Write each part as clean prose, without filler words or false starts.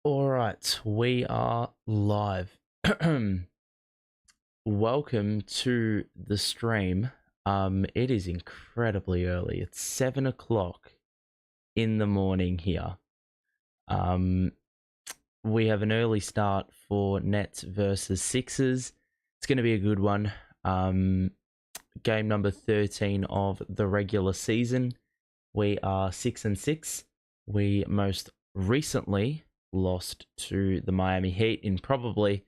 All right, we are live. Welcome to the stream. It is incredibly early. It's 7 o'clock in the morning here. Um, we have an early start for Nets versus Sixers. It's going to be a good one. Game number 13 of the regular season. We are 6-6. We most recently lost to the Miami Heat in probably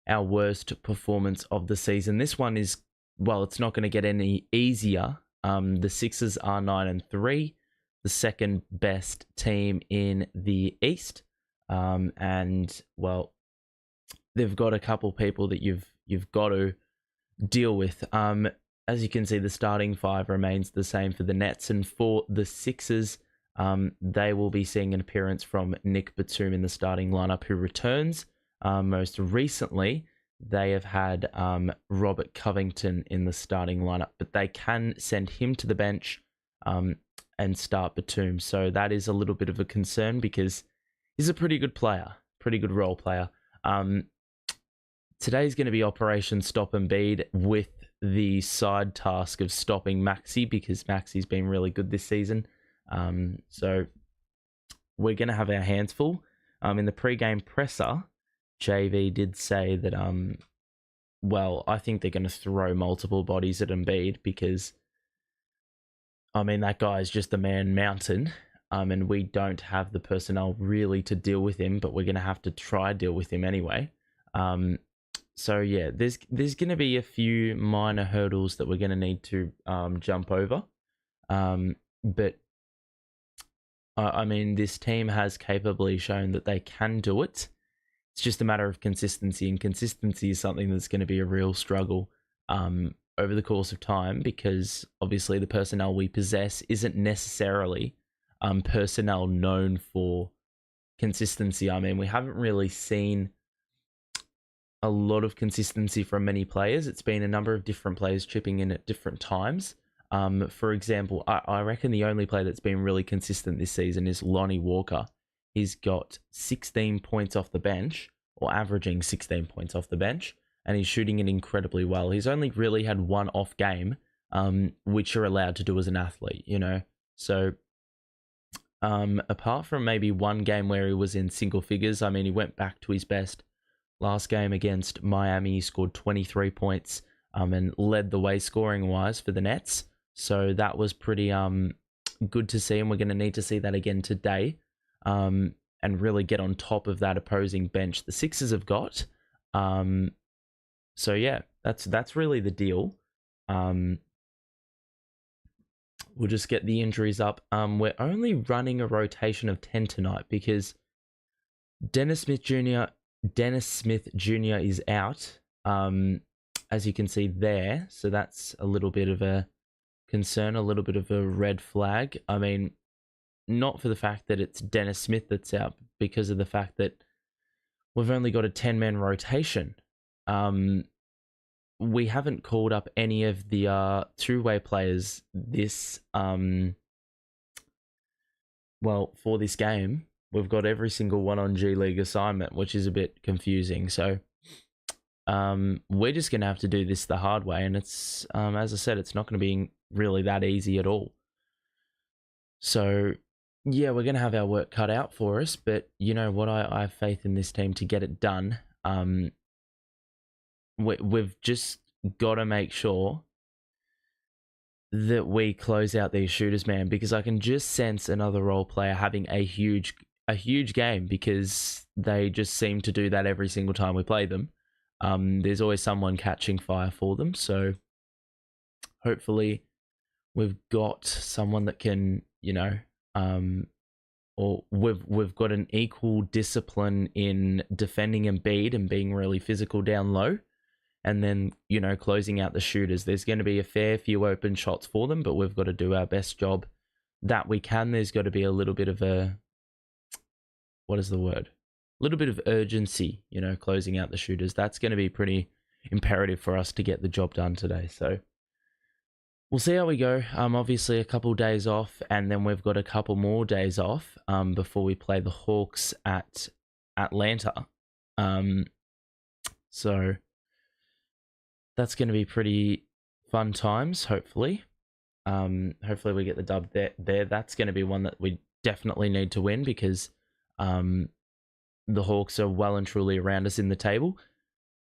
our worst performance of the season. This one is, well, it's not going to get any easier. The Sixers are 9-3, the second best team in the East, and well, they've got a couple people that you've got to deal with. As you can see, the starting five remains the same for the Nets, and for the Sixers, they will be seeing an appearance from Nick Batum in the starting lineup, who returns. Most recently, they have had Robert Covington in the starting lineup, but they can send him to the bench and start Batum. So that is a little bit of a concern because he's a pretty good player, pretty good role player. Today's going to be Operation Stop Embiid with the side task of stopping Maxey because Maxey's been really good this season. So we're going to have our hands full. In the pre-game presser, JV did say that, well, I think they're going to throw multiple bodies at Embiid because, I mean, that guy is just a man mountain, and we don't have the personnel really to deal with him, but we're going to have to try deal with him anyway. So yeah, there's going to be a few minor hurdles that we're going to need to jump over. But I mean, this team has capably shown that they can do it. It's just a matter of consistency, and consistency is something that's going to be a real struggle over the course of time because obviously the personnel we possess isn't necessarily personnel known for consistency. I mean, we haven't really seen a lot of consistency from many players. It's been a number of different players chipping in at different times. For example, I reckon the only player that's been really consistent this season is Lonnie Walker. He's got 16 points off the bench, or averaging 16 points off the bench, and he's shooting it incredibly well. He's only really had one off game, which you're allowed to do as an athlete, you know? So, apart from maybe one game where he was in single figures, I mean, he went back to his best. Last game against Miami, he scored 23 points and led the way scoring-wise for the Nets. So that was pretty good to see, and we're going to need to see that again today and really get on top of that opposing bench the Sixers have got. So yeah, that's really the deal. We'll just get the injuries up. We're only running a rotation of 10 tonight because Dennis Smith Jr. is out, as you can see there. So that's a little bit of a concern, a little bit of a red flag. I mean, not for the fact that it's Dennis Smith that's out, because of the fact that we've only got a 10-man rotation. We haven't called up any of the two-way players this, well, for this game. We've got every single one on G League assignment, which is a bit confusing. So we're just going to have to do this the hard way. And it's, as I said, it's not going to be really that easy at all. So, yeah, we're going to have our work cut out for us. But you know what? I have faith in this team to get it done. We've just got to make sure that we close out these shooters, man, because I can just sense another role player having a huge game because they just seem to do that every single time we play them. There's always someone catching fire for them, so hopefully we've got someone that can, you know, or we've got an equal discipline in defending Embiid and being really physical down low, and then, you know, closing out the shooters. There's going to be a fair few open shots for them, but we've got to do our best job that we can. There's got to be a little bit of a, what is the word? A little bit of urgency, you know, closing out the shooters. That's going to be pretty imperative for us to get the job done today. So we'll see how we go. Obviously a couple days off, and then we've got a couple more days off before we play the Hawks at Atlanta. So that's going to be pretty fun times, hopefully. Hopefully we get the dub there. That's going to be one that we definitely need to win because the Hawks are well and truly around us in the table.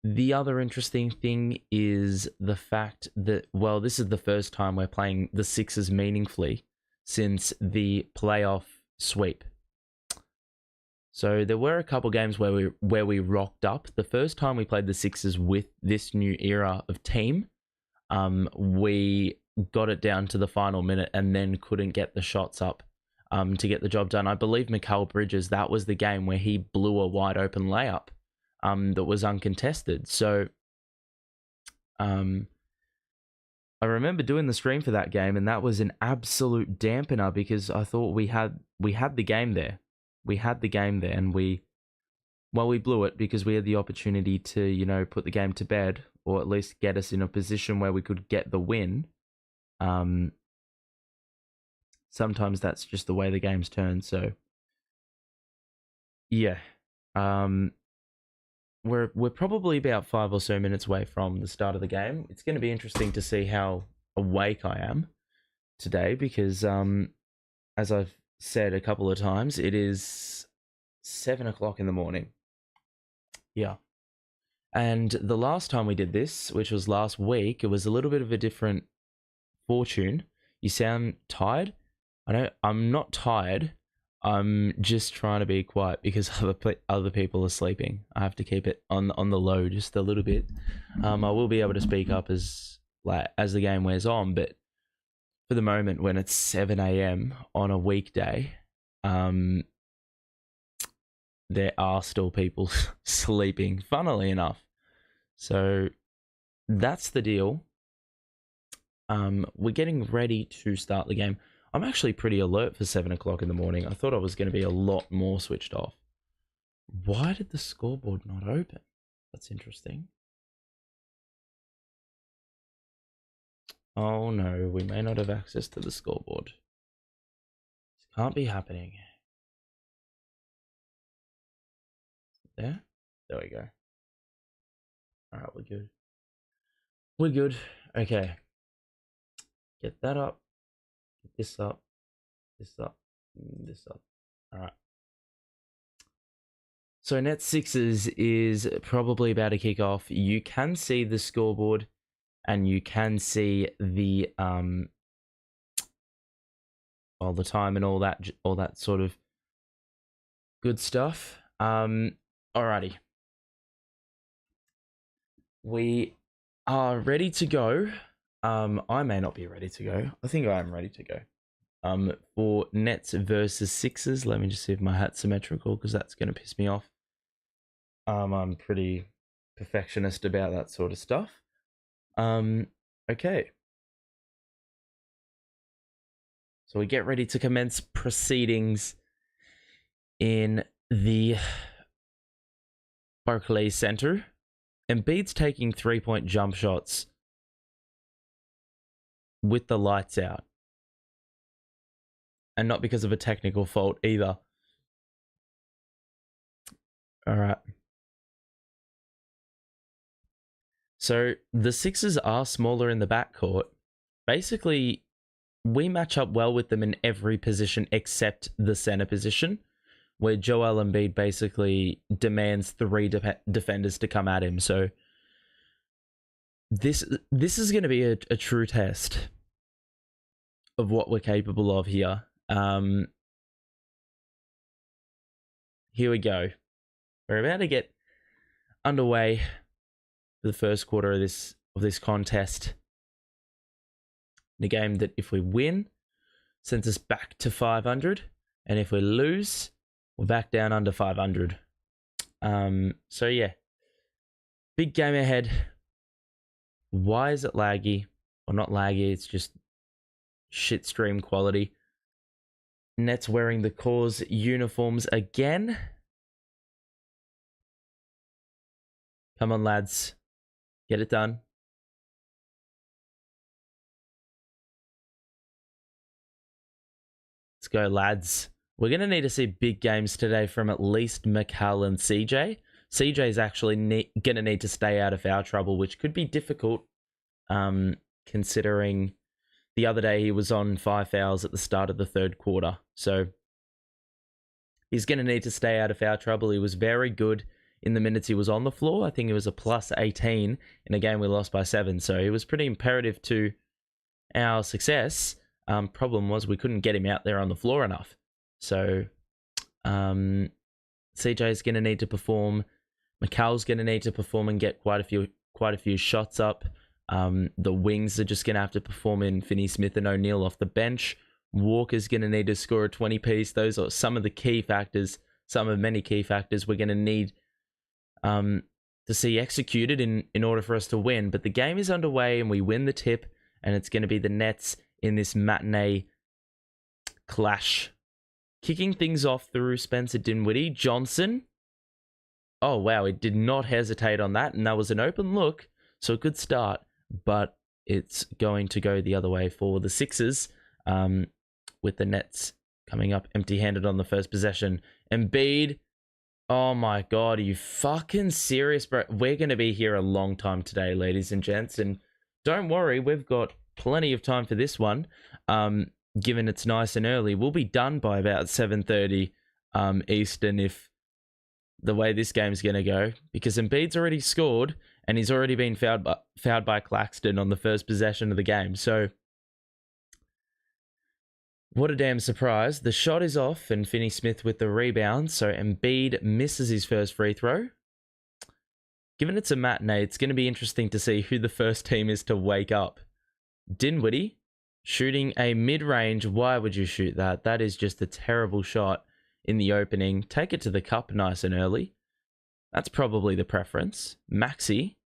The other interesting thing is the fact that, well, this is the first time we're playing the Sixers meaningfully since the playoff sweep. So there were a couple games where we rocked up. The first time we played the Sixers with this new era of team, we got it down to the final minute and then couldn't get the shots up to get the job done. I believe Mikal Bridges, that was the game where he blew a wide open layup that was uncontested. So I remember doing the stream for that game, and that was an absolute dampener because I thought we had the game there. We had the game there, and we blew it because we had the opportunity to, put the game to bed or at least get us in a position where we could get the win. Sometimes that's just the way the game's turned. So, yeah, we're probably about 5 or so minutes away from the start of the game. It's going to be interesting to see how awake I am today because, as I've said a couple of times, it is 7 o'clock in the morning. Yeah. And the last time we did this, which was last week, it was a little bit of a different fortune. You sound tired? I'm not tired. I'm just trying to be quiet because other people are sleeping. I have to keep it on the low just a little bit. I will be able to speak up as the game wears on, but for the moment, when it's 7 a.m. on a weekday, there are still people sleeping, funnily enough. So that's the deal. We're getting ready to start the game. I'm actually pretty alert for 7 o'clock in the morning. I thought I was going to be a lot more switched off. Why did the scoreboard not open? That's interesting. Oh no, we may not have access to the scoreboard. This can't be happening. There we go. Alright, we're good. We're good. Okay. Get that up. Get this up. This up. This up. Alright. So Net Sixers is probably about to kick off. You can see the scoreboard and you can see the the time and all that sort of good stuff. Alrighty. We are ready to go. I may not be ready to go. I think I am ready to go. For Nets versus Sixers, let me just see if my hat's symmetrical because that's going to piss me off. I'm pretty perfectionist about that sort of stuff. Okay. So we get ready to commence proceedings in the Barclays Center. Embiid's taking 3-point jump shots with the lights out. And not because of a technical fault either. All right. So the Sixers are smaller in the backcourt. Basically, we match up well with them in every position except the center position, where Joel Embiid basically demands 3 defenders to come at him. So this is going to be a true test of what we're capable of here. Here we go. We're about to get underway for the first quarter of this contest. In a game that if we win, sends us back to 500, and if we lose, we're back down under 500. So yeah, big game ahead. Why is it laggy? Well, not laggy, it's just shit stream quality. Nets wearing the Cause uniforms again. Come on, lads. Get it done. Let's go, lads. We're going to need to see big games today from at least Mikal and CJ. CJ is actually going to need to stay out of foul trouble, which could be difficult considering the other day he was on 5 fouls at the start of the third quarter. So he's going to need to stay out of foul trouble. He was very good in the minutes he was on the floor. I think it was a plus 18 in a game we lost by 7. So he was pretty imperative to our success. Problem was we couldn't get him out there on the floor enough. So CJ is going to need to perform. Mikal's going to need to perform and get quite a few shots up. The wings are just going to have to perform in Finney Smith and O'Neal off the bench. Walker's going to need to score a 20-piece. Those are some of the key factors, some of many key factors we're going to need to see executed in order for us to win. But the game is underway and we win the tip, and it's going to be the Nets in this matinee clash. Kicking things off through Spencer Dinwiddie. Johnson. Oh, wow. He did not hesitate on that, and that was an open look. So a good start, but it's going to go the other way for the Sixers, with the Nets coming up empty-handed on the first possession. Embiid. Oh my God, are you fucking serious, bro? We're going to be here a long time today, ladies and gents, and don't worry, we've got plenty of time for this one. Given it's nice and early, we'll be done by about 7:30 Eastern if the way this game's going to go, because Embiid's already scored and he's already been fouled by Claxton on the first possession of the game. So what a damn surprise. The shot is off and Finney Smith with the rebound. So Embiid misses his first free throw. Given it's a matinee, it's going to be interesting to see who the first team is to wake up. Dinwiddie shooting a mid-range. Why would you shoot that? That is just a terrible shot in the opening. Take it to the cup nice and early. That's probably the preference. Maxey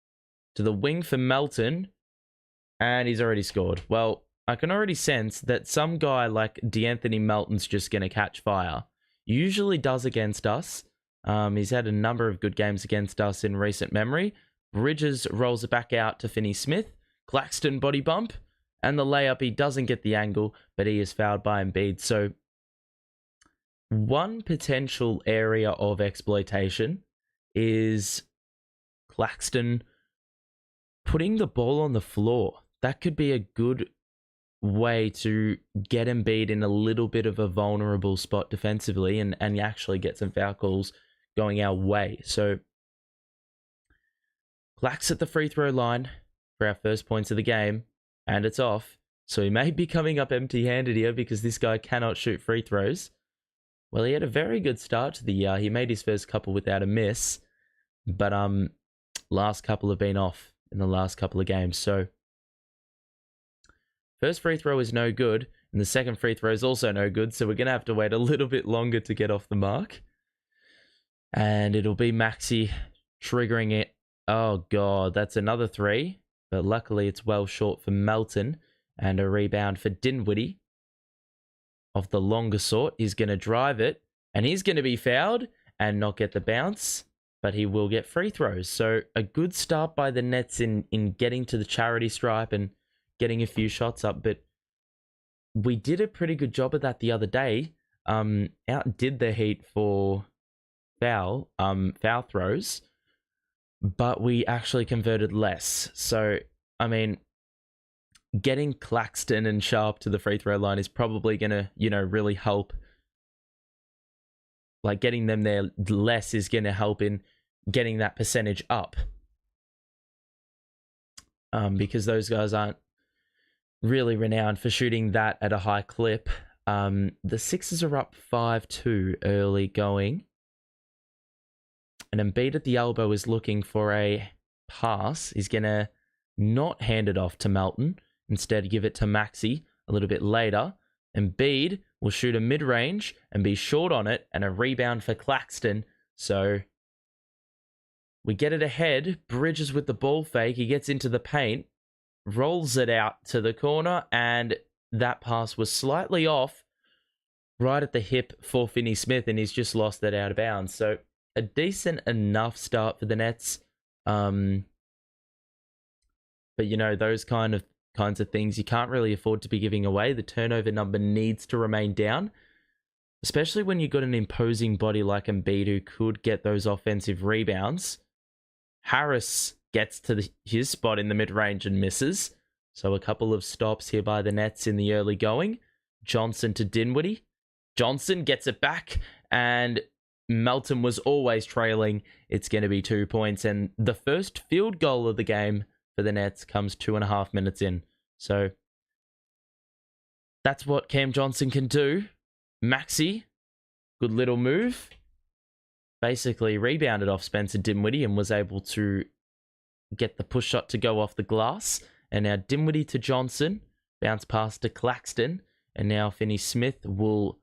to the wing for Melton. And he's already scored. Well, I can already sense that some guy like D'Anthony Melton's just going to catch fire. Usually does against us. He's had a number of good games against us in recent memory. Bridges rolls it back out to Finney Smith. Claxton body bump. And the layup, he doesn't get the angle, but he is fouled by Embiid. So one potential area of exploitation is Claxton putting the ball on the floor. That could be a good way to get Embiid in a little bit of a vulnerable spot defensively and actually get some foul calls going our way. So Clax at the free throw line for our first points of the game, and it's off. So he may be coming up empty-handed here because this guy cannot shoot free throws. Well, he had a very good start to the year. He made his first couple without a miss, but last couple have been off in the last couple of games. So first free throw is no good, and the second free throw is also no good, so we're going to have to wait a little bit longer to get off the mark. And it'll be Maxey triggering it. Oh, God, that's another 3, but luckily it's well short for Melton, and a rebound for Dinwiddie of the longer sort. He's going to drive it, and he's going to be fouled and not get the bounce, but he will get free throws. So a good start by the Nets in getting to the charity stripe and getting a few shots up, but we did a pretty good job of that the other day. Outdid the Heat for foul throws, but we actually converted less. So, I mean, getting Claxton and Sharp to the free throw line is probably going to, really help. Like, getting them there less is going to help in getting that percentage up. Because those guys aren't really renowned for shooting that at a high clip. The Sixers are up 5-2 early going. And Embiid at the elbow is looking for a pass. He's going to not hand it off to Melton. Instead, give it to Maxey a little bit later. Embiid will shoot a mid-range and be short on it, and a rebound for Claxton. So we get it ahead. Bridges with the ball fake. He gets into the paint, rolls it out to the corner, and that pass was slightly off right at the hip for Finney Smith, and he's just lost that out of bounds. So a decent enough start for the Nets. But, those kinds of things you can't really afford to be giving away. The turnover number needs to remain down. especially when you've got an imposing body like Embiid who could get those offensive rebounds. Harris gets to his spot in the mid-range and misses. So a couple of stops here by the Nets in the early going. Johnson to Dinwiddie. Johnson gets it back, and Melton was always trailing. It's going to be 2 points, and the first field goal of the game for the Nets comes 2.5 minutes in. So that's what Cam Johnson can do. Maxey, good little move. Basically rebounded off Spencer Dinwiddie and was able to get the push shot to go off the glass. And now Dinwiddie to Johnson, bounce pass to Claxton, and now Finney-Smith will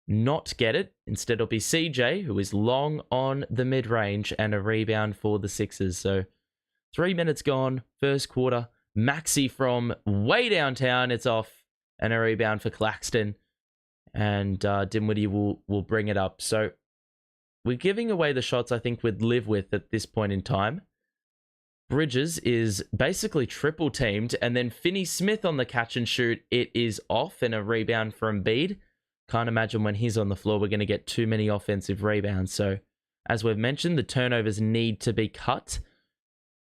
not get it. Instead, it'll be CJ, who is long on the mid-range, and a rebound for the Sixers. So 3 minutes gone, first quarter. Maxey from way downtown, it's off, and a rebound for Claxton. And Dinwiddie will bring it up. So we're giving away the shots I think we'd live with at this point in time. Bridges is basically triple teamed, and then Finney-Smith on the catch and shoot. It is off, and a rebound from Embiid. Can't imagine when he's on the floor we're going to get too many offensive rebounds. So as we've mentioned, the turnovers need to be cut,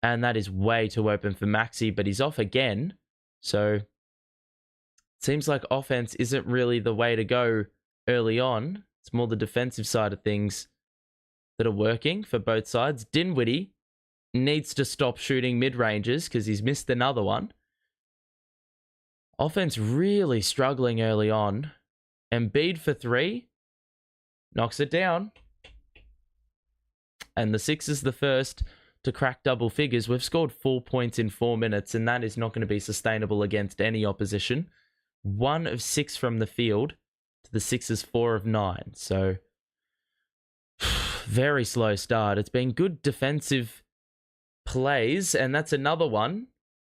and that is way too open for Maxey, but he's off again. So it seems like offense isn't really the way to go early on. It's more the defensive side of things that are working for both sides. Dinwiddie needs to stop shooting mid-ranges because he's missed another one. Offense really struggling early on. Embiid for 3. Knocks it down. And the Sixers the first to crack double figures. We've scored 4 points in 4 minutes, and that is not going to be sustainable against any opposition. 1 of 6 from the field to the Sixers 4 of 9. So very slow start. It's been good defensive plays, and that's another one.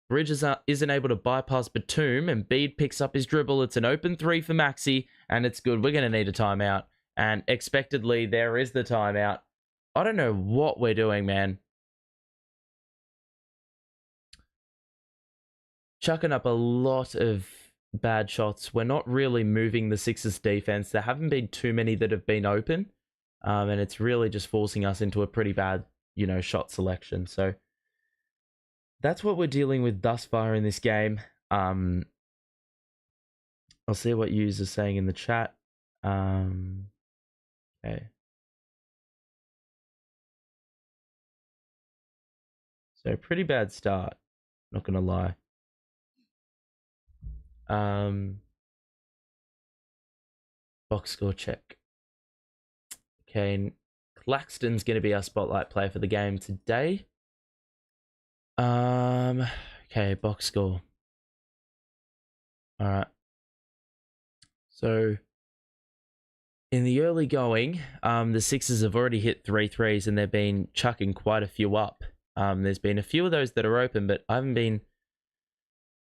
Bridges isn't able to bypass Batum, and Embiid picks up his dribble. It's an open 3 for Maxey, and it's good. We're going to need a timeout, and expectedly, there is the timeout. I don't know what we're doing, man. Chucking up a lot of bad shots. We're not really moving the Sixers defense. There haven't been too many that have been open, and it's really just forcing us into a pretty bad, shot selection. So that's what we're dealing with thus far in this game. I'll see what yous are saying in the chat. Okay. So pretty bad start, not gonna lie. Box score check. Okay, Claxton's gonna be our spotlight player for the game today. Okay, box score. All right. So in the early going, the Sixers have already hit 3 threes, and they've been chucking quite a few up. There's been a few of those that are open, but I haven't been.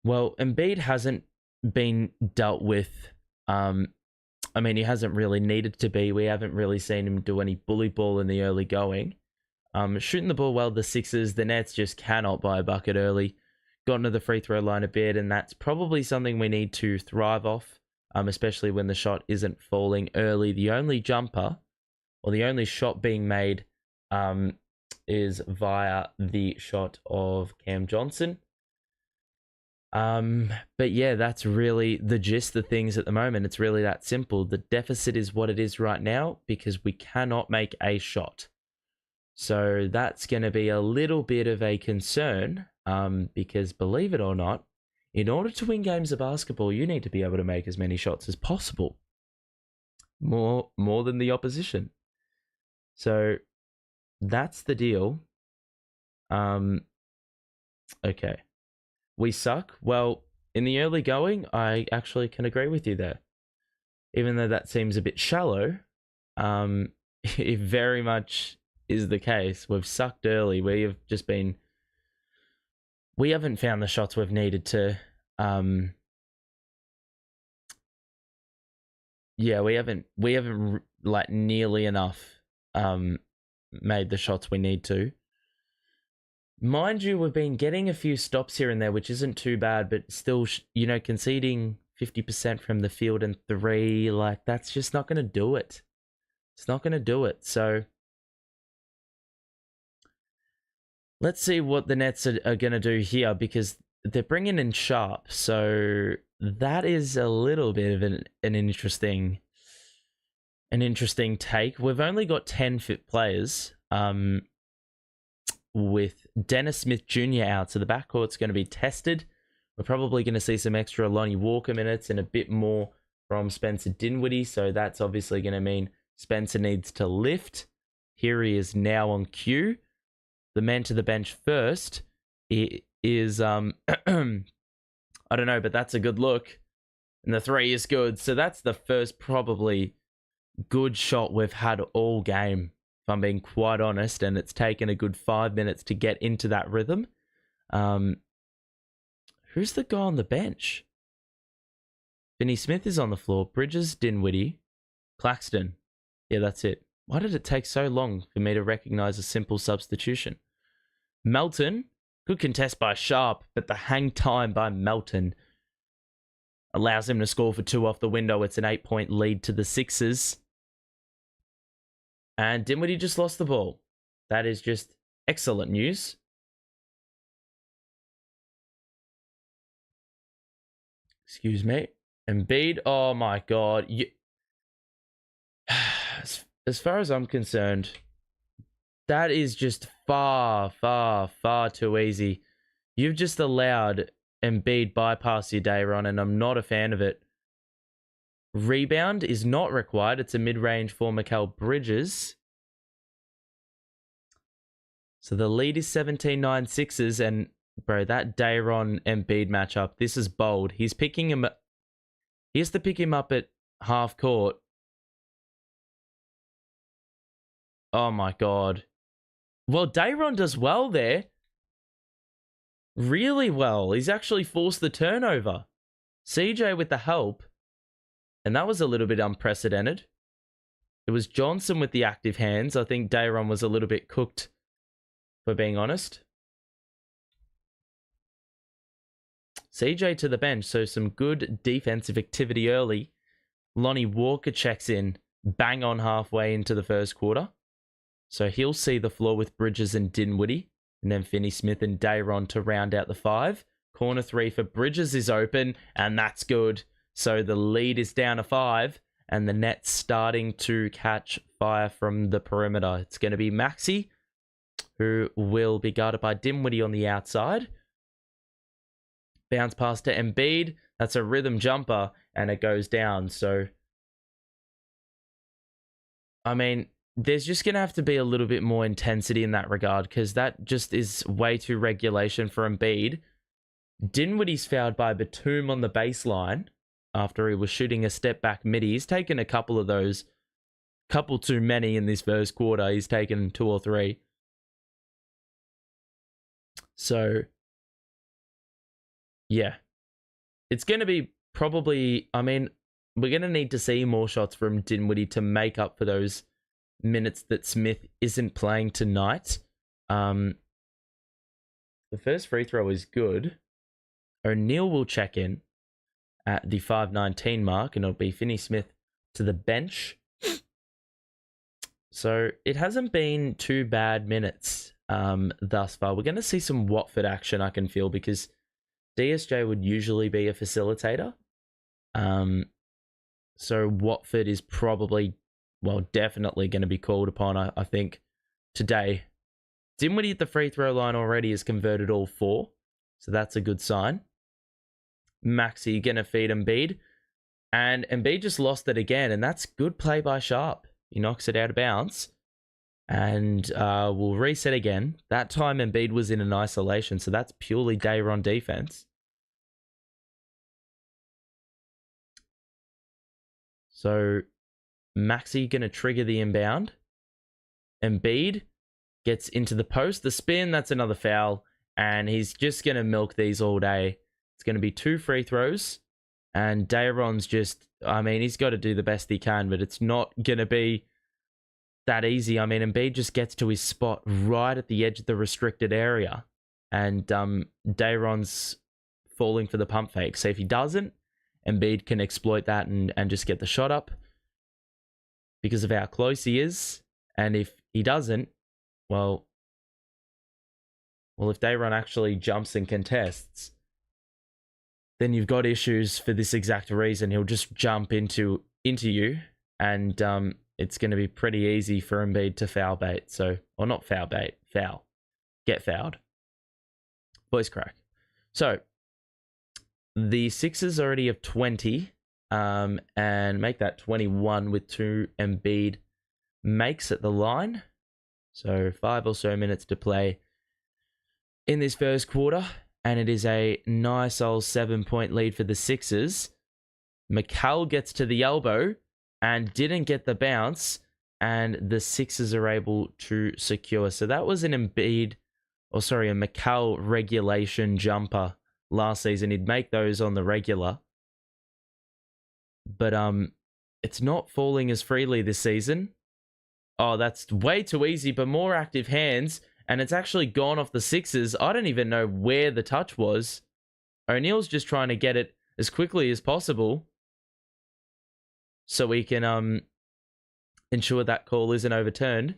Well, Embiid hasn't been dealt with. He hasn't really needed to be. We haven't really seen him do any bully ball in the early going. Shooting the ball well, the Sixers, the Nets just cannot buy a bucket early. Gotten to the free throw line a bit, and that's probably something we need to thrive off, especially when the shot isn't falling early. The only jumper, or the only shot being made, is via the shot of Cam Johnson. But yeah, that's really the gist of things at the moment. It's really that simple. The deficit is what it is right now because we cannot make a shot. So that's going to be a little bit of a concern, because believe it or not, in order to win games of basketball, you need to be able to make as many shots as possible. More than the opposition. So that's the deal. Okay. We suck. Well, in the early going, I actually can agree with you there. Even though that seems a bit shallow, it very much is the case. We've sucked early. We haven't found the shots we've needed to. We haven't like nearly enough made the shots we need to. Mind you, we've been getting a few stops here and there, which isn't too bad, but still, conceding 50% from the field and 3. Like, that's just not going to do it. It's not going to do it. So let's see what the Nets are going to do here, because they're bringing in Sharp. So that is a little bit of an interesting take. We've only got 10 fit players, with Dennis Smith Jr. out. So the backcourt's going to be tested. We're probably going to see some extra Lonnie Walker minutes and a bit more from Spencer Dinwiddie. So that's obviously going to mean Spencer needs to lift. Here he is now on cue. The man to the bench first is, I don't know, but that's a good look. And the 3 is good. So that's the first probably good shot we've had all game, if I'm being quite honest. And it's taken a good 5 minutes to get into that rhythm. Who's the guy on the bench? Finney Smith is on the floor. Bridges, Dinwiddie, Claxton. Yeah, that's it. Why did it take so long for me to recognize a simple substitution? Melton, good contest by Sharp, but the hang time by Melton allows him to score for 2 off the window. It's an 8-point lead to the Sixers. And Dinwiddie just lost the ball. That is just excellent news. Excuse me. Embiid, oh my God. As far as I'm concerned, that is just far, far, far too easy. You've just allowed Embiid bypass your Dayron, and I'm not a fan of it. Rebound is not required. It's a mid-range for Mikal Bridges. So the lead is 17-9 Sixers, and bro, that Dayron Embiid matchup, this is bold. He's picking him. He has to pick him up at half court. Oh my God. Well, Dayron does well there. Really well. He's actually forced the turnover. CJ with the help. And that was a little bit unprecedented. It was Johnson with the active hands. I think Dayron was a little bit cooked, for being honest. CJ to the bench, so some good defensive activity early. Lonnie Walker checks in bang on halfway into the first quarter. So he'll see the floor with Bridges and Dinwiddie. And then Finney Smith and Dayron to round out the 5. Corner 3 for Bridges is open, and that's good. So the lead is down to 5, and the Nets starting to catch fire from the perimeter. It's going to be Maxey, who will be guarded by Dinwiddie on the outside. Bounce pass to Embiid. That's a rhythm jumper, and it goes down. So, I mean, there's just going to have to be a little bit more intensity in that regard, because that just is way too regulation for Embiid. Dinwiddie's fouled by Batum on the baseline after he was shooting a step back midi. He's taken a couple of those, couple too many in this first quarter. He's taken 2 or 3. So, yeah. It's going to be probably, I mean, we're going to need to see more shots from Dinwiddie to make up for those minutes that Smith isn't playing tonight. The first free throw is good. O'Neal will check in at the 5:19 mark, and it'll be Finney Smith to the bench. So it hasn't been too bad minutes thus far. We're going to see some Watford action, I can feel, because DSJ would usually be a facilitator. So Watford is probably, well, definitely going to be called upon, I think, today. Dinwiddie at the free throw line already has converted all 4. So that's a good sign. Maxey going to feed Embiid. And Embiid just lost it again. And that's good play by Sharp. He knocks it out of bounds. And we'll reset again. That time Embiid was in an isolation. So that's purely Dayron defense. So Maxey going to trigger the inbound. Embiid gets into the post. The spin, that's another foul. And he's just going to milk these all day. It's going to be 2 free throws. And Dayron's just, I mean, he's got to do the best he can, but it's not going to be that easy. I mean, Embiid just gets to his spot right at the edge of the restricted area. And Dayron's falling for the pump fake. So if he doesn't, Embiid can exploit that and just get the shot up because of how close he is. And if he doesn't, well, if Dayron actually jumps and contests, then you've got issues for this exact reason. He'll just jump into you, and it's going to be pretty easy for Embiid to foul bait. So, or not foul bait, foul. Get fouled. Boys crack. So, the Sixers already have 20, and make that 21 with 2 Embiid makes at the line. So 5 or so minutes to play in this first quarter, and it is a nice old 7-point lead for the Sixers. Mikal gets to the elbow and didn't get the bounce, and the Sixers are able to secure. So that was an Mikal regulation jumper last season. He'd make those on the regular, but it's not falling as freely this season. Oh, that's way too easy, but more active hands, and it's actually gone off the Sixers. I don't even know where the touch was. O'Neal's just trying to get it as quickly as possible so we can ensure that call isn't overturned.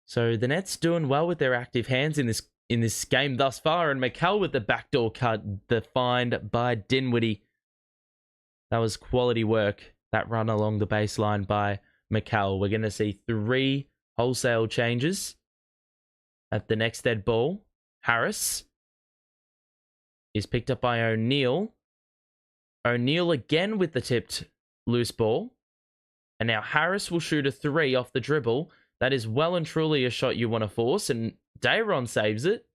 So the Nets doing well with their active hands in this game thus far, and Mikal with the backdoor cut, defined by Dinwiddie. That was quality work, that run along the baseline by Mikal. We're going to see 3 wholesale changes at the next dead ball. Harris is picked up by O'Neal. O'Neal again with the tipped loose ball. And now Harris will shoot a 3 off the dribble. That is well and truly a shot you want to force, and Dayron saves it.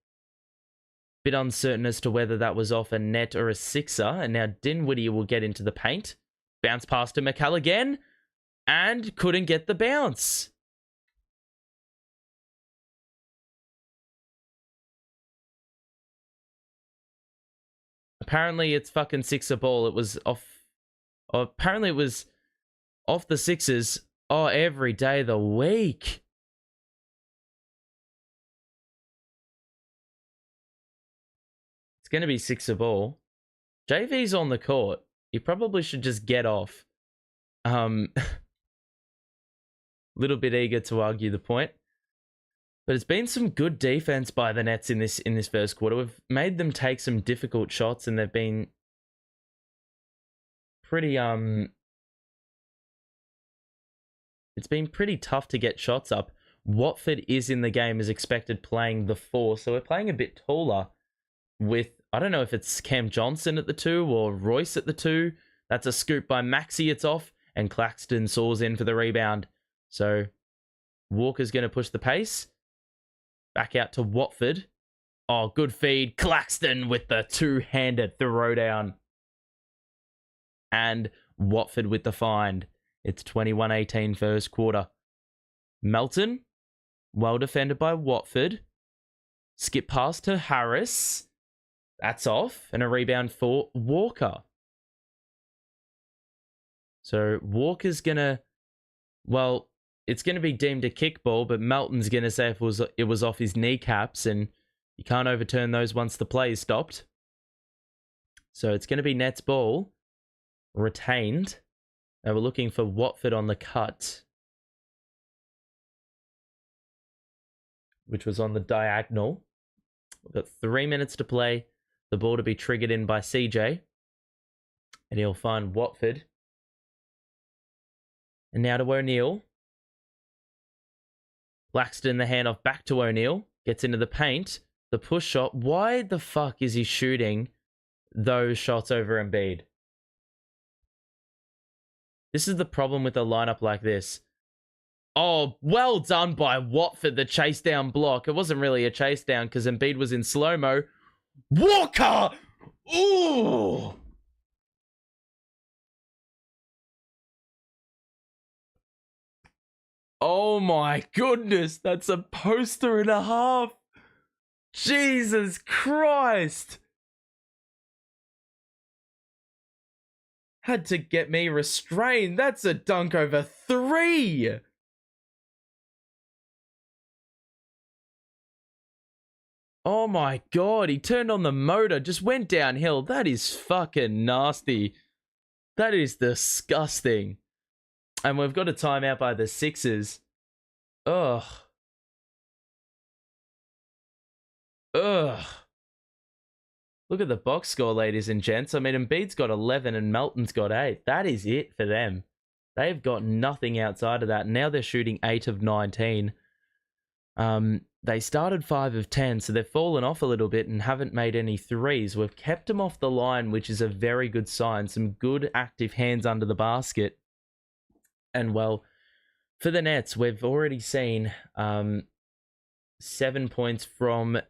Bit uncertain as to whether that was off a net or a Sixer, and now Dinwiddie will get into the paint. Bounce pass to Mikal again, and couldn't get the bounce. Apparently it's fucking Sixer ball. It was off. Oh, apparently it was off the Sixers. Oh, every day of the week. It's going to be Sixer ball. JV's on the court. He probably should just get off. Little bit eager to argue the point. But it's been some good defense by the Nets in this first quarter. We've made them take some difficult shots, and they've been pretty it's been pretty tough to get shots up. Watford is in the game as expected, playing the 4, so we're playing a bit taller with, I don't know if it's Cam Johnson at the 2 or Royce at the 2. That's a scoop by Maxey, it's off, and Claxton soars in for the rebound. So Walker's going to push the pace. Back out to Watford. Oh, good feed. Claxton with the 2-handed throwdown. And Watford with the find. It's 21-18 first quarter. Melton, well defended by Watford. Skip pass to Harris. That's off. And a rebound for Walker. So Walker's going to, well, it's going to be deemed a kickball, but Melton's going to say if it was off his kneecaps, and you can't overturn those once the play is stopped. So it's going to be Nets ball, retained. They were looking for Watford on the cut, which was on the diagonal. We've got 3 minutes to play. The ball to be triggered in by CJ. And he'll find Watford. And now to O'Neal. Claxton, the handoff back to O'Neal. Gets into the paint. The push shot. Why the fuck is he shooting those shots over Embiid? This is the problem with a lineup like this. Oh, well done by Watford, the chase down block. It wasn't really a chase down because Embiid was in slow-mo. Walker! Ooh! Oh my goodness, that's a poster and a half. Jesus Christ. Had to get me restrained. That's a dunk over 3. Oh my God, he turned on the motor, just went downhill. That is fucking nasty. That is disgusting. And we've got a timeout by the Sixers. Ugh. Ugh. Look at the box score, ladies and gents. I mean, Embiid's got 11 and Melton's got 8. That is it for them. They've got nothing outside of that. Now they're shooting 8 of 19. They started 5 of 10, so they've fallen off a little bit and haven't made any threes. We've kept them off the line, which is a very good sign. Some good active hands under the basket. And, well, for the Nets, we've already seen 7 points from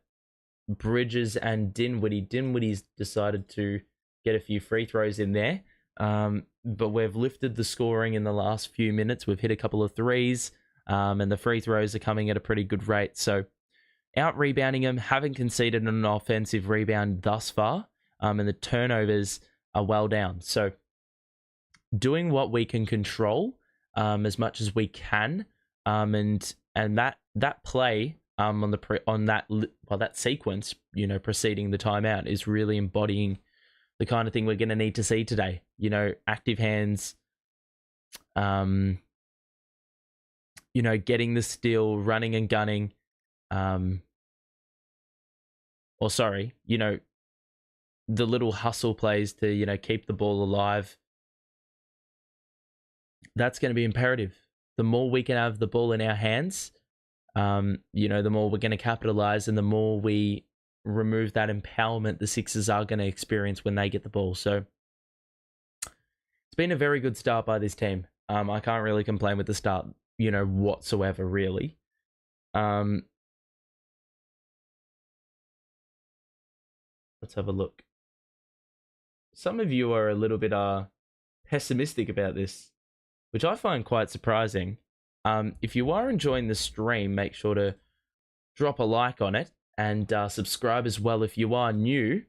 Bridges and Dinwiddie. Dinwiddie's decided to get a few free throws in there. But we've lifted the scoring in the last few minutes. We've hit a couple of threes, and the free throws are coming at a pretty good rate. So out rebounding them, haven't conceded an offensive rebound thus far, and the turnovers are well down. So doing what we can control as much as we can, and that play on that sequence, preceding the timeout, is really embodying the kind of thing we're going to need to see today. Active hands, getting the steal, running and gunning, the little hustle plays to, keep the ball alive. That's going to be imperative. The more we can have the ball in our hands, the more we're going to capitalize, and the more we remove that empowerment the Sixers are going to experience when they get the ball. So it's been a very good start by this team. I can't really complain with the start, whatsoever, really. Let's have a look. Some of you are a little bit pessimistic about this, which I find quite surprising. If you are enjoying the stream, make sure to drop a like on it and subscribe as well if you are new.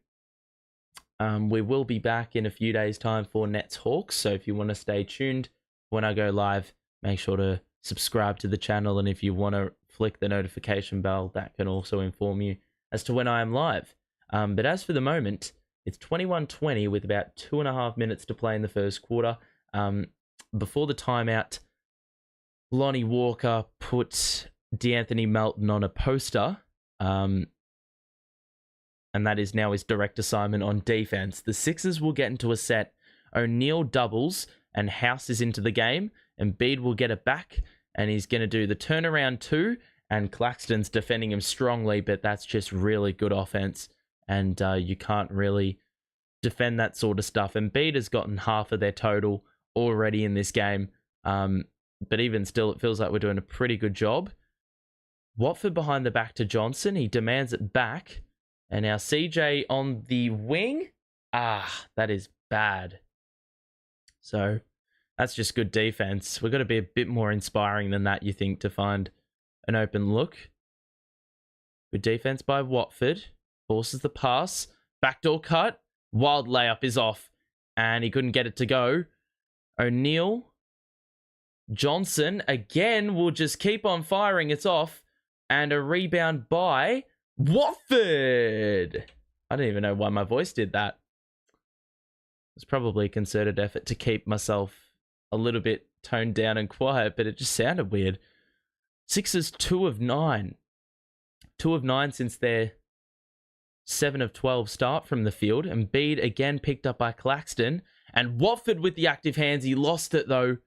We will be back in a few days' time for Nets Hawks, so if you want to stay tuned when I go live, make sure to subscribe to the channel, and if you want to flick the notification bell, that can also inform you as to when I am live. But as for the moment, it's 21:20 with about 2.5 minutes to play in the first quarter. Before the timeout, Lonnie Walker put D'Anthony Melton on a poster, and that is now his direct assignment on defense. The Sixers will get into a set. O'Neal doubles, and House is into the game. Embiid will get it back, and he's going to do the turnaround too, and Claxton's defending him strongly, but that's just really good offense, and you can't really defend that sort of stuff. Embiid has gotten half of their total already in this game, but even still, it feels like we're doing a pretty good job. Watford behind the back to Johnson. He demands it back. And now CJ on the wing. That is bad. So that's just good defense. We've got to be a bit more inspiring than that, you think, to find an open look. Good defense by Watford. Forces the pass. Backdoor cut. Wild layup is off. And he couldn't get it to go. O'Neal. Johnson again will just keep on firing. It's off. And a rebound by Watford. I don't even know why my voice did that. It's probably a concerted effort to keep myself a little bit toned down and quiet, but it just sounded weird. Sixers 2 of 9. 2 of 9 since their 7 of 12 start from the field. Embiid again picked up by Claxton. And Watford with the active hands. He lost it though.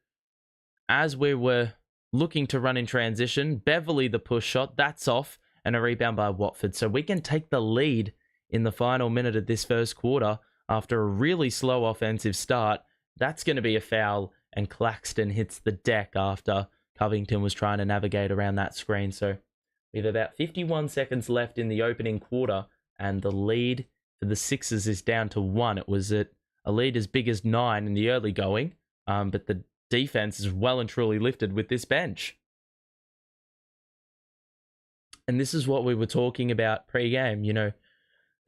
As we were looking to run in transition, Beverly the push shot, that's off, and a rebound by Watford. So we can take the lead in the final minute of this first quarter after a really slow offensive start. That's going to be a foul, and Claxton hits the deck after Covington was trying to navigate around that screen. So we have about 51 seconds left in the opening quarter, and the lead for the Sixers is down to 1. It was at a lead as big as 9 in the early going, but the defense is well and truly lifted with this bench. And this is what we were talking about pre-game. The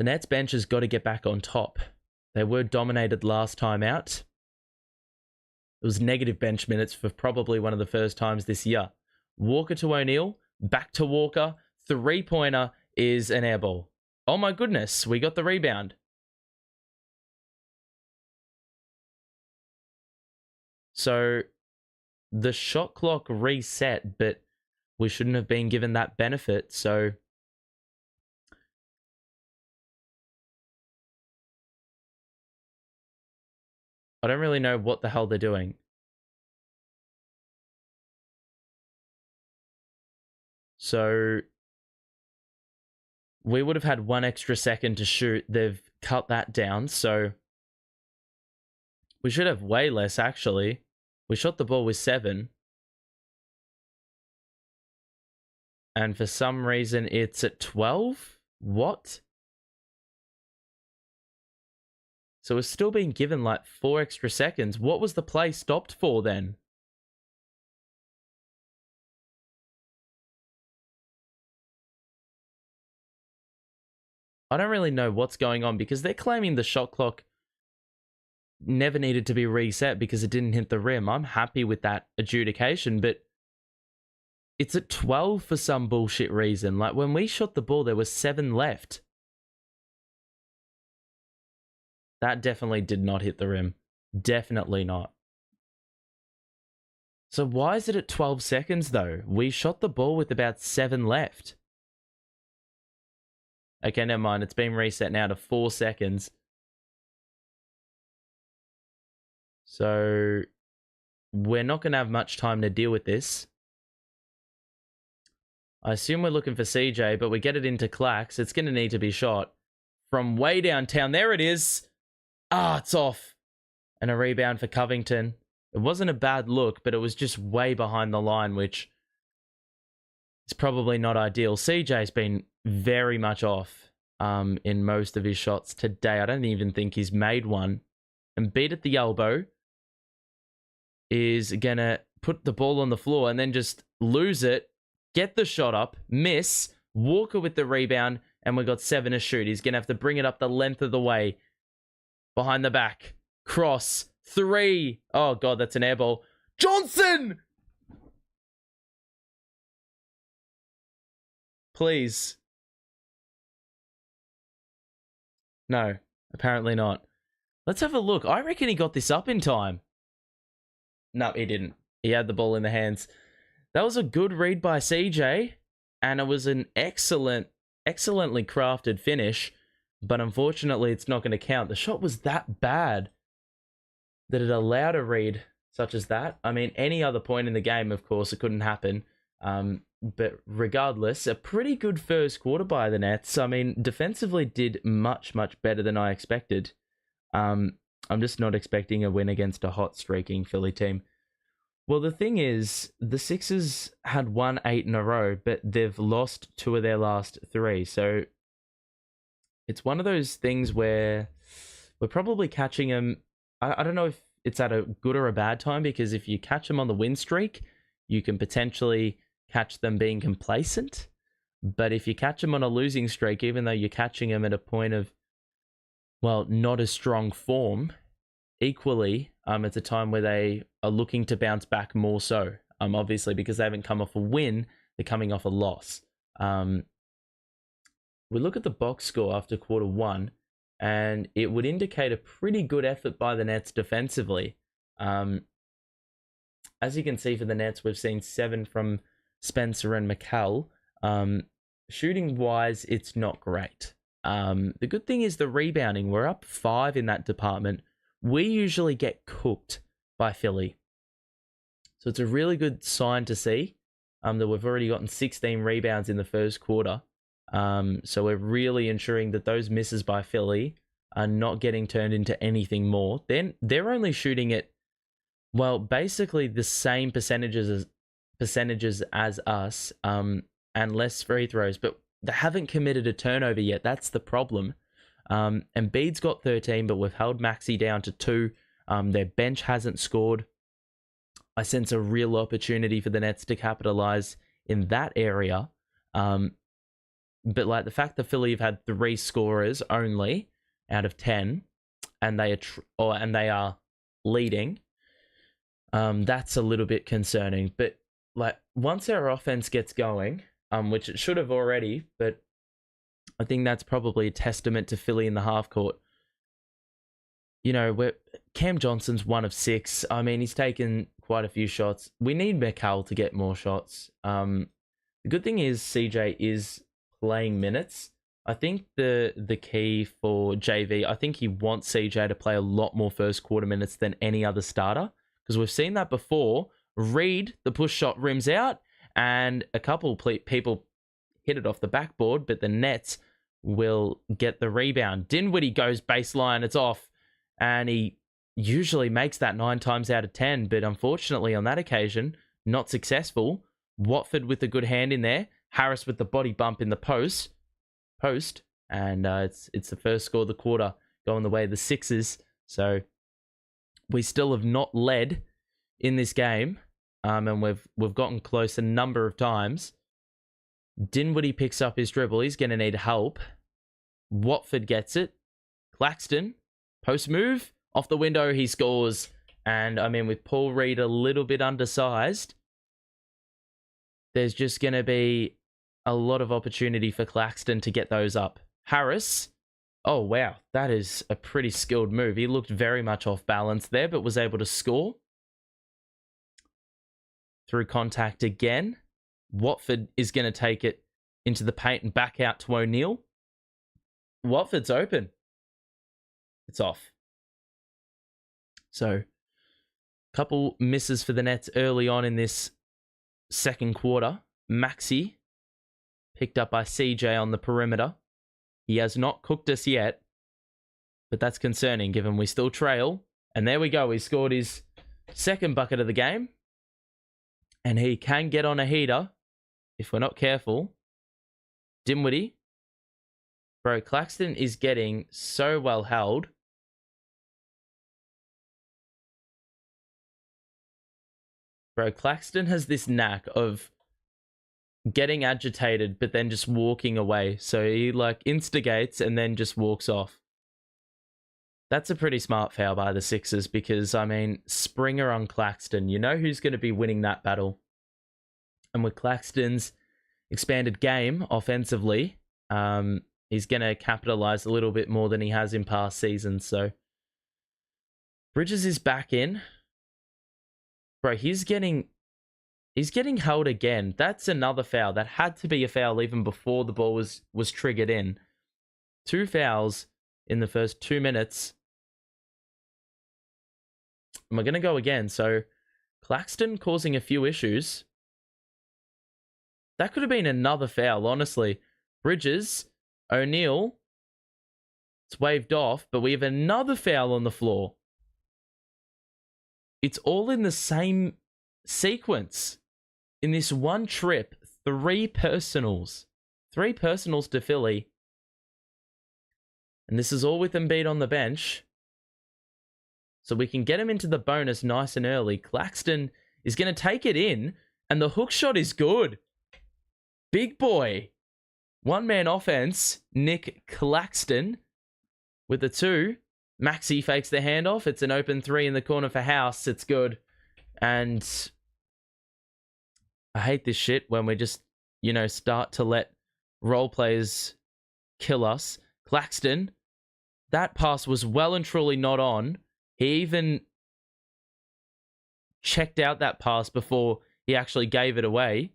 Nets bench has got to get back on top. They were dominated last time out. It was negative bench minutes for probably one of the first times this year. Walker to O'Neal, back to Walker. 3-pointer is an air ball. Oh my goodness, we got the rebound. So the shot clock reset, but we shouldn't have been given that benefit. So I don't really know what the hell they're doing. So we would have had 1 extra second to shoot. They've cut that down. So we should have way less, actually. We shot the ball with 7. And for some reason, it's at 12? What? So we're still being given like 4 extra seconds. What was the play stopped for then? I don't really know what's going on because they're claiming the shot clock never needed to be reset because it didn't hit the rim. I'm happy with that adjudication, but it's at 12 for some bullshit reason. Like when we shot the ball, there was 7 left. That definitely did not hit the rim. Definitely not. So why is it at 12 seconds though? We shot the ball with about 7 left. Okay, never mind. It's been reset now to 4 seconds. So we're not going to have much time to deal with this. I assume we're looking for CJ, but we get it into Clax. It's going to need to be shot from way downtown. There it is. Ah, it's off. And a rebound for Covington. It wasn't a bad look, but it was just way behind the line, which is probably not ideal. CJ's been very much off in most of his shots today. I don't even think he's made one. Embiid at the elbow is going to put the ball on the floor and then just lose it. Get the shot up, miss, Walker with the rebound, and we got 7 to shoot. He's going to have to bring it up the length of the way. Behind the back. Cross. 3. Oh, God, that's an air ball. Johnson! Please. No, apparently not. Let's have a look. I reckon he got this up in time. No, he didn't. He had the ball in the hands. That was a good read by CJ, and it was an excellently crafted finish, but unfortunately it's not going to count. The shot was that bad that it allowed a read such as that. I mean, any other point in the game, of course, it couldn't happen. But regardless, a pretty good first quarter by the Nets. I mean, defensively did much, much better than I expected. I'm just not expecting a win against a hot streaking Philly team. Well, the thing is, the Sixers had won 8 in a row, but they've lost 2 of their last 3. So it's one of those things where we're probably catching them. I don't know if it's at a good or a bad time, because if you catch them on the win streak, you can potentially catch them being complacent. But if you catch them on a losing streak, even though you're catching them at a point of, well, not as strong form, equally, it's a time where they are looking to bounce back more so. Obviously, because they haven't come off a win, they're coming off a loss. We look at the box score after quarter 1, and it would indicate a pretty good effort by the Nets defensively. As you can see for the Nets, we've seen 7 from Spencer and Mikal. Shooting-wise, it's not great. The good thing is the rebounding. We're up 5 in that department. We usually get cooked by Philly. So it's a really good sign to see that we've already gotten 16 rebounds in the first quarter. So we're really ensuring that those misses by Philly are not getting turned into anything more. Then they're only shooting at, well, basically the same percentages as us, and less free throws, but they haven't committed a turnover yet. That's the problem. Embiid's got 13, but we've held Maxey down to 2. Their bench hasn't scored. I sense a real opportunity for the Nets to capitalize in that area. But like the fact that Philly have had 3 scorers only out of 10, and they are leading, that's a little bit concerning. But like once our offense gets going, which it should have already, but I think that's probably a testament to Philly in the half court. Cam Johnson's 1 of 6. I mean, he's taken quite a few shots. We need Mikal to get more shots. The good thing is CJ is playing minutes. I think the key for JV, I think he wants CJ to play a lot more first quarter minutes than any other starter, because we've seen that before. Reed, the push shot rims out, and a couple people hit it off the backboard, but the Nets will get the rebound. Dinwiddie goes baseline, it's off, and he usually makes that 9 times out of 10, but unfortunately on that occasion, not successful. Watford with a good hand in there. Harris with the body bump in the post, and it's the first score of the quarter going the way of the Sixers. So we still have not led in this game, and we've gotten close a number of times. Dinwiddie picks up his dribble. He's going to need help. Watford gets it. Claxton, post move, off the window, he scores. And I mean, with Paul Reed a little bit undersized, there's just going to be a lot of opportunity for Claxton to get those up. Harris, oh wow, that is a pretty skilled move. He looked very much off balance there, but was able to score. Through contact again. Watford is going to take it into the paint and back out to O'Neal. Watford's open. It's off. So, a couple misses for the Nets early on in this second quarter. Maxey, picked up by CJ on the perimeter. He has not cooked us yet, but that's concerning given we still trail. And there we go. He scored his second bucket of the game. And he can get on a heater if we're not careful. Dinwiddie. Bro, Claxton is getting so well held. Bro, Claxton has this knack of getting agitated, but then just walking away. So he instigates and then just walks off. That's a pretty smart foul by the Sixers because, I mean, Springer on Claxton. You know who's going to be winning that battle. And with Claxton's expanded game offensively, he's going to capitalize a little bit more than he has in past seasons. So Bridges is back in. Bro, he's getting held again. That's another foul. That had to be a foul even before the ball was triggered in. 2 fouls in the first 2 minutes. And we're going to go again. So Claxton causing a few issues. That could have been another foul, honestly. Bridges, O'Neal, it's waved off, but we have another foul on the floor. It's all in the same sequence. In this one trip, 3 personals. 3 personals to Philly. And this is all with Embiid on the bench. So we can get him into the bonus nice and early. Claxton is going to take it in, and the hook shot is good. Big boy. 1-man offense. Nic Claxton with the 2. Maxey fakes the handoff. It's an open 3 in the corner for House. It's good. And I hate this shit when we just, start to let role players kill us. Claxton, that pass was well and truly not on. He even checked out that pass before he actually gave it away.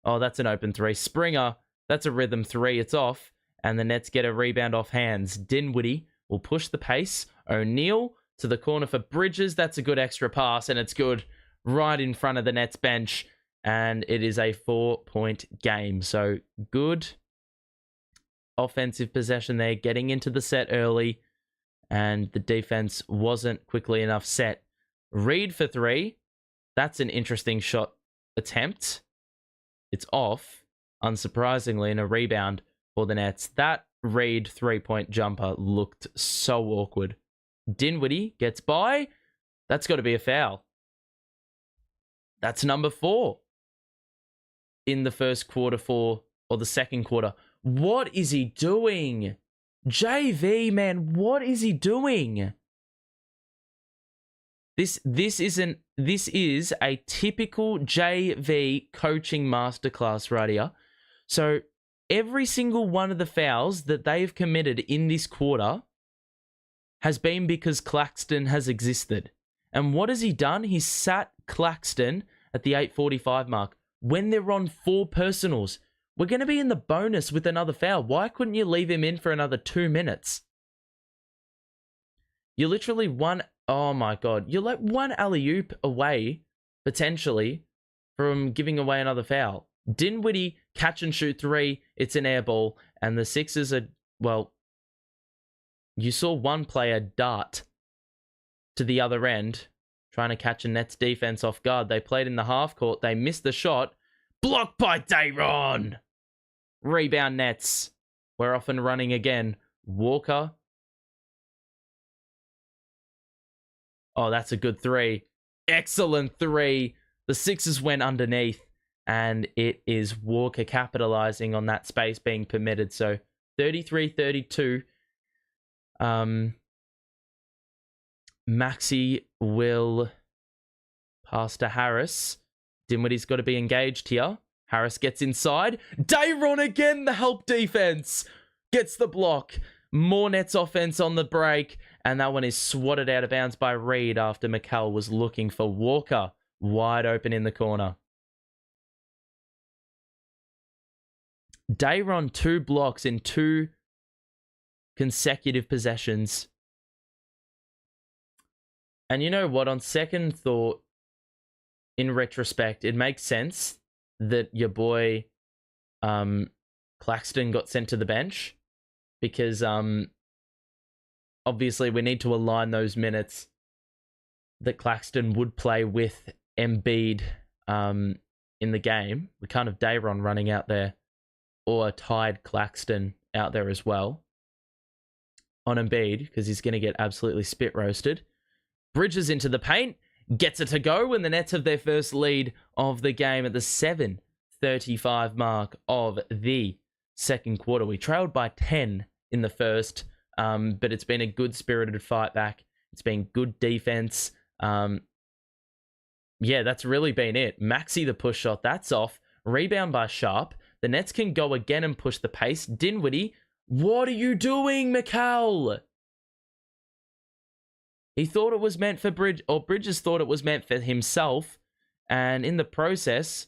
Oh, that's an open 3. Springer, that's a rhythm 3. It's off. And the Nets get a rebound off hands. Dinwiddie will push the pace. O'Neal to the corner for Bridges. That's a good extra pass, and it's good right in front of the Nets bench. And it is a 4-point game. So good offensive possession there, getting into the set early. And the defense wasn't quickly enough set. Reed for 3. That's an interesting shot attempt. It's off, unsurprisingly, in a rebound for the Nets. That Reed 3-point jumper looked so awkward. Dinwiddie gets by. That's got to be a foul. That's number 4 in the first quarter or the second quarter. What is he doing? JV, man, what is he doing? This is a typical JV coaching masterclass right here. So every single one of the fouls that they have committed in this quarter has been because Claxton has existed. And what has he done? He's sat Claxton at the 8:45 mark when they're on 4 personals. We're going to be in the bonus with another foul. Why couldn't you leave him in for another 2 minutes? You literally oh my God. You're like one alley-oop away, potentially, from giving away another foul. Dinwiddie, catch and shoot 3. It's an air ball. And the Sixers are, well, you saw one player dart to the other end, trying to catch a Nets defense off guard. They played in the half court. They missed the shot. Blocked by Dayron. Rebound Nets. We're off and running again. Walker. Oh, that's a good 3. Excellent 3. The Sixers went underneath, and it is Walker capitalizing on that space being permitted. So 33-32. Maxey will pass to Harris. Dinwiddie's got to be engaged here. Harris gets inside. Dayron again, the help defense. Gets the block. More Nets offense on the break. And that one is swatted out of bounds by Reed after Mikal was looking for Walker. Wide open in the corner. Dayron 2 blocks in 2 consecutive possessions. And you know what? On second thought, in retrospect, it makes sense that your boy Claxton got sent to the bench because obviously we need to align those minutes that Claxton would play with Embiid in the game. We can't have Dayron running out there or a tied Claxton out there as well on Embiid because he's going to get absolutely spit roasted. Bridges into the paint, gets it to go, and the Nets have their first lead of the game at the 7:35 mark of the second quarter. We trailed by 10 in the first, but it's been a good spirited fight back. It's been good defense. Yeah, that's really been it. Maxey, the push shot, that's off. Rebound by Sharp. The Nets can go again and push the pace. Dinwiddie, what are you doing, Mikal? He thought it was meant for Bridges thought it was meant for himself. And in the process,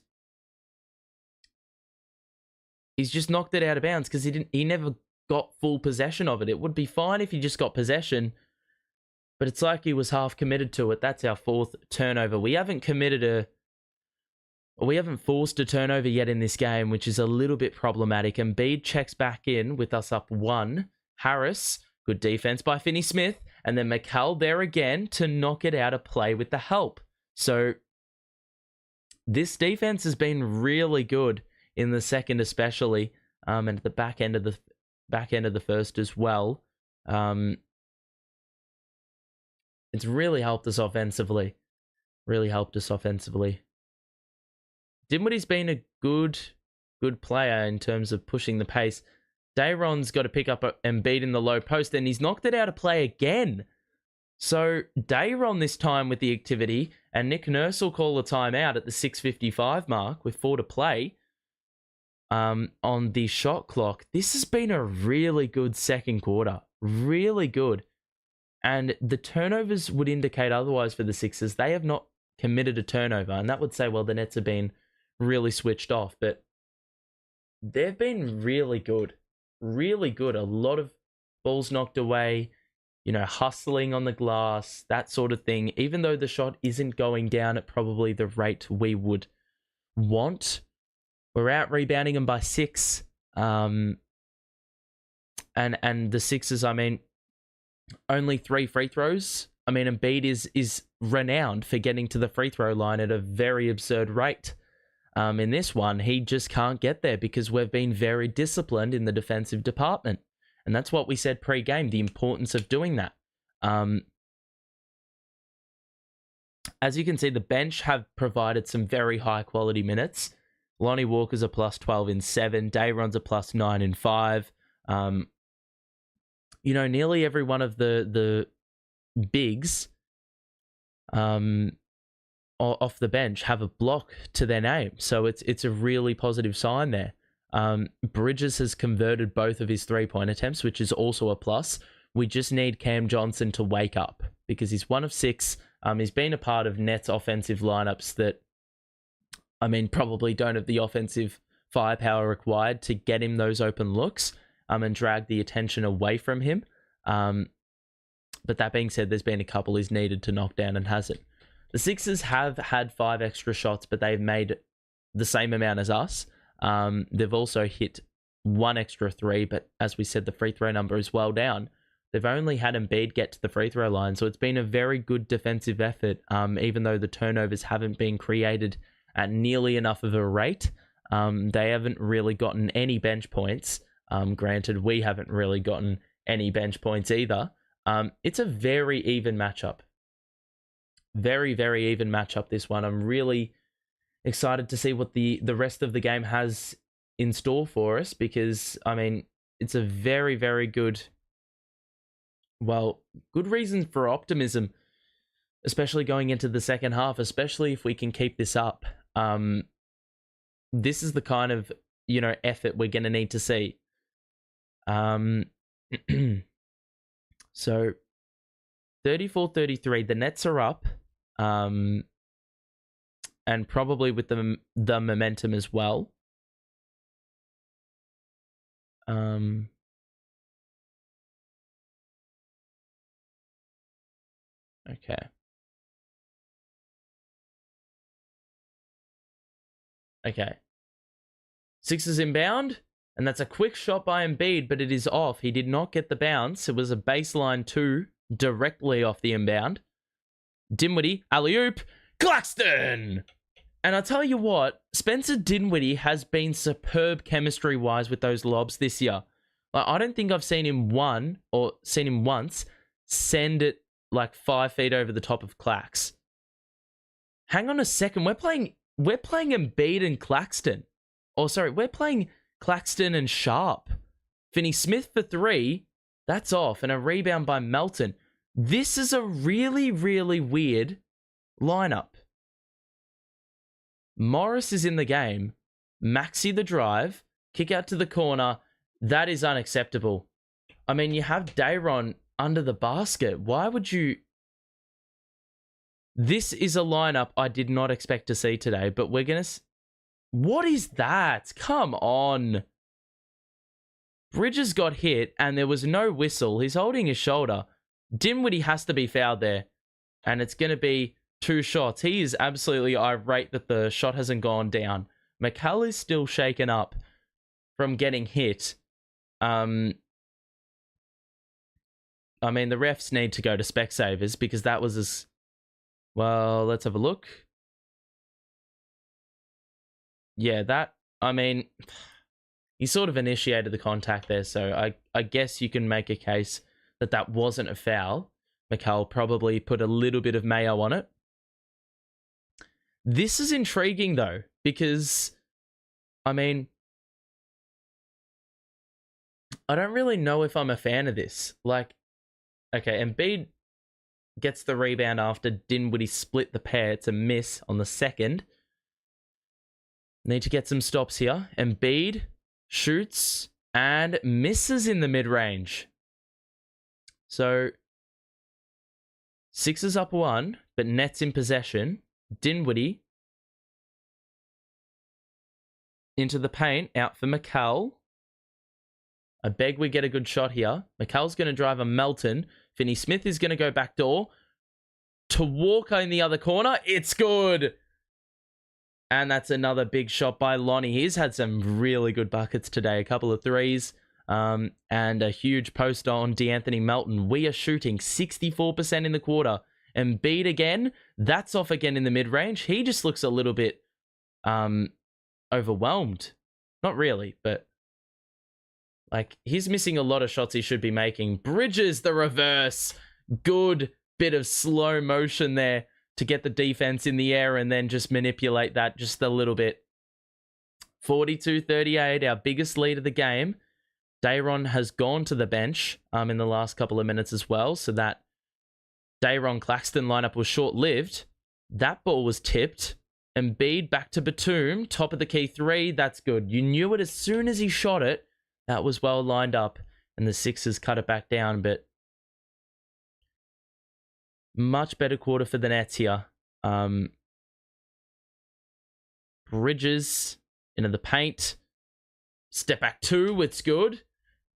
he's just knocked it out of bounds because he never got full possession of it. It would be fine if he just got possession, but it's like he was half committed to it. That's our 4th turnover. We haven't forced a turnover yet in this game, which is a little bit problematic. Embiid checks back in with us up 1. Harris, good defense by Finney-Smith. And then Mikal there again to knock it out of play with the help. So this defense has been really good in the second, especially, and at the back end of the first as well. It's really helped us offensively. Dinwiddie's been a good player in terms of pushing the pace. Dayron's got to pick up Embiid in the low post, and he's knocked it out of play again. So Dayron this time with the activity, and Nick Nurse will call a timeout at the 6:55 mark with 4 to play on the shot clock. This has been a really good second quarter. Really good. And the turnovers would indicate otherwise for the Sixers. They have not committed a turnover, and that would say, well, the Nets have been really switched off, but they've been really good. Really good. A lot of balls knocked away, hustling on the glass, that sort of thing. Even though the shot isn't going down at probably the rate we would want, we're out rebounding them by 6. And the Sixers, only 3 free throws. Embiid is renowned for getting to the free throw line at a very absurd rate. In this one, he just can't get there because we've been very disciplined in the defensive department. And that's what we said pre-game, the importance of doing that. As you can see, the bench have provided some very high-quality minutes. Lonnie Walker's a plus 12 in 7. Dayron's a plus 9 in 5. Nearly every one of the bigs off the bench have a block to their name. So it's a really positive sign there. Bridges has converted both of his 3-point attempts, which is also a plus. We just need Cam Johnson to wake up because he's 1 of 6. He's been a part of Nets offensive lineups that, I mean, probably don't have the offensive firepower required to get him those open looks and drag the attention away from him. But that being said, there's been a couple he's needed to knock down and hasn't. The Sixers have had 5 extra shots, but they've made the same amount as us. They've also hit 1 extra 3, but as we said, the free throw number is well down. They've only had Embiid get to the free throw line, so it's been a very good defensive effort, even though the turnovers haven't been created at nearly enough of a rate. They haven't really gotten any bench points. Granted, we haven't really gotten any bench points either. It's a very even matchup. Very, very even matchup, this one. I'm really excited to see what the rest of the game has in store for us because, I mean, it's a very, very good... Well, good reason for optimism, especially going into the second half, especially if we can keep this up. This is the kind of, effort we're going to need to see. So, 34-33, the Nets are up, and probably with the momentum as well. Okay. Okay. Sixers inbound, and that's a quick shot by Embiid, but it is off. He did not get the bounce. It was a baseline 2 directly off the inbound. Dinwiddie, alley-oop, Claxton! And I'll tell you what, Spencer Dinwiddie has been superb chemistry-wise with those lobs this year. Like, I don't think I've seen him once send it like 5 feet over the top of Clax. Hang on a second. We're playing Embiid and Claxton. Oh, sorry. We're playing Claxton and Sharp. Finney Smith for 3. That's off. And a rebound by Melton. This is a really, really weird lineup. Morris is in the game. Maxey the drive. Kick out to the corner. That is unacceptable. I mean, you have Dayron under the basket. Why would you... This is a lineup I did not expect to see today, but we're going to... What is that? Come on. Bridges got hit and there was no whistle. He's holding his shoulder. Dinwiddie has to be fouled there. And it's going to be 2 shots. He is absolutely irate that the shot hasn't gone down. Mikal is still shaken up from getting hit. I mean, the refs need to go to Specsavers because that was as... Well, let's have a look. Yeah, that... I mean, he sort of initiated the contact there, so I guess you can make a case that that wasn't a foul. Mikal probably put a little bit of mayo on it. This is intriguing, though, because, I mean, I don't really know if I'm a fan of this. Like, okay, Embiid gets the rebound after Dinwiddie split the pair. It's a miss on the second. Need to get some stops here. Embiid shoots and misses in the mid-range. So, Sixers up 1, but Nets in possession. Dinwiddie into the paint, out for Mikal. I beg we get a good shot here. Mikal's going to drive a Melton. Finney Smith is going to go back door. To Walker in the other corner. It's good. And that's another big shot by Lonnie. He's had some really good buckets today. A couple of threes. And a huge post on D'Anthony Melton. We are shooting 64% in the quarter. Embiid again. That's off again in the mid-range. He just looks a little bit overwhelmed. Not really, but... Like, he's missing a lot of shots he should be making. Bridges, the reverse. Good bit of slow motion there to get the defense in the air and then just manipulate that just a little bit. 42-38, our biggest lead of the game. Dayron has gone to the bench in the last couple of minutes as well, so that Dayron-Claxton lineup was short-lived. That ball was tipped. Embiid back to Batum, top of the key 3. That's good. You knew it as soon as he shot it. That was well lined up, and the Sixers cut it back down, but Much better quarter for the Nets here. Bridges into the paint. Step back 2, it's good.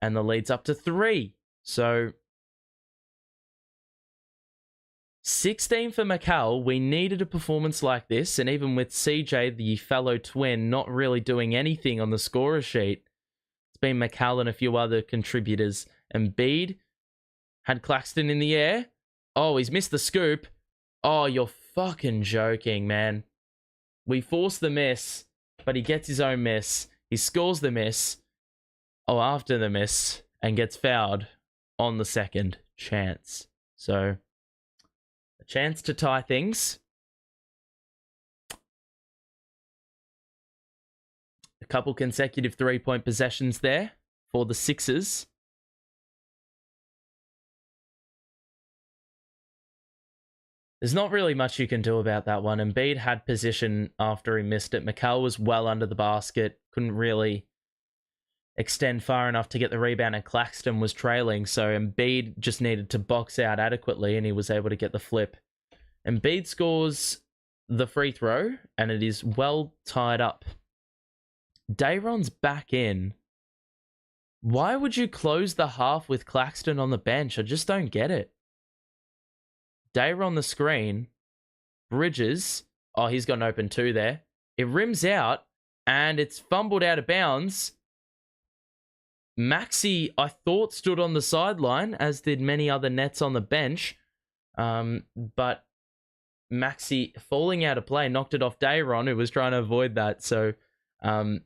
And the lead's up to 3. So 16 for Mikal. We needed a performance like this. And even with CJ, the fellow twin, not really doing anything on the scorer sheet, it's been Mikal and a few other contributors. Embiid had Claxton in the air. Oh, he's missed the scoop. Oh, you're fucking joking, man. We force the miss, but he gets his own miss. He scores the miss. Oh, after the miss, and gets fouled on the second chance. So, a chance to tie things. A couple consecutive 3-point possessions there for the Sixers. There's not really much you can do about that one. Embiid had position after he missed it. Mikal was well under the basket. Couldn't really extend far enough to get the rebound, and Claxton was trailing. So Embiid just needed to box out adequately, and he was able to get the flip. Embiid scores the free throw, and it is well tied up. Dayron's back in. Why would you close the half with Claxton on the bench? I just don't get it. Dayron on the screen. Bridges. Oh, he's got an open 2 there. It rims out, and it's fumbled out of bounds. Maxey, I thought, stood on the sideline, as did many other Nets on the bench. But Maxey, falling out of play, knocked it off Dayron, who was trying to avoid that. So that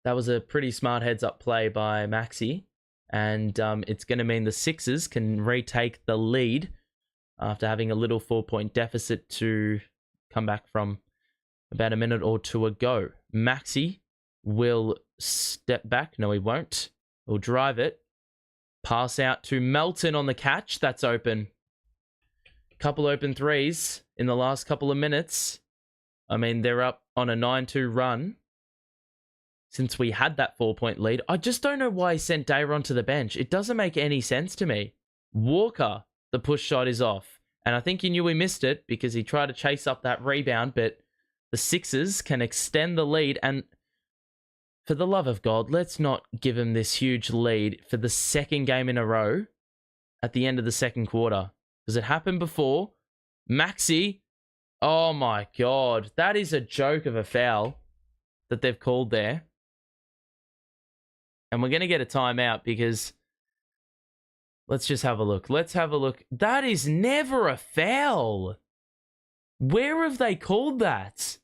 was a pretty smart heads-up play by Maxey. And it's going to mean the Sixers can retake the lead after having a little 4-point deficit to come back from about a minute or 2 ago. Maxey will step back. No, he won't. He'll drive it. Pass out to Melton on the catch. That's open. Couple open threes in the last couple of minutes. I mean, they're up on a 9-2 run. Since we had that 4-point lead, I just don't know why he sent Dayron to the bench. It doesn't make any sense to me. Walker, the push shot is off. And I think he knew he missed it because he tried to chase up that rebound, but the Sixers can extend the lead. And for the love of God, let's not give him this huge lead for the second game in a row at the end of the second quarter. Because it happened before. Maxey, oh my God, that is a joke of a foul that they've called there. And we're going to get a timeout because let's just have a look. Let's have a look. That is never a foul. Where have they called that?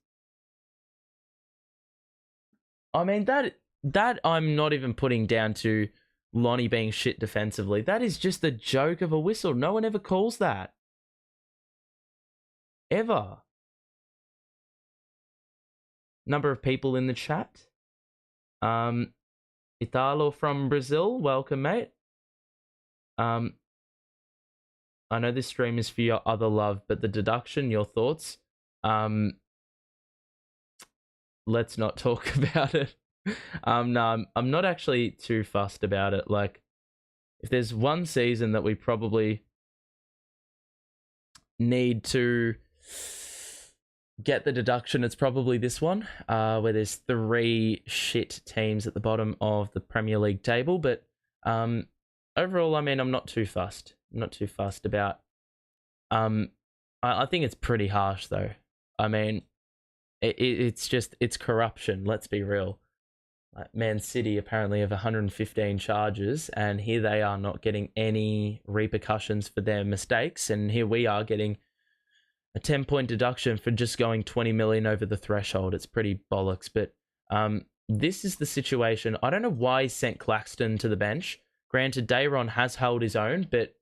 I mean, that I'm not even putting down to Lonnie being shit defensively. That is just a joke of a whistle. No one ever calls that. Ever. Number of people in the chat. Italo from Brazil, welcome, mate. I know this stream is for your other love, but the deduction, your thoughts? Let's not talk about it. No, I'm not actually too fussed about it. Like, if there's one season that we probably need to get the deduction, it's probably this one, where there's 3 shit teams at the bottom of the Premier League table. But overall, I mean, I'm not too fussed. I'm not too fussed about. I think it's pretty harsh, though. I mean, it's corruption. Let's be real. Like, Man City apparently have 115 charges, and here they are not getting any repercussions for their mistakes, and here we are getting a 10-point deduction for just going 20 million over the threshold. It's pretty bollocks, but this is the situation. I don't know why he sent Claxton to the bench. Granted, Dayron has held his own, but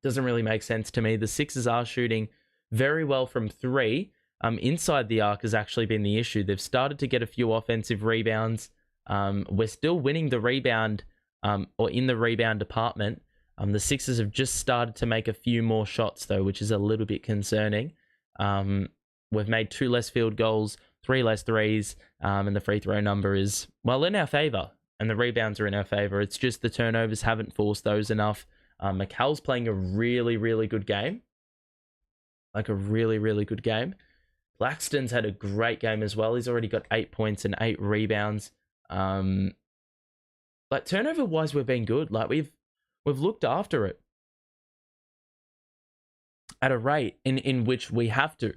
doesn't really make sense to me. The Sixers are shooting very well from 3. Inside the arc has actually been the issue. They've started to get a few offensive rebounds. We're still winning the rebound, or in the rebound department. The Sixers have just started to make a few more shots, though, which is a little bit concerning. We've made 2 less field goals, 3 less threes, and the free throw number is, well, in our favor, and the rebounds are in our favor. It's just the turnovers haven't forced those enough. Mikal's playing a really, really good game. Like a really, really good game. Claxton's had a great game as well. He's already got 8 points and 8 rebounds. Like turnover wise, we've been good. Like we've looked after it at a rate in which we have to.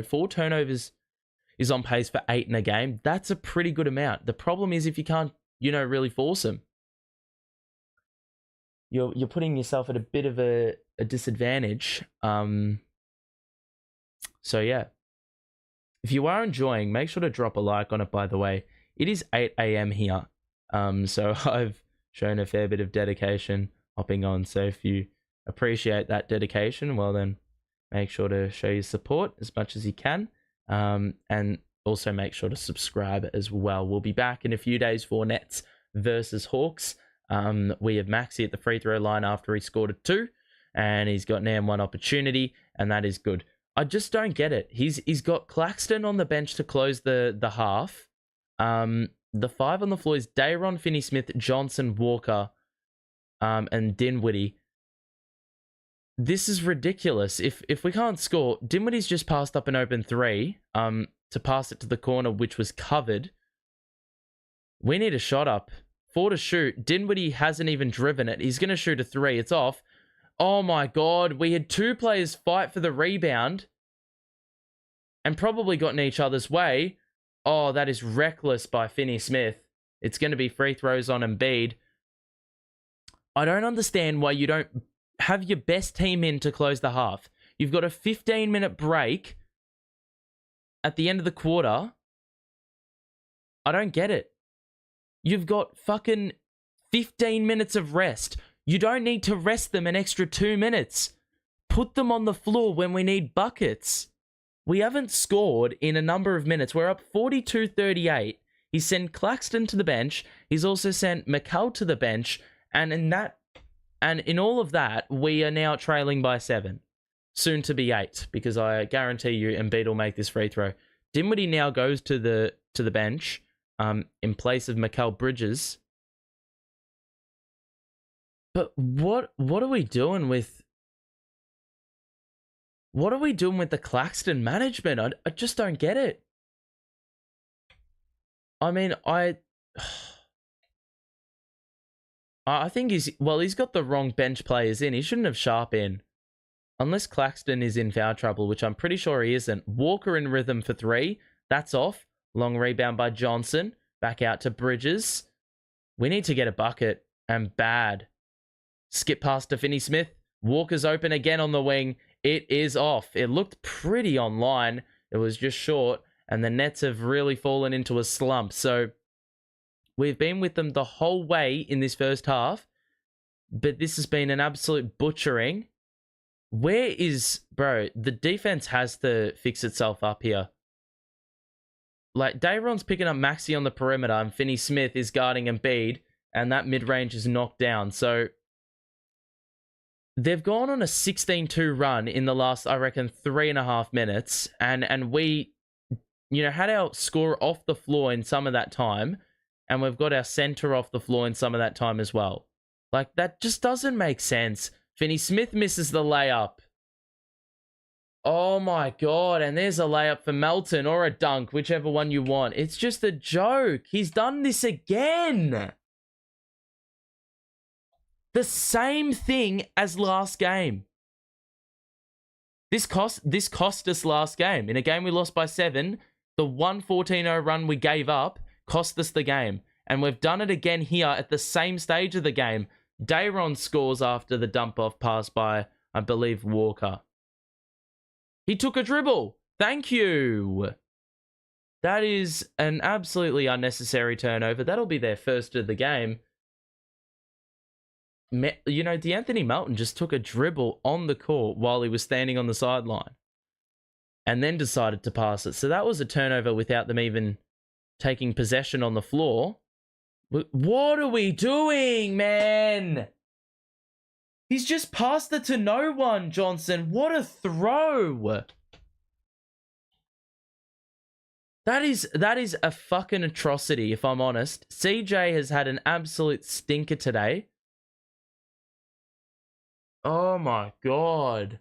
4 turnovers is on pace for 8 in a game. That's a pretty good amount. The problem is if you can't, really force them, you're putting yourself at a bit of a disadvantage. So yeah, if you are enjoying, make sure to drop a like on it. By the way, it is 8 a.m. here. So I've shown a fair bit of dedication hopping on. So if you appreciate that dedication, well then make sure to show your support as much as you can. And also make sure to subscribe as well. We'll be back in a few days for Nets versus Hawks. We have Maxey at the free throw line after he scored a 2, and he's got an 1 opportunity, and that is good. I just don't get it. He's got Claxton on the bench to close the half. The 5 on the floor is Dayron, Finney-Smith, Johnson, Walker, and Dinwiddie. This is ridiculous. If we can't score, Dinwiddie's just passed up an open 3 to pass it to the corner, which was covered. We need a shot up. 4 to shoot. Dinwiddie hasn't even driven it. He's going to shoot a 3. It's off. Oh my God. We had 2 players fight for the rebound and probably got in each other's way. Oh, that is reckless by Finney-Smith. It's going to be free throws on Embiid. I don't understand why you don't have your best team in to close the half. You've got a 15-minute break at the end of the quarter. I don't get it. You've got fucking 15 minutes of rest. You don't need to rest them an extra 2 minutes. Put them on the floor when we need buckets. We haven't scored in a number of minutes. We're up 42-38. He sent Claxton to the bench. He's also sent Mikal to the bench. And in all of that, we are now trailing by 7. Soon to be 8, because I guarantee you Embiid will make this free throw. Dinwiddie now goes to the bench in place of Mikal Bridges. But what are we doing with the Claxton management? I just don't get it. I mean, I think he's got the wrong bench players in. He shouldn't have Sharp in. Unless Claxton is in foul trouble, which I'm pretty sure he isn't. Walker in rhythm for 3. That's off. Long rebound by Johnson. Back out to Bridges. We need to get a bucket. And bad. Skip past to Finney-Smith. Walker's open again on the wing. It is off. It looked pretty online. It was just short. And the Nets have really fallen into a slump. So we've been with them the whole way in this first half. But this has been an absolute butchering. Bro, the defense has to fix itself up here. Like, Dayron's picking up Maxey on the perimeter and Finney-Smith is guarding Embiid, and that mid-range is knocked down. So they've gone on a 16-2 run in the last, I reckon, 3.5 minutes, and we, had our score off the floor in some of that time, and we've got our center off the floor in some of that time as well. Like, that just doesn't make sense. Finney-Smith misses the layup. Oh my God, and there's a layup for Melton or a dunk, whichever one you want. It's just a joke. He's done this again. The same thing as last game. This cost us last game. In a game we lost by 7, the 1-14-0 run we gave up cost us the game. And we've done it again here at the same stage of the game. Dayron scores after the dump-off pass by, I believe, Walker. He took a dribble. Thank you. That is an absolutely unnecessary turnover. That'll be their first of the game. D'Anthony Melton just took a dribble on the court while he was standing on the sideline and then decided to pass it. So that was a turnover without them even taking possession on the floor. What are we doing, man? He's just passed it to no one, Johnson. What a throw. That is a fucking atrocity, if I'm honest. CJ has had an absolute stinker today. Oh my God.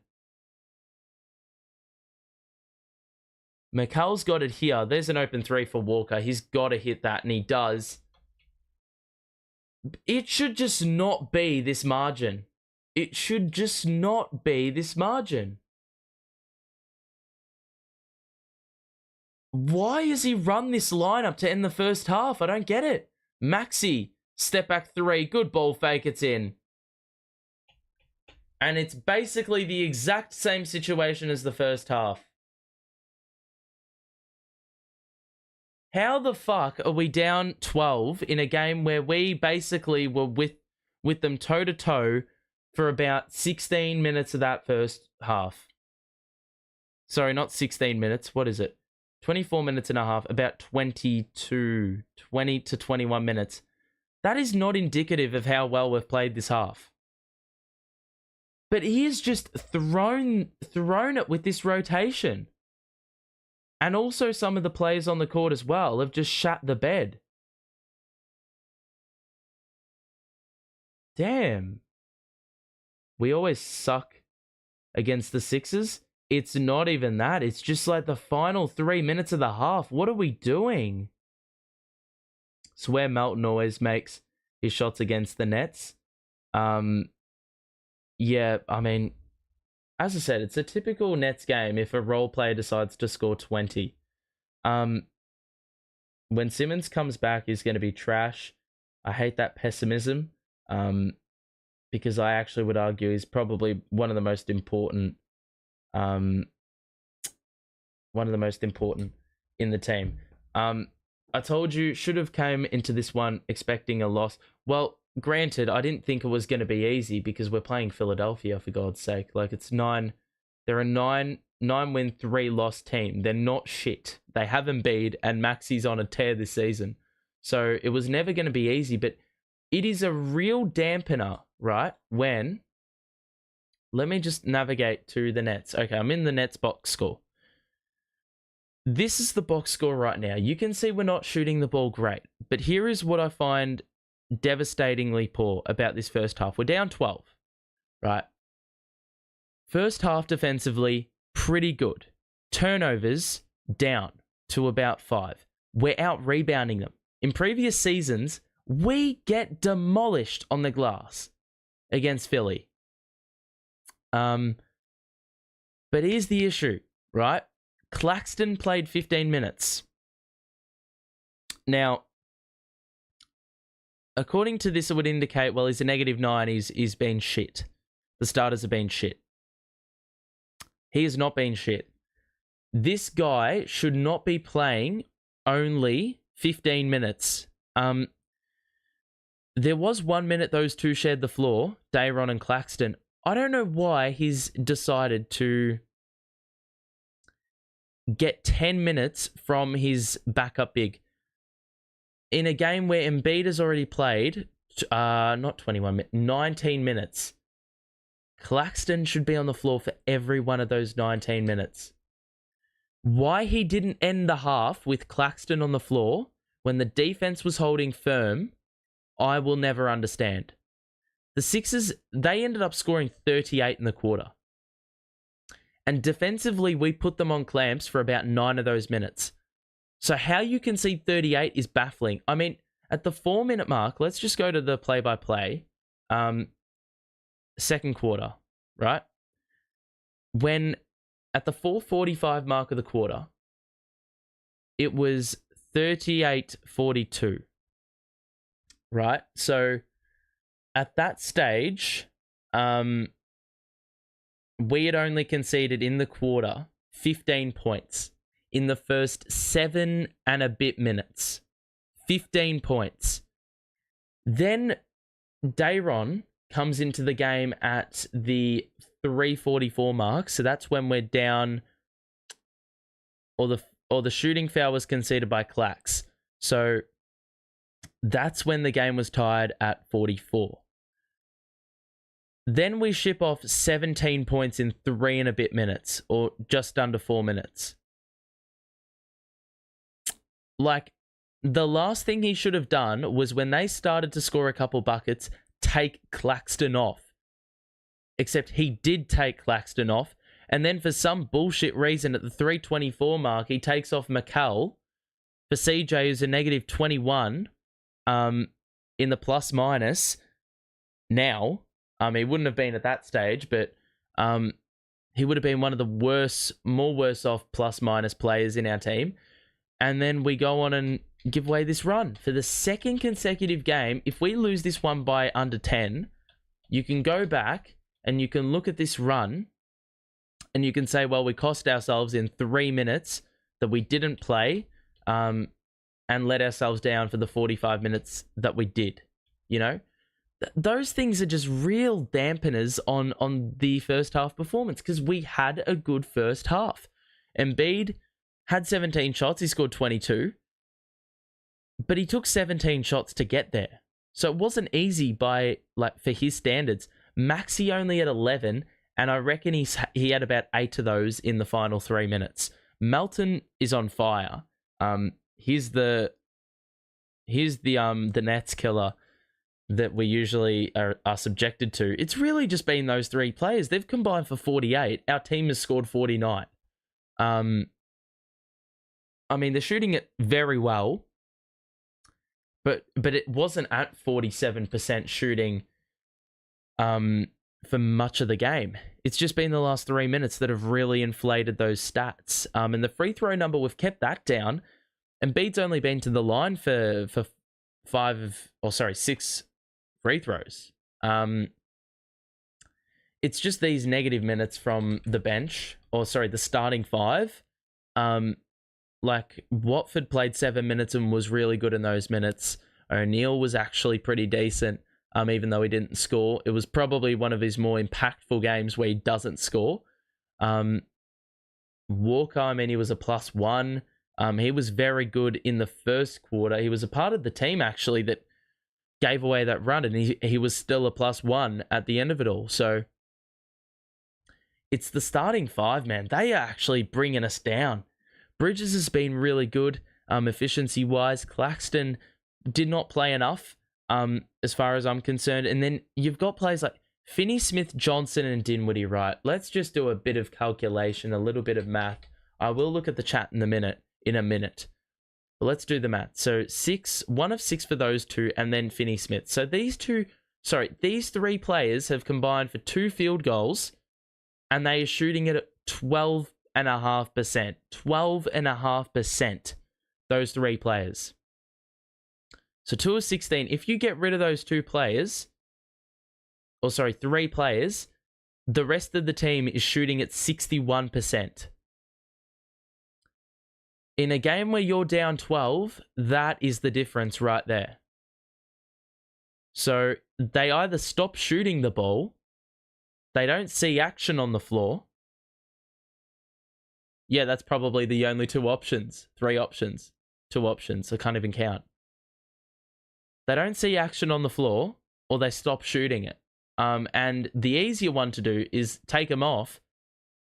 Mikal's got it here. There's an open three for Walker. He's got to hit that, and he does. It should just not be this margin. It should just not be this margin. Why has he run this lineup to end the first half? I don't get it. Maxey, step back three. Good ball fake. It's in. And it's basically the exact same situation as the first half. How the fuck are we down 12 in a game where we basically were with them toe-to-toe for about 16 minutes of that first half? Sorry, not 16 minutes. What is it? 24 minutes and a half, about 20 to 21 minutes. That is not indicative of how well we've played this half. But he has just thrown it with this rotation. And also some of the players on the court as well have just shat the bed. Damn. We always suck against the Sixers. It's not even that. It's just like the final 3 minutes of the half. What are we doing? It's where Melton always makes his shots against the Nets. Yeah, I mean, as I said, it's a typical Nets game if a role player decides to score 20. When Simmons comes back, he's going to be trash. I hate that pessimism because I actually would argue he's probably one of the most important in the team. I told you, should have came into this one expecting a loss. Well, granted, I didn't think it was going to be easy because we're playing Philadelphia, for God's sake. Like, it's 9. They're a 9-win, 3-loss team. They're not shit. They have Embiid, and Maxey's on a tear this season. So it was never going to be easy, but it is a real dampener, right? When, let me just navigate to the Nets. Okay, I'm in the Nets box score. This is the box score right now. You can see we're not shooting the ball great, but here is what I find devastatingly poor about this first half. We're down 12, right? First half defensively, pretty good. Turnovers, down to about 5. We're out rebounding them. In previous seasons, we get demolished on the glass against Philly. But here's the issue, right? Claxton played 15 minutes. Now, according to this, it would indicate, well, he's a -9. He's been shit. The starters have been shit. He has not been shit. This guy should not be playing only 15 minutes. There was 1 minute those two shared the floor, Dayron and Claxton. I don't know why he's decided to get 10 minutes from his backup big. In a game where Embiid has already played, not 21 minutes, 19 minutes. Claxton should be on the floor for every one of those 19 minutes. Why he didn't end the half with Claxton on the floor when the defense was holding firm, I will never understand. The Sixers, they ended up scoring 38 in the quarter. And defensively, we put them on clamps for about 9 of those minutes. So how you concede 38 is baffling. I mean, at the 4-minute mark, let's just go to the play-by-play. Second quarter, right? When at the 4:45 mark of the quarter, it was 38-42, right? So at that stage, we had only conceded in the quarter 15 points in the first 7 and a bit minutes. 15 points. Then Dayron comes into the game at the 3:44 mark. So that's when we're down, or the shooting foul was conceded by Clax. So that's when the game was tied at 44. Then we ship off 17 points in 3 and a bit minutes, or just under 4 minutes. Like, the last thing he should have done was when they started to score a couple buckets, take Claxton off. except he did take Claxton off. And then for some bullshit reason at the 3:24 mark, he takes off Mikal for CJ, who's a negative 21 in the plus minus now. He wouldn't have been at that stage, but he would have been one of the more worse off plus minus players in our team. And then we go on and give away this run for the second consecutive game. If we lose this one by under 10, you can go back and you can look at this run and you can say, well, we cost ourselves in 3 minutes that we didn't play and let ourselves down for the 45 minutes that we did. You know, those things are just real dampeners on the first half performance because we had a good first half. Embiid had 17 shots. He scored 22. But he took 17 shots to get there. So it wasn't easy for his standards. Maxey only had 11, and I reckon he had about 8 of those in the final 3 minutes. Melton is on fire. He's the Nets killer that we usually are subjected to. It's really just been those 3 players. They've combined for 48. Our team has scored 49. They're shooting it very well. But it wasn't at 47% shooting for much of the game. It's just been the last 3 minutes that have really inflated those stats. And the free throw number, we've kept that down. Embiid's only been to the line for 6 free throws. It's just these negative minutes from the bench, the starting 5. Watford played 7 minutes and was really good in those minutes. O'Neal was actually pretty decent, even though he didn't score. It was probably one of his more impactful games where he doesn't score. Walker, he was a +1. He was very good in the first quarter. He was a part of the team, actually, that gave away that run, and he was still a +1 at the end of it all. So it's the starting 5, man. They are actually bringing us down. Bridges has been really good efficiency-wise. Claxton did not play enough as far as I'm concerned. And then you've got players like Finney-Smith, Johnson, and Dinwiddie, right? Let's just do a bit of calculation, a little bit of math. I will look at the chat in a minute. But let's do the math. So 1 of 6 for those 2, and then Finney-Smith. So these 3 players have combined for 2 field goals, and they are shooting it at 12.5%. 12.5%. Those 3 players. So 2 of 16. If you get rid of those 3 players, the rest of the team is shooting at 61%. In a game where you're down 12, that is the difference right there. So they either stop shooting the ball, they don't see action on the floor. Yeah, that's probably the only 2 options. 3 options. 2 options. I can't even count. They don't see action on the floor, or they stop shooting it. And the easier one to do is take them off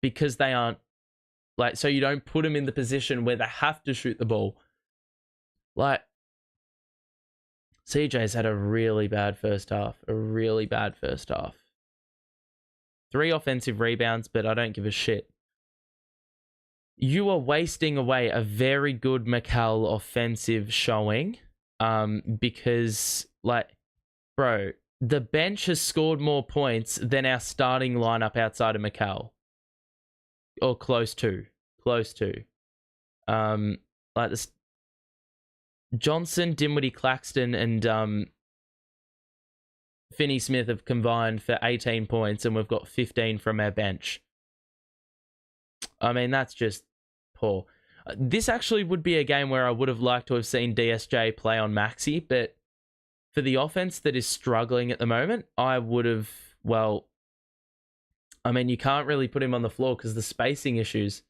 because they aren't, so you don't put them in the position where they have to shoot the ball. CJ's had a really bad first half. 3 offensive rebounds, but I don't give a shit. You are wasting away a very good Mikal offensive showing because, bro, the bench has scored more points than our starting lineup outside of Mikal. Or close to. This Johnson, Dinwiddie, Claxton, and Finney-Smith have combined for 18 points, and we've got 15 from our bench. That's just poor. This actually would be a game where I would have liked to have seen DSJ play on Maxey, but for the offense that is struggling at the moment, I would have, you can't really put him on the floor because the spacing issues.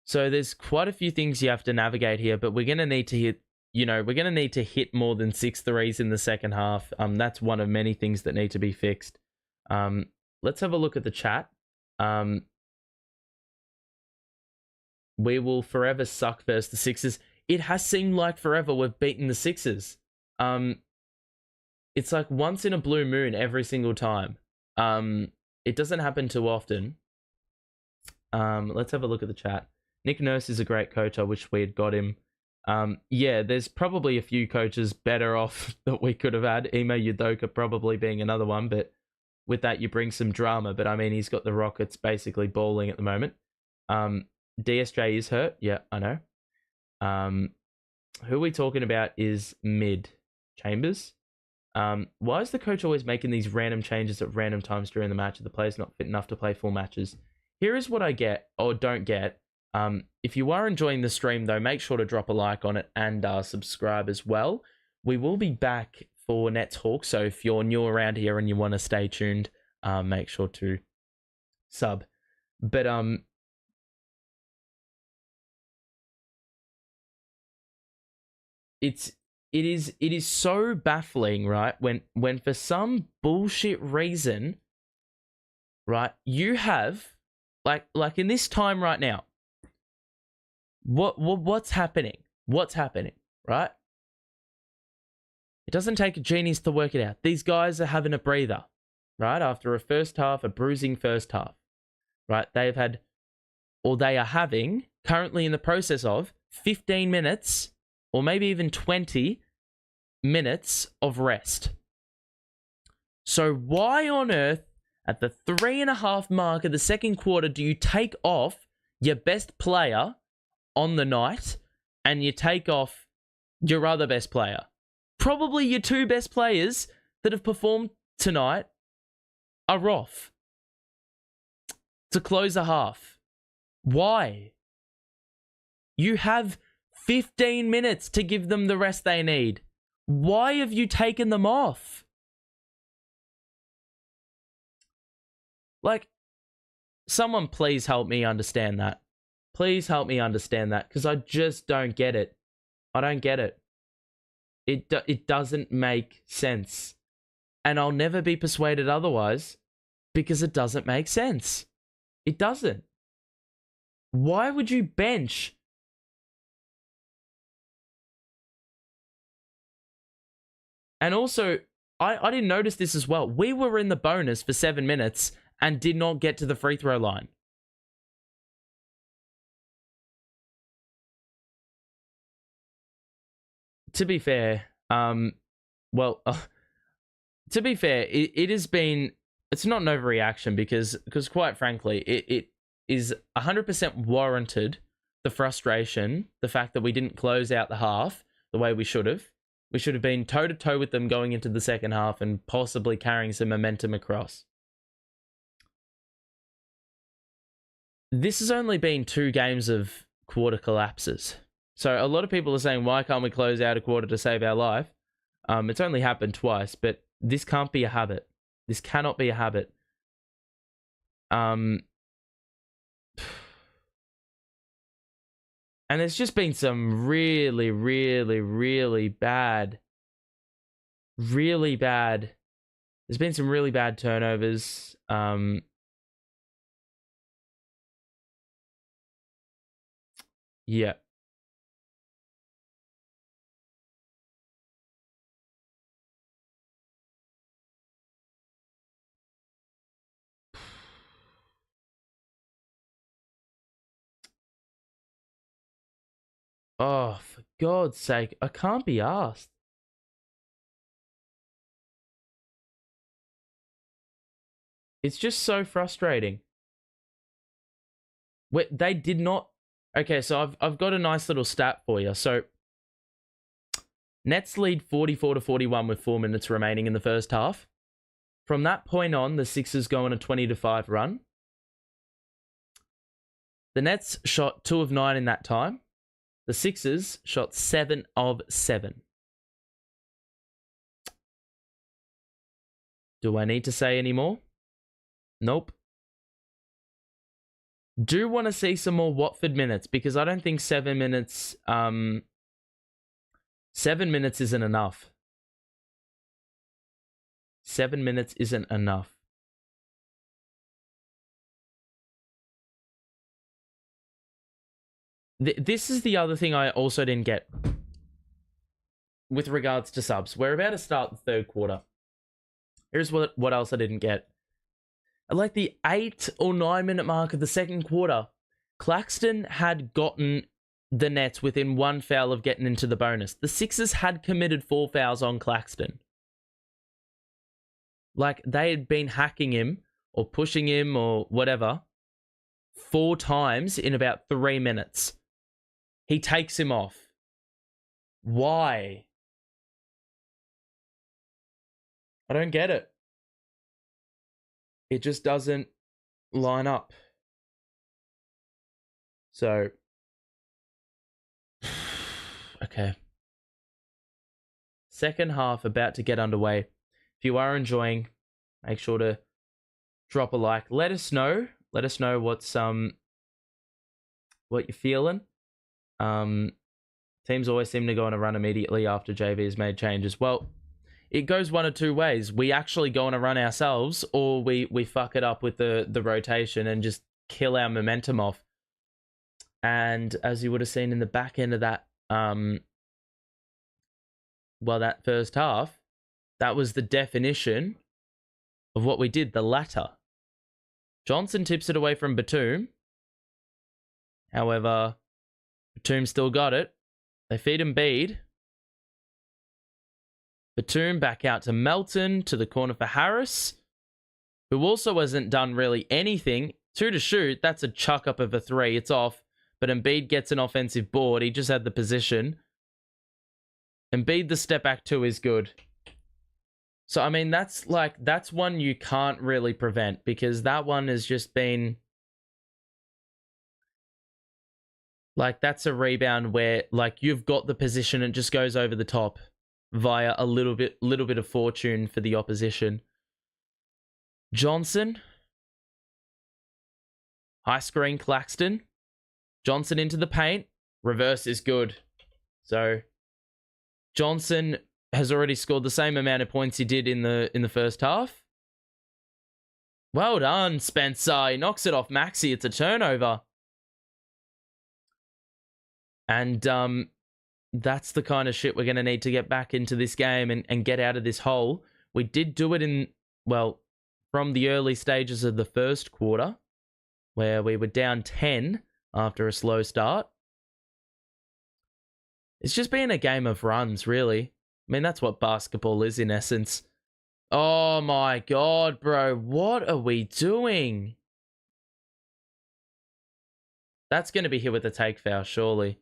So there's quite a few things you have to navigate here, but we're going to need to hit more than 6 threes in the second half. That's one of many things that need to be fixed. Let's have a look at the chat. We will forever suck versus the Sixers. It has seemed like forever we've beaten the Sixers. It's like once in a blue moon every single time. It doesn't happen too often. Let's have a look at the chat. Nick Nurse is a great coach. I wish we had got him. Yeah, there's probably a few coaches better off that we could have had. Ime Udoka probably being another one, but with that you bring some drama. But I mean, he's got the Rockets basically balling at the moment. DSJ is hurt. Yeah, I know. Who are we talking about is mid. Chambers. Why is the coach always making these random changes at random times during the match if the player's not fit enough to play full matches? Here is what I get, or don't get. If you are enjoying the stream, though, make sure to drop a like on it and subscribe as well. We will be back for Nets Hawks, so if you're new around here and you want to stay tuned, make sure to sub. But it is so baffling, right? When for some bullshit reason, right, you have like in this time right now, what's happening? What's happening, right? It doesn't take a genius to work it out. These guys are having a breather, right? After a first half, a bruising first half, right? They are having, currently in the process of, 15 minutes or maybe even 20 minutes of rest. So why on earth, at the 3.5 mark of the second quarter, do you take off your best player on the night and you take off your other best player? Probably your two best players that have performed tonight are off to close a half. Why? You have 15 minutes to give them the rest they need. Why have you taken them off? Like, someone please help me understand that. Please help me understand that, because I just don't get it. I don't get it. It doesn't make sense. And I'll never be persuaded otherwise, because it doesn't make sense. It doesn't. Why would you bench? And also, I didn't notice this as well. We were in the bonus for 7 minutes and did not get to the free throw line. To be fair, to be fair, it has been, it's not an overreaction because quite frankly, it is 100% warranted, the frustration, the fact that we didn't close out the half the way we should have. We should have been toe-to-toe with them going into the second half and possibly carrying some momentum across. This has only been 2 games of quarter collapses. So a lot of people are saying, why can't we close out a quarter to save our life? It's only happened twice, but this can't be a habit. This cannot be a habit. And there's just been some really, really, really bad. There's been some really bad turnovers. Yeah. Oh, for God's sake, I can't be asked. It's just so frustrating. They did not. Okay, so I've got a nice little stat for you. So Nets lead 44-41 with 4 minutes remaining in the first half. From that point on, the Sixers go on a 20-5 run. The Nets shot 2 of 9 in that time. The Sixers shot 7 of 7. Do I need to say any more? Nope. Do want to see some more Watford minutes, because I don't think 7 minutes 7 minutes isn't enough. 7 minutes isn't enough. This is the other thing I also didn't get with regards to subs. We're about to start the third quarter. Here's what else I didn't get. At like the 8 or 9 minute mark of the second quarter, Claxton had gotten the Nets within one foul of getting into the bonus. The Sixers had committed 4 fouls on Claxton. Like, they had been hacking him or pushing him or whatever 4 times in about 3 minutes. He takes him off. Why? I don't get it. It just doesn't line up. So, okay. Second half about to get underway. If you are enjoying, make sure to drop a like. Let us know. Let us know what's what you're feeling. Teams always seem to go on a run immediately after JV has made changes. Well, it goes one of two ways. We actually go on a run ourselves, or we fuck it up with the rotation and just kill our momentum off. And as you would have seen in the back end of that, that first half, that was the definition of what we did, the latter. Johnson tips it away from Batum. However, Batum still got it. They feed Embiid. Batum back out to Melton, to the corner for Harris, who also hasn't done really anything. 2 to shoot, that's a chuck up of a 3. It's off, but Embiid gets an offensive board. He just had the position. Embiid, the step back 2 is good. So, I mean, that's one you can't really prevent, because that one has just been like, that's a rebound where like you've got the position and it just goes over the top via a little bit of fortune for the opposition. Johnson, high screen Claxton, Johnson into the paint, reverse is good. So Johnson has already scored the same amount of points he did in the first half. Well done, Spencer. He knocks it off Maxey. It's a turnover. And that's the kind of shit we're going to need to get back into this game and get out of this hole. We did do it from the early stages of the first quarter, where we were down 10 after a slow start. It's just been a game of runs, really. I mean, that's what basketball is in essence. Oh my God, bro. What are we doing? That's going to be hit with a take foul, surely.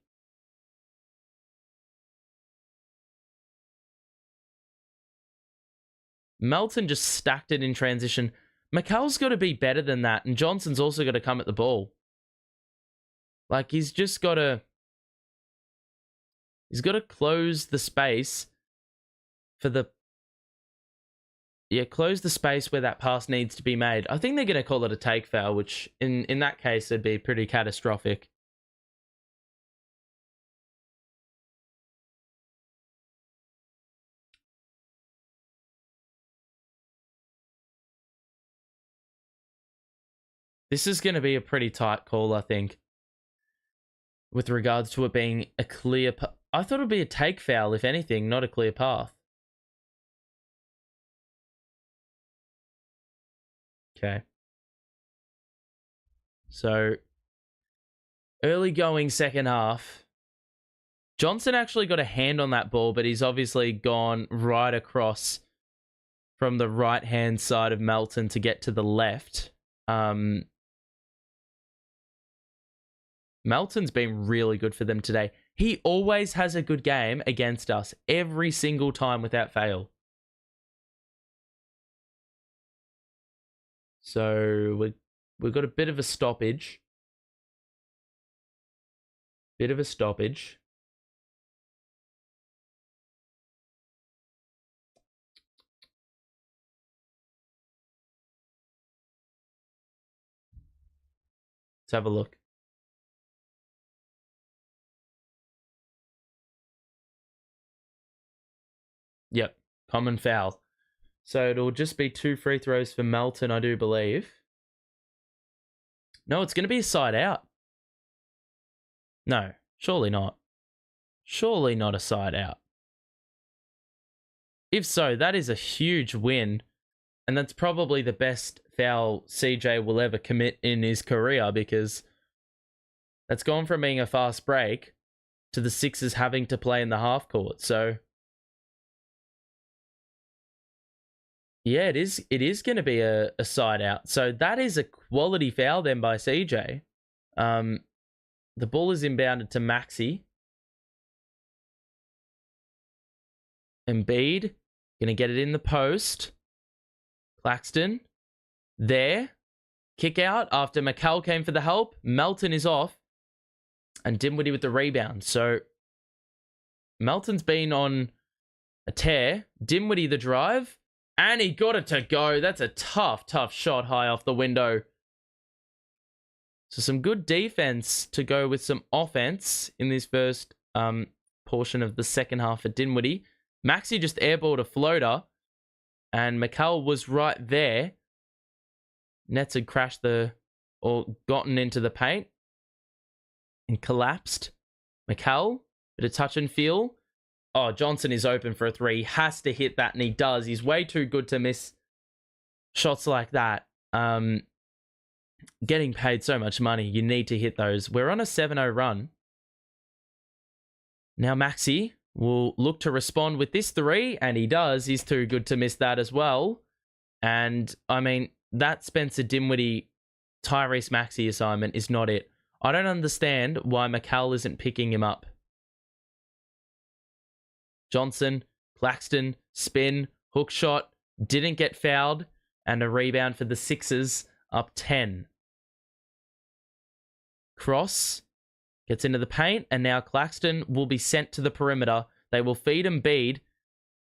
Melton just stacked it in transition. Mikal's got to be better than that, and Johnson's also got to come at the ball. Like, he's got to close the space close the space where that pass needs to be made. I think they're going to call it a take foul, which in that case would be pretty catastrophic. This is going to be a pretty tight call, I think, with regards to it being a clear path. I thought it would be a take foul, if anything, not a clear path. Okay. So, early going second half. Johnson actually got a hand on that ball, but he's obviously gone right across from the right-hand side of Melton to get to the left. Melton's been really good for them today. He always has a good game against us every single time without fail. So we've got a bit of a stoppage. Let's have a look. Yep, common foul. So it'll just be 2 free throws for Melton, I do believe. No, it's going to be a side out. No, surely not. Surely not a side out. If so, that is a huge win. And that's probably the best foul CJ will ever commit in his career, because that's gone from being a fast break to the Sixers having to play in the half court. So, yeah, it is going to be a side out. So that is a quality foul then by CJ. The ball is inbounded to Maxey. Embiid, going to get it in the post. Claxton, there. Kick out after Mikal came for the help. Melton is off. And Dinwiddie with the rebound. So, Melton's been on a tear. Dinwiddie the drive. And he got it to go. That's a tough shot high off the window. So some good defense to go with some offense in this first portion of the second half for Dinwiddie. Maxey just airballed a floater, and Mikal was right there. Nets had crashed or gotten into the paint and collapsed. Mikal, bit of touch and feel. Oh, Johnson is open for a three. He has to hit that, and he does. He's way too good to miss shots like that. Getting paid so much money, you need to hit those. We're on a 7-0 run. Now Maxey will look to respond with this three, and he does. He's too good to miss that as well. And, I mean, that Spencer Dinwiddie, Tyrese Maxey assignment is not it. I don't understand why Mikal isn't picking him up. Johnson, Claxton, spin, hook shot, didn't get fouled, and a rebound for the Sixers, up 10. Cross gets into the paint, and now Claxton will be sent to the perimeter. They will feed Embiid,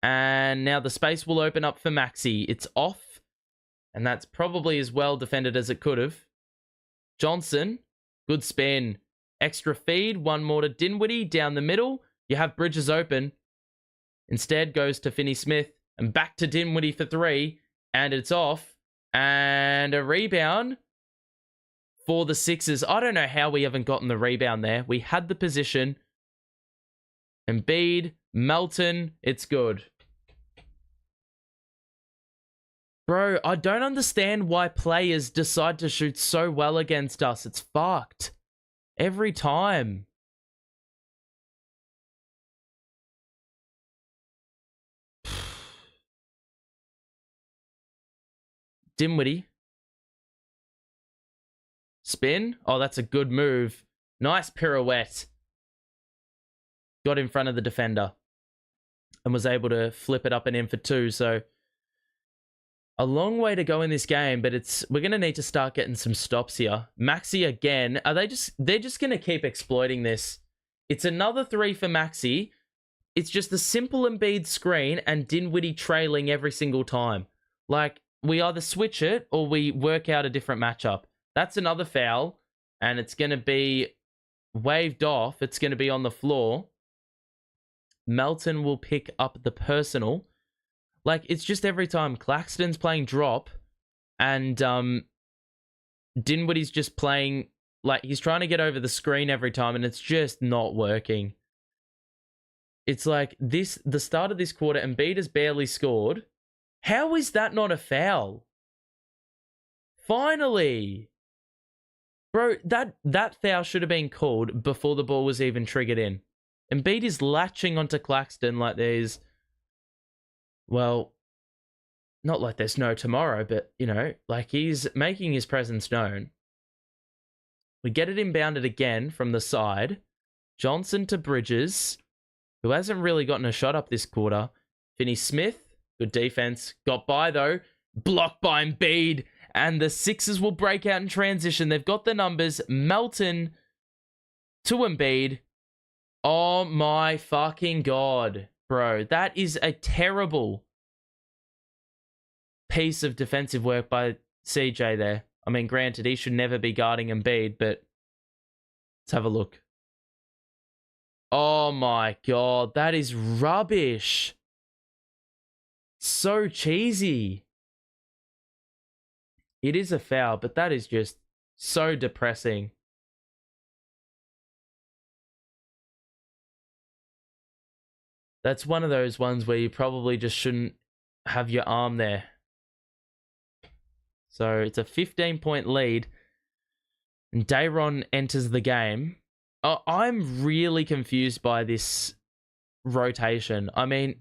and now the space will open up for Maxey. It's off, and that's probably as well defended as it could have. Johnson, good spin. Extra feed, one more to Dinwiddie down the middle. You have Bridges open. Instead goes to Finney-Smith, and back to Dinwiddie for three, and it's off. And a rebound for the Sixers. I don't know how we haven't gotten the rebound there. We had the position. Embiid, Melton, it's good. Bro, I don't understand why players decide to shoot so well against us. It's fucked. Every time. Dinwiddie. Spin. Oh, that's a good move. Nice pirouette. Got in front of the defender. And was able to flip it up and in for two. So, a long way to go in this game, but we're going to need to start getting some stops here. Maxey again. They're just going to keep exploiting this. It's another three for Maxey. It's just a simple Embiid screen and Dinwiddie trailing every single time. Like, we either switch it or we work out a different matchup. That's another foul, and it's going to be waved off. It's going to be on the floor. Melton will pick up the personal. Like, it's just every time Claxton's playing drop, and Dinwiddie's just playing, like, he's trying to get over the screen every time, and it's just not working. It's like the start of this quarter, Embiid has barely scored. How is that not a foul? Finally. Bro, that foul should have been called before the ball was even triggered in. Embiid is latching onto Claxton like there's, well, not like there's no tomorrow, but, you know, like he's making his presence known. We get it inbounded again from the side. Johnson to Bridges, who hasn't really gotten a shot up this quarter. Finney-Smith. Good defense. Got by, though. Blocked by Embiid. And the Sixers will break out in transition. They've got the numbers. Melton to Embiid. Oh, my fucking God. Bro, that is a terrible piece of defensive work by CJ there. I mean, granted, he should never be guarding Embiid, but let's have a look. Oh, my God. That is rubbish. So cheesy. It is a foul, but that is just so depressing. That's one of those ones where you probably just shouldn't have your arm there. So it's a 15-point lead. And Dayron enters the game. I'm really confused by this rotation. I mean,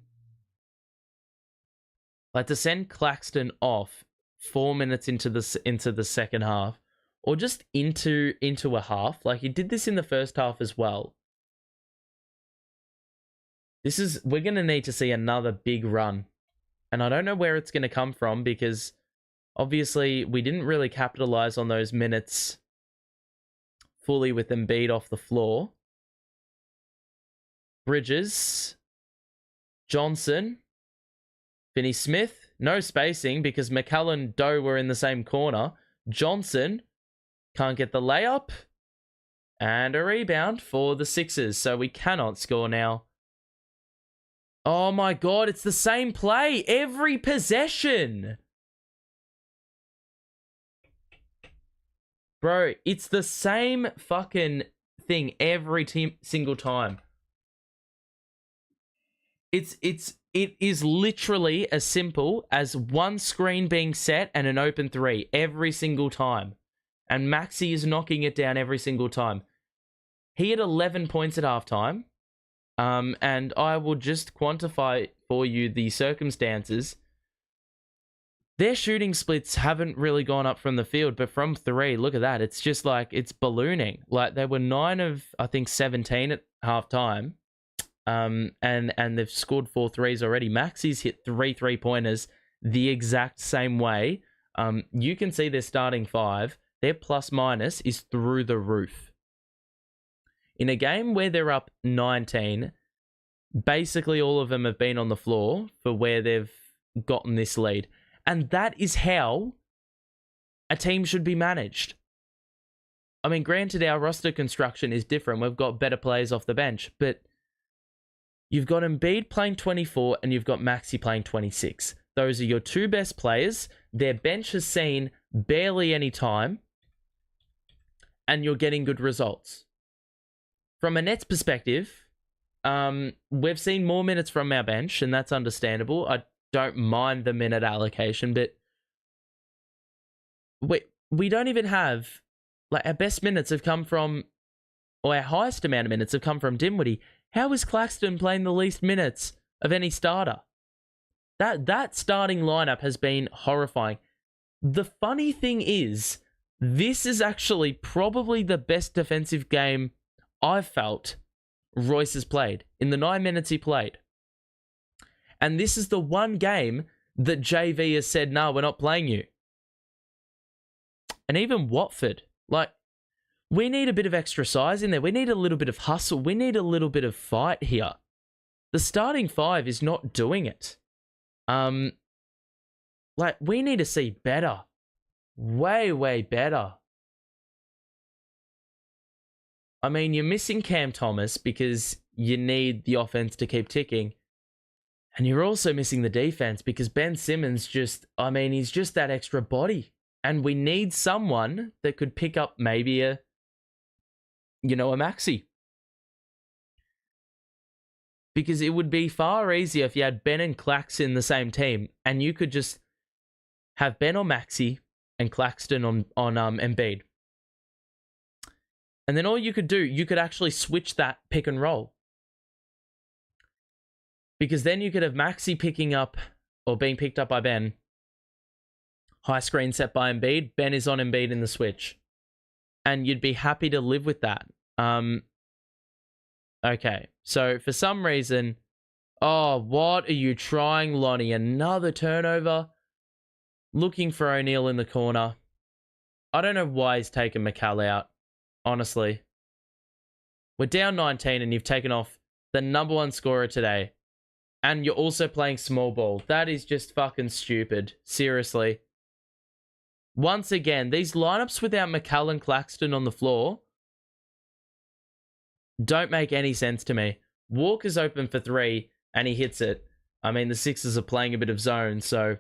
like to send Claxton off 4 minutes into the second half, or just into a half. Like he did this in the first half as well. We're going to need to see another big run. And I don't know where it's going to come from because obviously we didn't really capitalize on those minutes fully with Embiid off the floor. Bridges, Johnson, Finney-Smith, no spacing because Mikal and Doe were in the same corner. Johnson can't get the layup. And a rebound for the Sixers, so we cannot score now. Oh my God, it's the same play every possession. Bro, it's the same fucking thing every single time. It is literally as simple as one screen being set and an open three every single time. And Maxey is knocking it down every single time. He had 11 points at halftime. And I will just quantify for you the circumstances. Their shooting splits haven't really gone up from the field, but from three, look at that. It's just like, it's ballooning. Like, they were 9 of, I think, 17 at halftime. And they've scored 4 threes already. Maxey's hit 3 3-pointers the exact same way. You can see their starting 5. Their plus minus is through the roof. In a game where they're up 19, basically all of them have been on the floor for where they've gotten this lead. And that is how a team should be managed. I mean, granted, our roster construction is different. We've got better players off the bench, but you've got Embiid playing 24 and you've got Maxey playing 26. Those are your 2 best players. Their bench has seen barely any time, and you're getting good results. From a Nets perspective, we've seen more minutes from our bench, and that's understandable. I don't mind the minute allocation, but we don't even have, like, our best minutes have come from, or our highest amount of minutes have come from Dinwiddie. How is Claxton playing the least minutes of any starter? That starting lineup has been horrifying. The funny thing is, this is actually probably the best defensive game I've felt Royce has played in the 9 minutes he played. And this is the one game that JV has said, no, we're not playing you. And even Watford, like, we need a bit of extra size in there. We need a little bit of hustle. We need a little bit of fight here. The starting 5 is not doing it. Like, we need to see better. Way, way better. I mean, you're missing Cam Thomas because you need the offense to keep ticking. And you're also missing the defense because Ben Simmons he's just that extra body. And we need someone that could pick up maybe a Maxey. Because it would be far easier if you had Ben and Claxton in the same team and you could just have Ben or Maxey and Claxton on Embiid. And then all you could do, you could actually switch that pick and roll. Because then you could have Maxey picking up or being picked up by Ben. High screen set by Embiid. Ben is on Embiid in the switch. And you'd be happy to live with that. Okay. So for some reason, what are you trying, Lonnie? Another turnover. Looking for O'Neal in the corner. I don't know why he's taken Mikal out. Honestly. We're down 19 and you've taken off the number 1 scorer today. And you're also playing small ball. That is just fucking stupid. Seriously. Once again, these lineups without Mikal and Claxton on the floor don't make any sense to me. Walker's open for 3 and he hits it. I mean, the Sixers are playing a bit of zone, so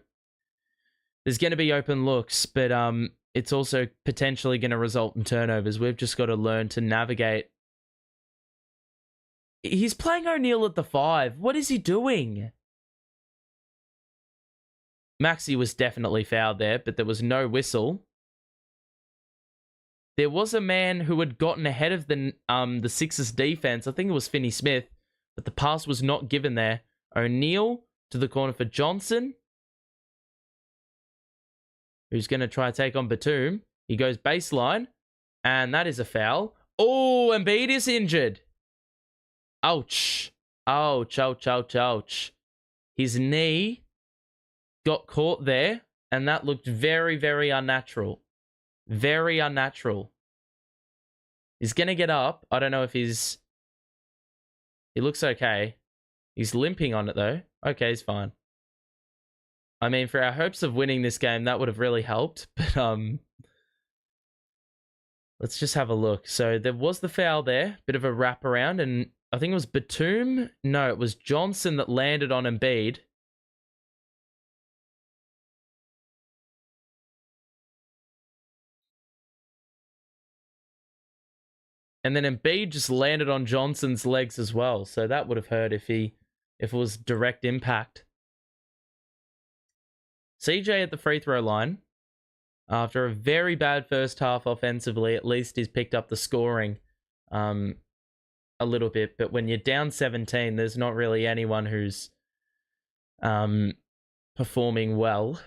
there's going to be open looks, but it's also potentially going to result in turnovers. We've just got to learn to navigate. He's playing O'Neal at the 5. What is he doing? Maxey was definitely fouled there, but there was no whistle. There was a man who had gotten ahead of the Sixers defense. I think it was Finney Smith, but the pass was not given there. O'Neal to the corner for Johnson, who's going to try to take on Batum. He goes baseline, and that is a foul. Oh, Embiid is injured. Ouch. Ouch, ouch, ouch, ouch. His knee got caught there, and that looked very, very unnatural. Very unnatural. He's going to get up. I don't know if he's... He looks okay. He's limping on it, though. Okay, he's fine. I mean, for our hopes of winning this game, that would have really helped. But, let's just have a look. So, there was the foul there. Bit of a wraparound. And I think it was Batum. No, it was Johnson that landed on Embiid. And then Embiid just landed on Johnson's legs as well. So that would have hurt if it was direct impact. CJ at the free throw line. After a very bad first half offensively, at least he's picked up the scoring a little bit. But when you're down 17, there's not really anyone who's performing well.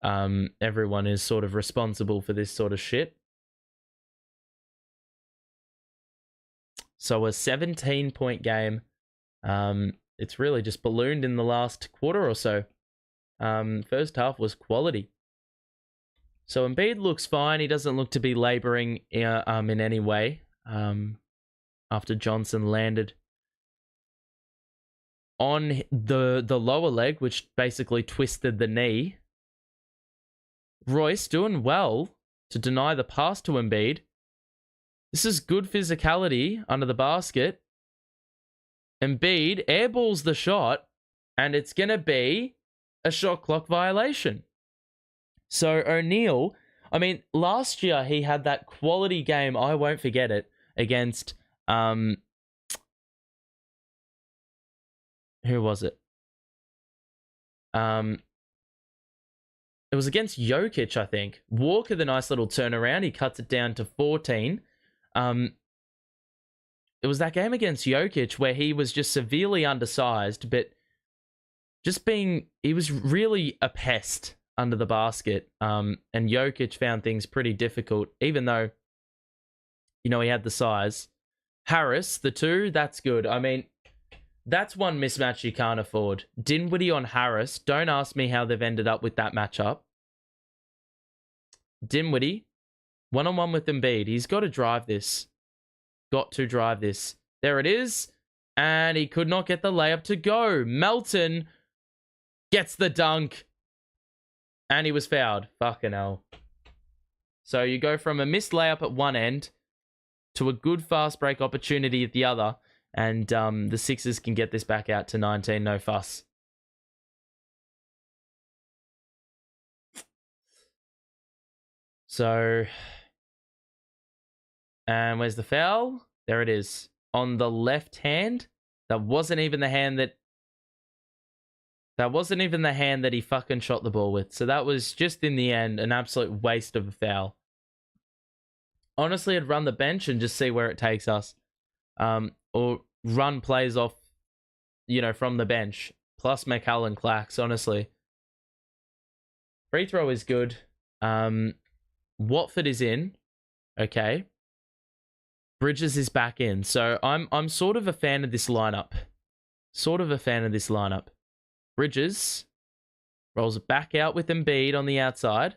Everyone is sort of responsible for this sort of shit. So a 17-point game. It's really just ballooned in the last quarter or so. First half was quality. So Embiid looks fine. He doesn't look to be laboring in any way after Johnson landed on the lower leg, which basically twisted the knee. Royce doing well to deny the pass to Embiid. This is good physicality under the basket. Embiid airballs the shot, and it's going to be a shot clock violation. So O'Neal, I mean, last year he had that quality game, I won't forget it, against, who was it? It was against Jokic, I think. Walker, the nice little turnaround, he cuts it down to 14. It was that game against Jokic where he was just severely undersized, but he was really a pest under the basket. And Jokic found things pretty difficult, even though, he had the size. Harris, the 2, that's good. I mean, that's one mismatch you can't afford. Dinwiddie on Harris. Don't ask me how they've ended up with that matchup. Dinwiddie, one-on-one with Embiid. He's got to drive this. There it is. And he could not get the layup to go. Melton gets the dunk. And he was fouled. Fucking hell. So you go from a missed layup at one end to a good fast break opportunity at the other. And the Sixers can get this back out to 19. No fuss. So... And where's the foul? There it is. On the left hand. That wasn't even the hand that he fucking shot the ball with. So that was just in the end an absolute waste of a foul. Honestly, I'd run the bench and just see where it takes us. Or run plays off, from the bench. Plus Mikal and Clax, honestly. Free throw is good. Watford is in. Okay. Bridges is back in. So I'm sort of a fan of this lineup. Bridges rolls it back out with Embiid on the outside.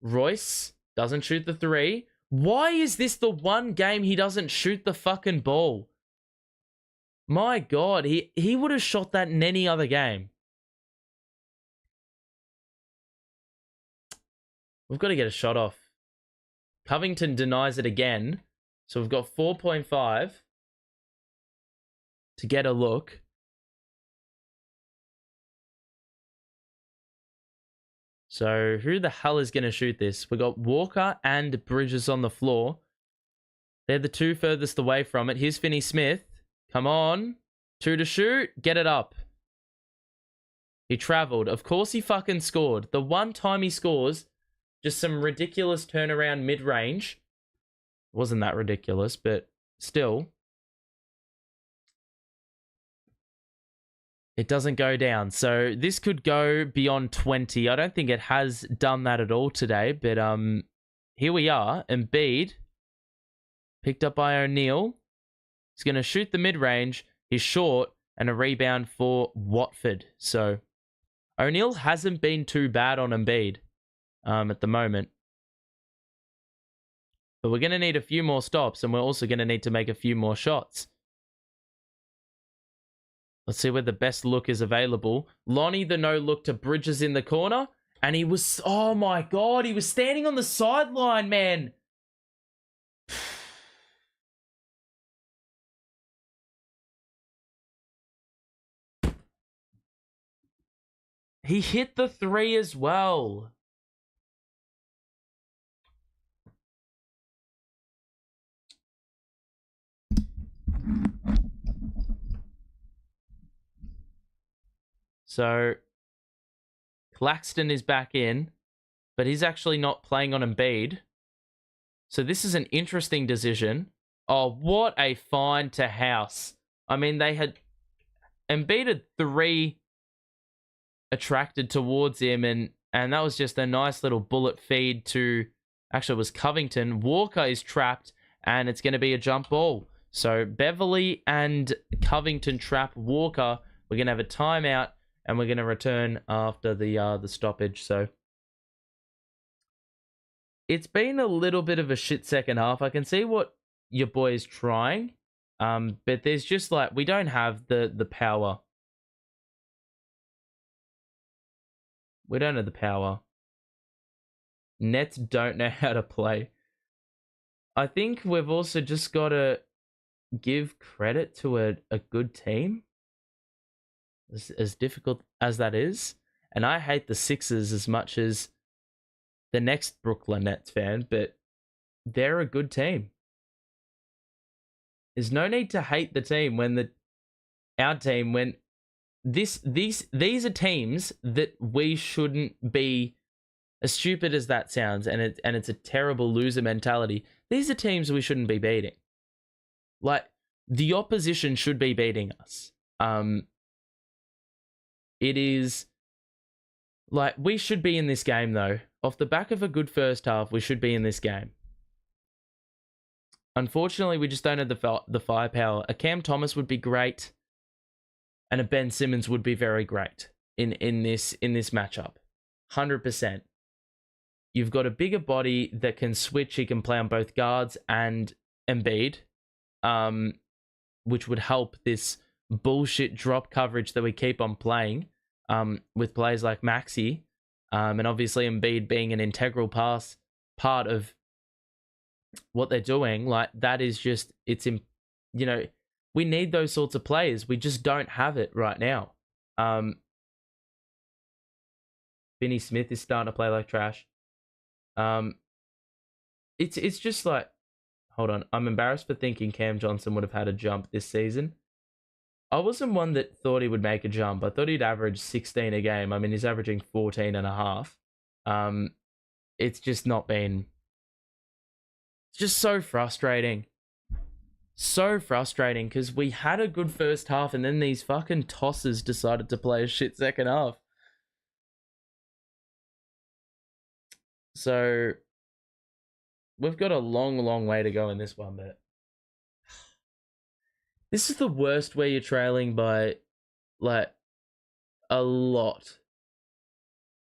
Royce doesn't shoot the 3. Why is this the one game he doesn't shoot the fucking ball? My God, he would have shot that in any other game. We've got to get a shot off. Covington denies it again. So we've got 4.5 to get a look. So who the hell is going to shoot this? We've got Walker and Bridges on the floor. They're the 2 furthest away from it. Here's Finney Smith. Come on. 2 to shoot. Get it up. He traveled. Of course he fucking scored. The one time he scores, just some ridiculous turnaround mid-range. Wasn't that ridiculous, but still. It doesn't go down. So this could go beyond 20. I don't think it has done that at all today, but here we are. Embiid, picked up by O'Neal. He's going to shoot the mid-range. He's short, and a rebound for Watford. So O'Neal hasn't been too bad on Embiid at the moment. But we're going to need a few more stops, and we're also going to need to make a few more shots. Let's see where the best look is available. Lonnie, the no look to Bridges in the corner. And he was, oh my God, he was standing on the sideline, man. He hit the three as well. So, Claxton is back in, but he's actually not playing on Embiid. So this is an interesting decision. Oh, what a find to House. I mean, they had Embiid had 3 attracted towards him, and that was just a nice little bullet feed to, actually it was Covington. Walker is trapped, and it's going to be a jump ball. So Beverly and Covington trap Walker. We're going to have a timeout, and we're going to return after the stoppage. So it's been a little bit of a shit second half. I can see what your boy is trying, but there's just like, we don't have the power. We don't have the power. Nets don't know how to play. I think we've also just got to give credit to a good team. As difficult as that is. And I hate the Sixers as much as the next Brooklyn Nets fan, but they're a good team. There's no need to hate the team when our team, when these are teams that we shouldn't be, as stupid as that sounds, and it's a terrible loser mentality. These are teams we shouldn't be beating. Like, the opposition should be beating us. It is like, we should be in this game though. Off the back of a good first half, we should be in this game. Unfortunately, we just don't have the firepower. A Cam Thomas would be great, and a Ben Simmons would be very great in this matchup. 100%. You've got a bigger body that can switch. He can play on both guards and Embiid, which would help this bullshit drop coverage that we keep on playing with players like Maxey, and obviously Embiid being an integral part of what they're doing. Like, that is just, we need those sorts of players. We just don't have it right now. Finney Smith is starting to play like trash. It's just like, hold on, I'm embarrassed for thinking Cam Johnson would have had a jump this season. I wasn't one that thought he would make a jump. I thought he'd average 16 a game. I mean, he's averaging 14 and a half. It's just not been... It's just so frustrating. So frustrating, because we had a good first half, and then these fucking tossers decided to play a shit second half. So, we've got a long, long way to go in this one, but... This is the worst where you're trailing by, like, a lot.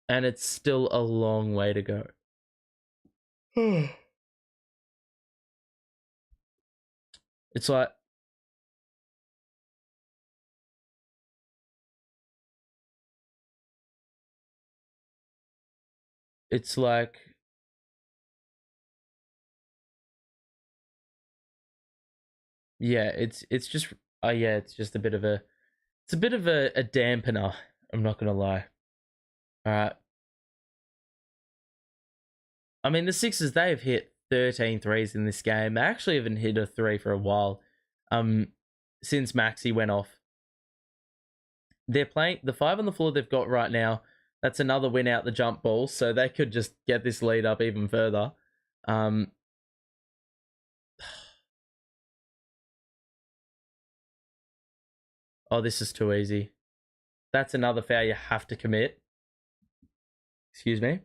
And it's still a long way to go. It's like... It's like... Yeah, it's just it's just a bit of a dampener. I'm not gonna lie. All right. I mean, the Sixers, they've hit 13 threes in this game. They actually haven't hit a three for a while. Since Maxey went off. they're playing the 5 on the floor they've got right now. That's another win out the jump ball, so they could just get this lead up even further. Oh, this is too easy. That's another foul you have to commit. Excuse me.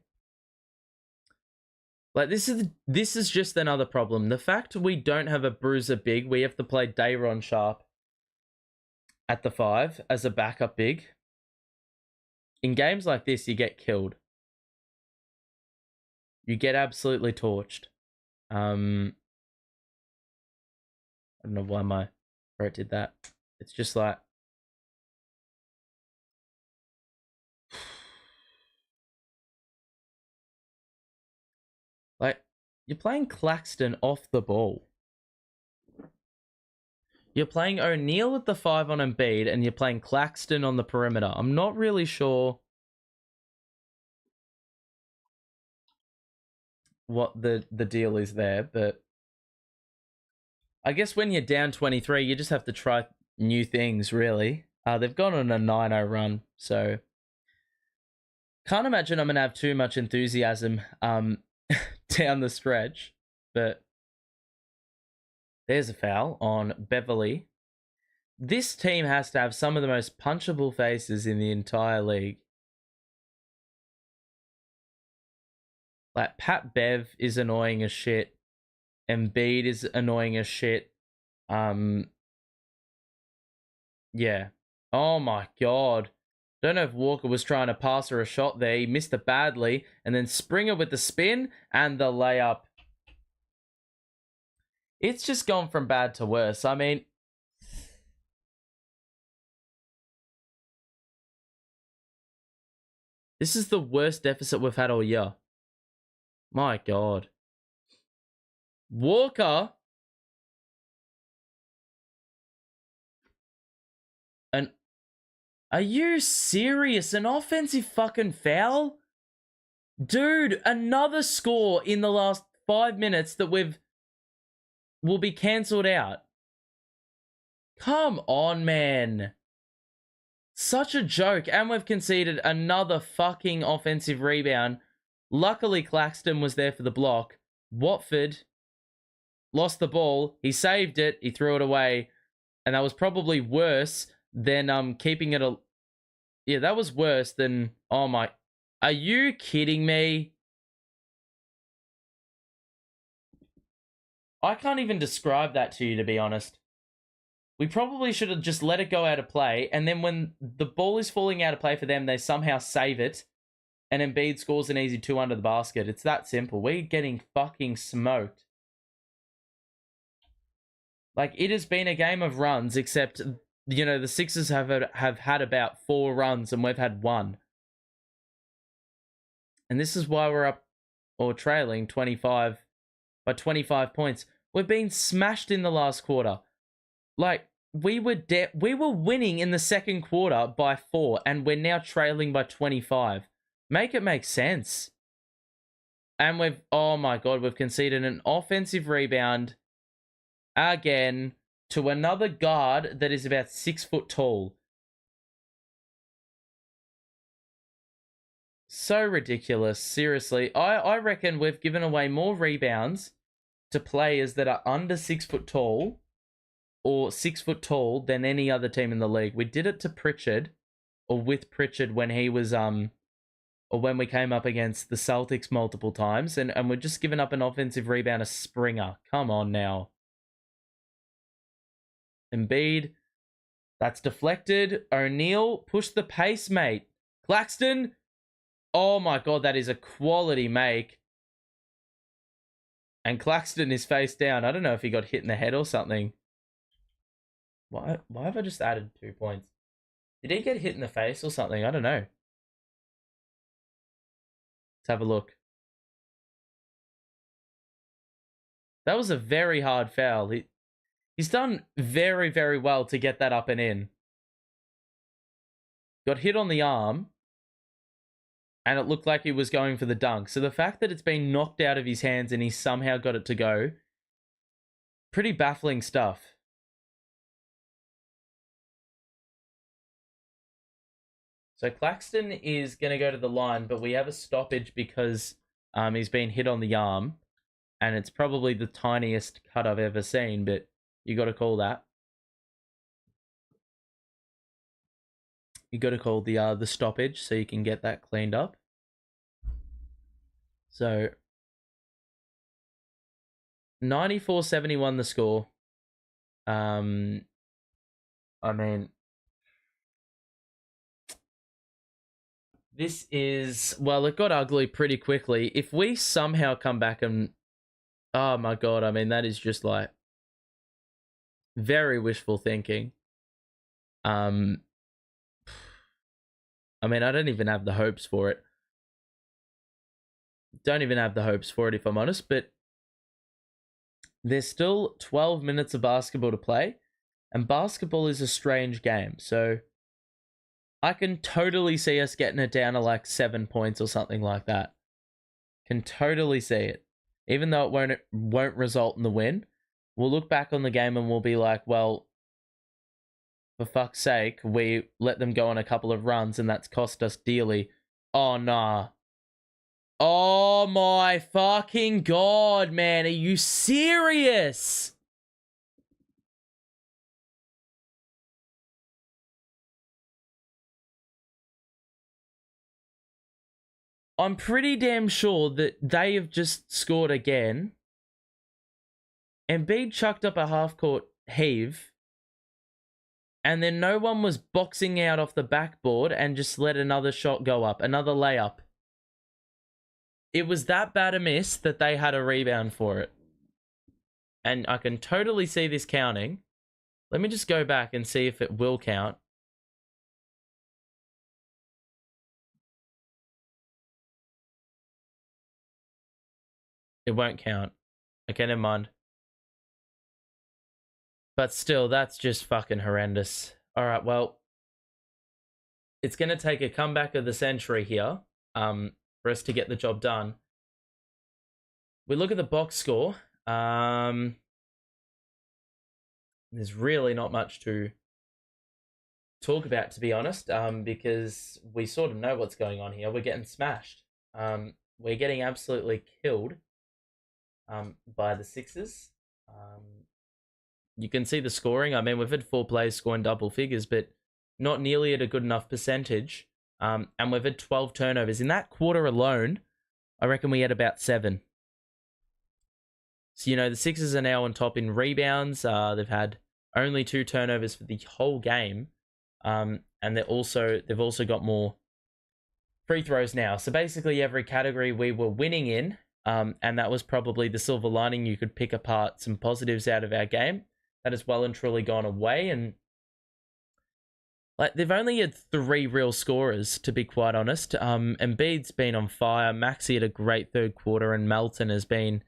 Like, this is just another problem. The fact we don't have a bruiser big, we have to play Dayron Sharp at the 5 as a backup big. In games like this, you get killed. You get absolutely torched. I don't know why my throat did that. It's just like... Like, you're playing Claxton off the ball. You're playing O'Neal at the 5 on Embiid, and you're playing Claxton on the perimeter. I'm not really sure what the deal is there, but I guess when you're down 23, you just have to try new things, really. They've gone on a 9-0 run, so can't imagine I'm going to have too much enthusiasm down the stretch, but there's a foul on Beverly. This team has to have some of the most punchable faces in the entire league. Like, Pat Bev is annoying as shit. Embiid is annoying as shit. Yeah. Oh my god. Don't know if Walker was trying to pass her a shot there. He missed it badly. And then Springer with the spin and the layup. It's just gone from bad to worse. I mean... This is the worst deficit we've had all year. My god. Walker. Are you serious? An offensive fucking foul? Dude, another score in the last 5 minutes that will be cancelled out. Come on, man. Such a joke. And we've conceded another fucking offensive rebound. Luckily, Claxton was there for the block. Watford lost the ball. He saved it. He threw it away. And that was probably worse than keeping it... Yeah, that was worse than... Oh my... Are you kidding me? I can't even describe that to you, to be honest. We probably should have just let it go out of play, and then when the ball is falling out of play for them, they somehow save it, and Embiid scores an easy 2 under the basket. It's that simple. We're getting fucking smoked. Like, it has been a game of runs, except, you know, the Sixers have had about 4 runs, and we've had 1. And this is why we're up, or trailing, by 25 points. We've been smashed in the last quarter. Like, we were winning in the second quarter by 4, and we're now trailing by 25. Make it make sense. And oh my god, we've conceded an offensive rebound again to another guard that is about 6 foot tall. So ridiculous, seriously. I reckon we've given away more rebounds to players that are under 6 foot tall or 6 foot tall than any other team in the league. We did it to Pritchard, or with Pritchard when he was or when we came up against the Celtics multiple times, and we're just giving up an offensive rebound to Springer. Come on now. Embiid, that's deflected. O'Neal, push the pace, mate. Claxton, oh my god, that is a quality make. And Claxton is face down. I don't know if he got hit in the head or something. Why have I just added 2 points? Did he get hit in the face or something? I don't know. Let's have a look. That was a very hard foul. He's done very, very well to get that up and in. Got hit on the arm, and it looked like he was going for the dunk. So the fact that it's been knocked out of his hands and he somehow got it to go, pretty baffling stuff. So Claxton is going to go to the line, but we have a stoppage because he's been hit on the arm, and it's probably the tiniest cut I've ever seen, but you got to call that. You got to call the stoppage so you can get that cleaned up. So 94-71 the score. I mean, this is, well, it got ugly pretty quickly. If we somehow come back and, oh my God, I mean, that is just like very wishful thinking. I mean, I don't even have the hopes for it. Don't even have the hopes for it, if I'm honest, but there's still 12 minutes of basketball to play, and basketball is a strange game, so I can totally see us getting it down to like 7 points or something like that. Can totally see it. Even though it won't result in the win, we'll look back on the game and we'll be like, well, for fuck's sake, we let them go on a couple of runs and that's cost us dearly. Oh, nah. Oh my fucking God, man. Are you serious? I'm pretty damn sure that they have just scored again. Embiid chucked up a half-court heave, and then no one was boxing out off the backboard and just let another shot go up, another layup. It was that bad a miss that they had a rebound for it. And I can totally see this counting. Let me just go back and see if it will count. It won't count. Okay, never mind. But still, that's just fucking horrendous. All right, well, it's going to take a comeback of the century here for us to get the job done. We look at the box score. There's really not much to talk about, to be honest, because we sort of know what's going on here. We're getting smashed. We're getting absolutely killed by the Sixers. You can see the scoring. I mean, we've had 4 players scoring double figures, but not nearly at a good enough percentage. And we've had 12 turnovers. In that quarter alone, I reckon we had about 7. So, the Sixers are now on top in rebounds. They've had only 2 turnovers for the whole game. And they've also got more free throws now. So basically every category we were winning in, and that was probably the silver lining. You could pick apart some positives out of our game. That has well and truly gone away, and they've only had 3 real scorers, to be quite honest. Embiid's been on fire. Maxey had a great third quarter, and Melton has been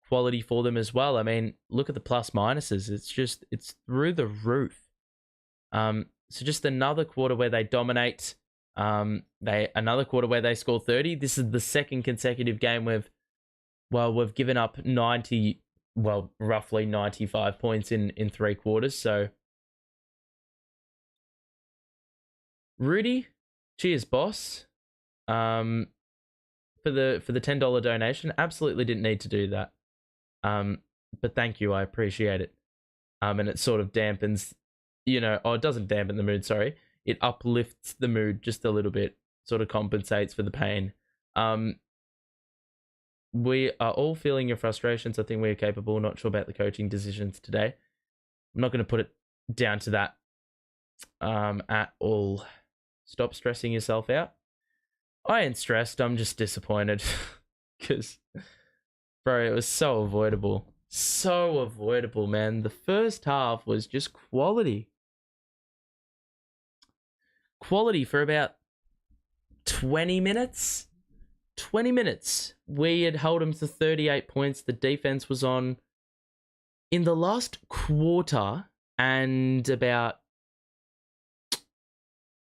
quality for them as well. I mean, look at the plus minuses. It's through the roof. So just another quarter where they dominate. Another quarter where they score 30. This is the second consecutive game we've given up 90. Well, roughly 95 points in 3 quarters. So, Rudy, cheers, boss. For the $10 donation, absolutely didn't need to do that. But thank you, I appreciate it. And it sort of dampens, it doesn't dampen the mood. Sorry, it uplifts the mood just a little bit. Sort of compensates for the pain. We are all feeling your frustrations. I think we are capable. Not sure about the coaching decisions today. I'm not going to put it down to that at all. Stop stressing yourself out. I ain't stressed. I'm just disappointed because, bro, it was so avoidable. So avoidable, man. The first half was just quality. Quality for about 20 minutes. 20 minutes. We had held them to 38 points. The defense was on. In the last quarter and about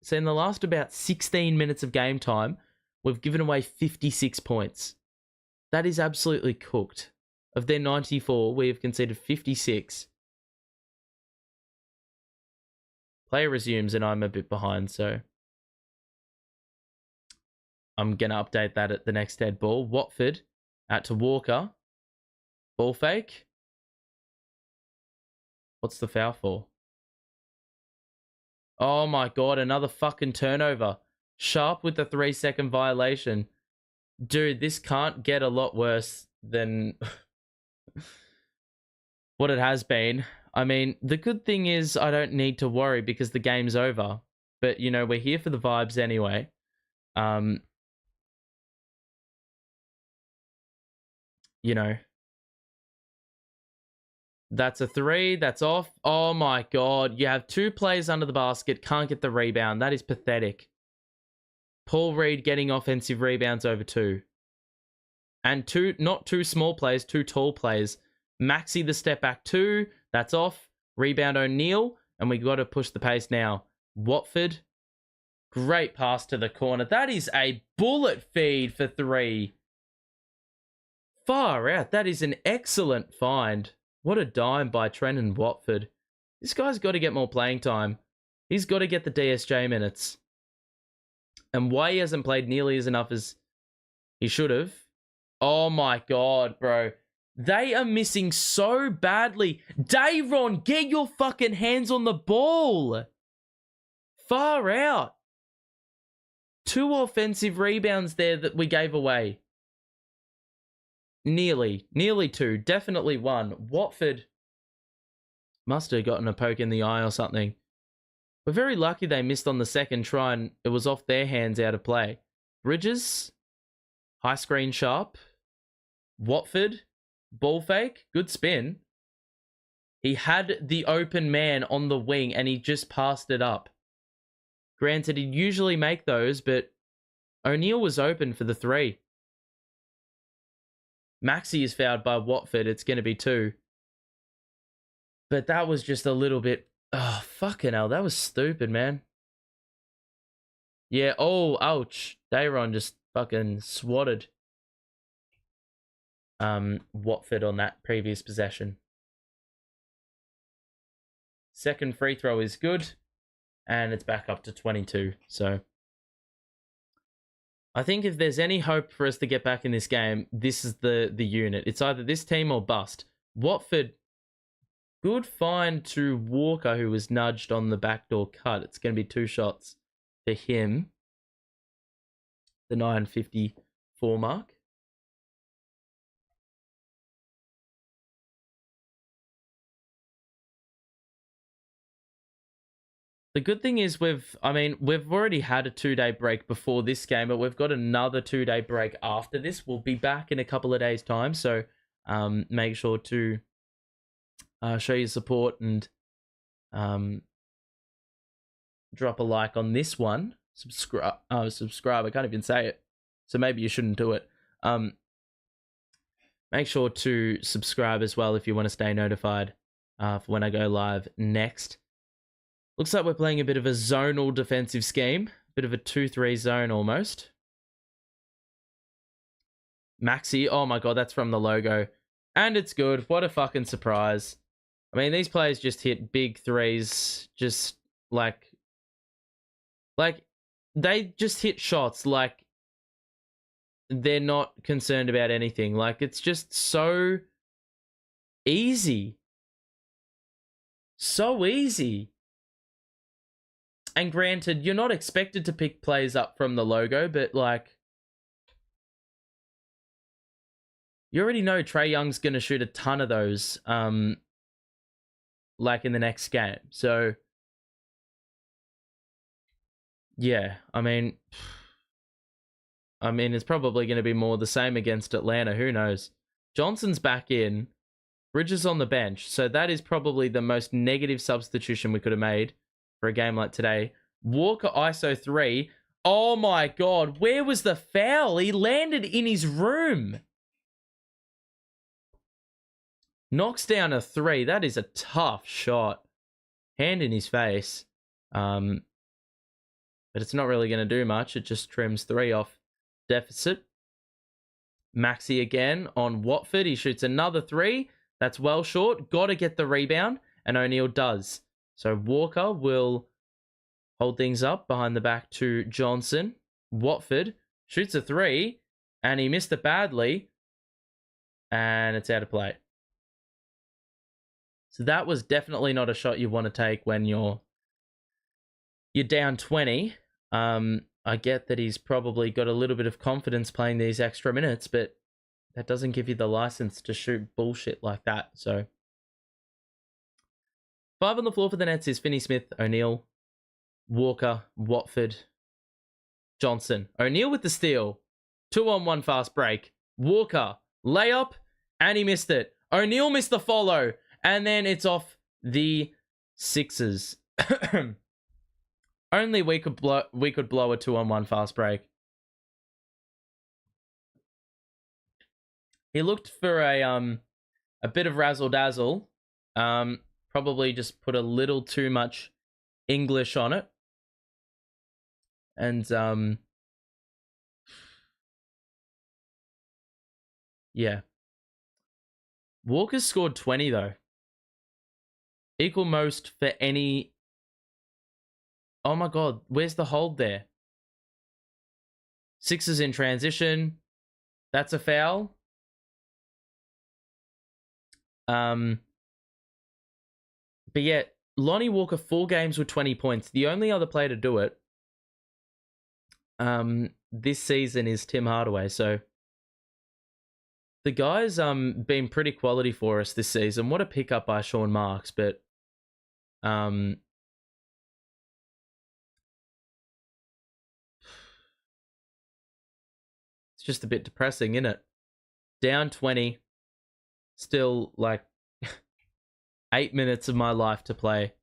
16 minutes of game time, we've given away 56 points. That is absolutely cooked. Of their 94, we have conceded 56. Player resumes and I'm a bit behind, so I'm going to update that at the next dead ball. Watford out to Walker. Ball fake. What's the foul for? Oh my God, another fucking turnover. Sharp with the 3-second violation. Dude, this can't get a lot worse than what it has been. I mean, the good thing is I don't need to worry because the game's over. But, you know, we're here for the vibes anyway. You know, that's a 3. That's off. Oh my God. You have 2 players under the basket. Can't get the rebound. That is pathetic. Paul Reed getting offensive rebounds over 2. And 2, not 2 small players, 2 tall players. Maxey the step back 2. That's off. Rebound O'Neal. And we got to push the pace now. Watford. Great pass to the corner. That is a bullet feed for 3. Far out. That is an excellent find. What a dime by Trenton Watford. This guy's got to get more playing time. He's got to get the DSJ minutes. And why he hasn't played nearly as enough as he should have. Oh my God, bro. They are missing so badly. Dayron, get your fucking hands on the ball. Far out. 2 offensive rebounds there that we gave away. Nearly 2. Definitely 1. Watford must have gotten a poke in the eye or something. We're very lucky they missed on the second try and it was off their hands out of play. Bridges. High screen sharp. Watford. Ball fake. Good spin. He had the open man on the wing and he just passed it up. Granted, he'd usually make those, but O'Neal was open for the 3. Maxey is fouled by Watford. It's going to be 2. But that was just a little bit... Oh, fucking hell. That was stupid, man. Yeah, oh, ouch. Dayron just fucking swatted Watford on that previous possession. Second free throw is good. And it's back up to 22. So I think if there's any hope for us to get back in this game, this is the unit. It's either this team or bust. Watford, good find to Walker, who was nudged on the backdoor cut. It's going to be 2 shots for him. The 9:54 mark. The good thing is we've already had a 2-day break before this game, but we've got another 2-day break after this. We'll be back in a couple of days' time, so make sure to show your support and drop a like on this one. Subscribe. I can't even say it, so maybe you shouldn't do it. Make sure to subscribe as well if you want to stay notified for when I go live next. Looks like we're playing a bit of a zonal defensive scheme. Bit of a 2-3 zone almost. Maxey. Oh my God, that's from the logo. And it's good. What a fucking surprise. I mean, these players just hit big threes. Just like they just hit shots like they're not concerned about anything. Like, it's just so easy. So easy. And granted, you're not expected to pick plays up from the logo, but like, you already know Trae Young's going to shoot a ton of those, like in the next game. So, yeah, I mean, it's probably going to be more the same against Atlanta. Who knows? Johnson's back in. Bridges on the bench. So that is probably the most negative substitution we could have made for a game like today. Walker ISO 3. Oh my God. Where was the foul? He landed in his room. Knocks down a 3. That is a tough shot. Hand in his face. But it's not really going to do much. It just trims 3 off deficit. Maxey again on Watford. He shoots another 3. That's well short. Got to get the rebound. And O'Neal does. So Walker will hold things up behind the back to Johnson. Watford shoots a three, and he missed it badly, and it's out of play. So that was definitely not a shot you want to take when you're down 20. I get that he's probably got a little bit of confidence playing these extra minutes, but that doesn't give you the license to shoot bullshit like that. So 5 on the floor for the Nets is Finney-Smith, O'Neal, Walker, Watford, Johnson. O'Neal with the steal. 2-on-1 fast break. Walker, layup, and he missed it. O'Neal missed the follow, and then it's off the Sixers. Only we could blow a 2-on-1 fast break. He looked for a bit of razzle dazzle. Probably just put a little too much English on it. And yeah. Walker's scored 20 though. Equal most for any. Oh my god, where's the hold there? Sixers in transition. That's a foul. But yeah, Lonnie Walker, 4 games with 20 points. The only other player to do it this season is Tim Hardaway. So the guy's been pretty quality for us this season. What a pickup by Sean Marks, but it's just a bit depressing, isn't it? Down 20, still like 8 minutes of my life to play.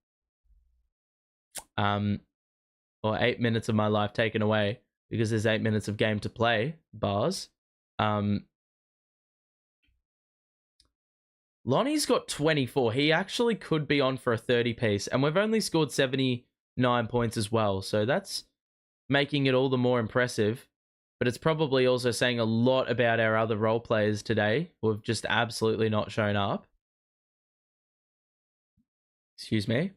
Or 8 minutes of my life taken away because there's 8 minutes of game to play, bars. Lonnie's got 24. He actually could be on for a 30-piece, and we've only scored 79 points as well, so that's making it all the more impressive. But it's probably also saying a lot about our other role players today who have just absolutely not shown up. Excuse me.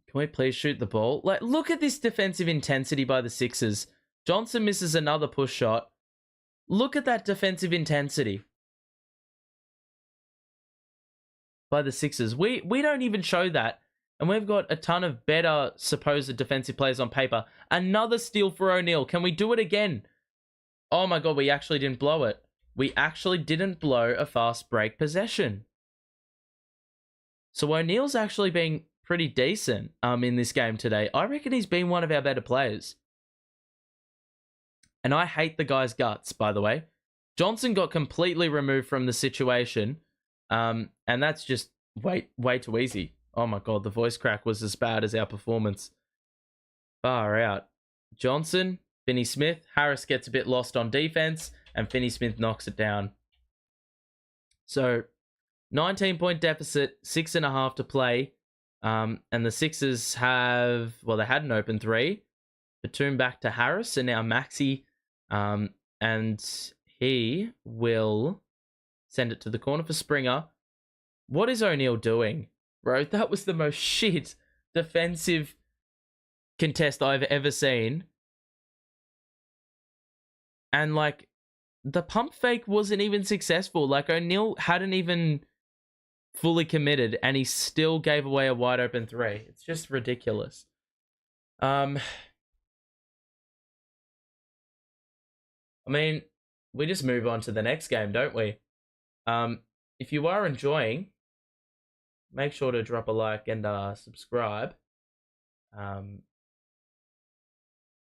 Can we please shoot the ball? Like, look at this defensive intensity by the Sixers. Johnson misses another push shot. Look at that defensive intensity by the Sixers. We don't even show that. And we've got a ton of better supposed defensive players on paper. Another steal for O'Neal. Can we do it again? Oh my god, we actually didn't blow it. We actually didn't blow a fast break possession. So O'Neal's actually been pretty decent in this game today. I reckon he's been one of our better players. And I hate the guy's guts, by the way. Johnson got completely removed from the situation. And that's just way too easy. Oh my god, the voice crack was as bad as our performance. Far out. Johnson, Finney-Smith. Harris gets a bit lost on defense, and Finney-Smith knocks it down. So 19-point deficit, 6.5 to play. And the Sixers have, well, they had an open 3. Batum back to Harris, and now Maxey. And he will send it to the corner for Springer. What is O'Neal doing, bro? That was the most shit defensive contest I've ever seen. And, like, the pump fake wasn't even successful. Like, O'Neal hadn't even fully committed, and he still gave away a wide open 3. It's just ridiculous. I mean, we just move on to the next game, don't we? If you are enjoying, make sure to drop a like and subscribe.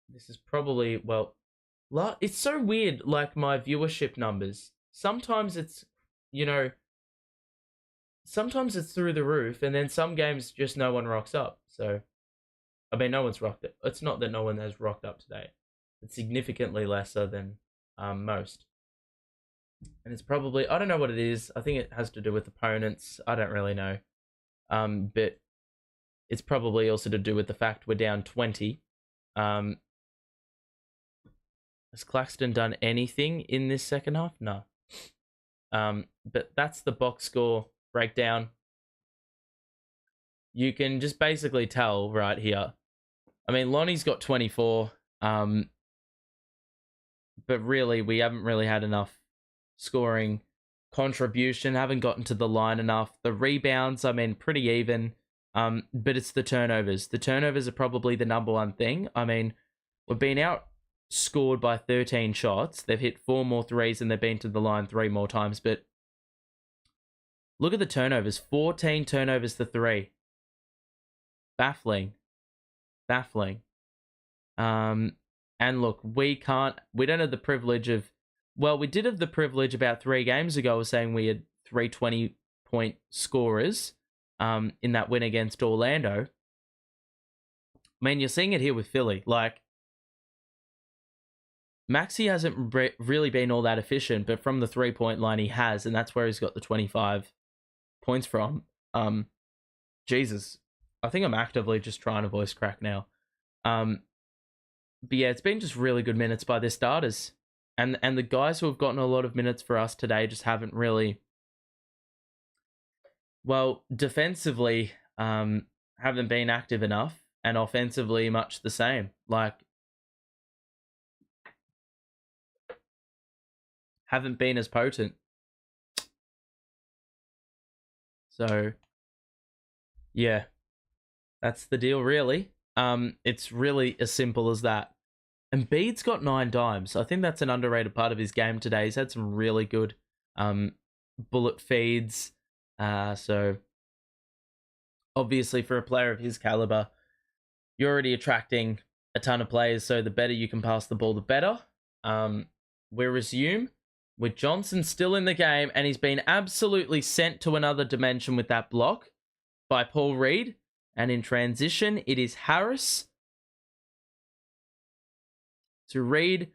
This is probably, well, it's so weird, like my viewership numbers. Sometimes it's, sometimes it's through the roof, and then some games just no one rocks up. So, I mean, no one's rocked it. It's not that no one has rocked up today. It's significantly lesser than most. And it's probably, I don't know what it is. I think it has to do with opponents. I don't really know. But it's probably also to do with the fact we're down 20. Has Claxton done anything in this second half? No. But that's the box score breakdown. You can just basically tell right here. I mean, Lonnie's got 24. but really, we haven't really had enough scoring contribution, haven't gotten to the line enough. The rebounds, I mean, pretty even, but it's the turnovers. The turnovers are probably the number one thing. I mean, we've been outscored by 13 shots. They've hit 4 more threes and they've been to the line 3 more times, but look at the turnovers. 14 turnovers to 3. Baffling. And look, we don't have the privilege of, well, we did have the privilege about 3 games ago of saying we had 3 20-point scorers in that win against Orlando. I mean, you're seeing it here with Philly. Like, Maxey hasn't really been all that efficient, but from the 3-point line he has, and that's where he's got the 25 points from. Jesus. I think I'm actively just trying to voice crack now. But yeah, it's been just really good minutes by their starters. And the guys who have gotten a lot of minutes for us today just haven't really, well, defensively, haven't been active enough, and offensively much the same. Like, haven't been as potent. So, yeah, that's the deal, really. It's really as simple as that. Embiid's got 9 dimes. I think that's an underrated part of his game today. He's had some really good bullet feeds. So, obviously, for a player of his caliber, you're already attracting a ton of players, so the better you can pass the ball, the better. We resume with Johnson still in the game, and he's been absolutely sent to another dimension with that block by Paul Reed. And in transition, it is Harris to Reed,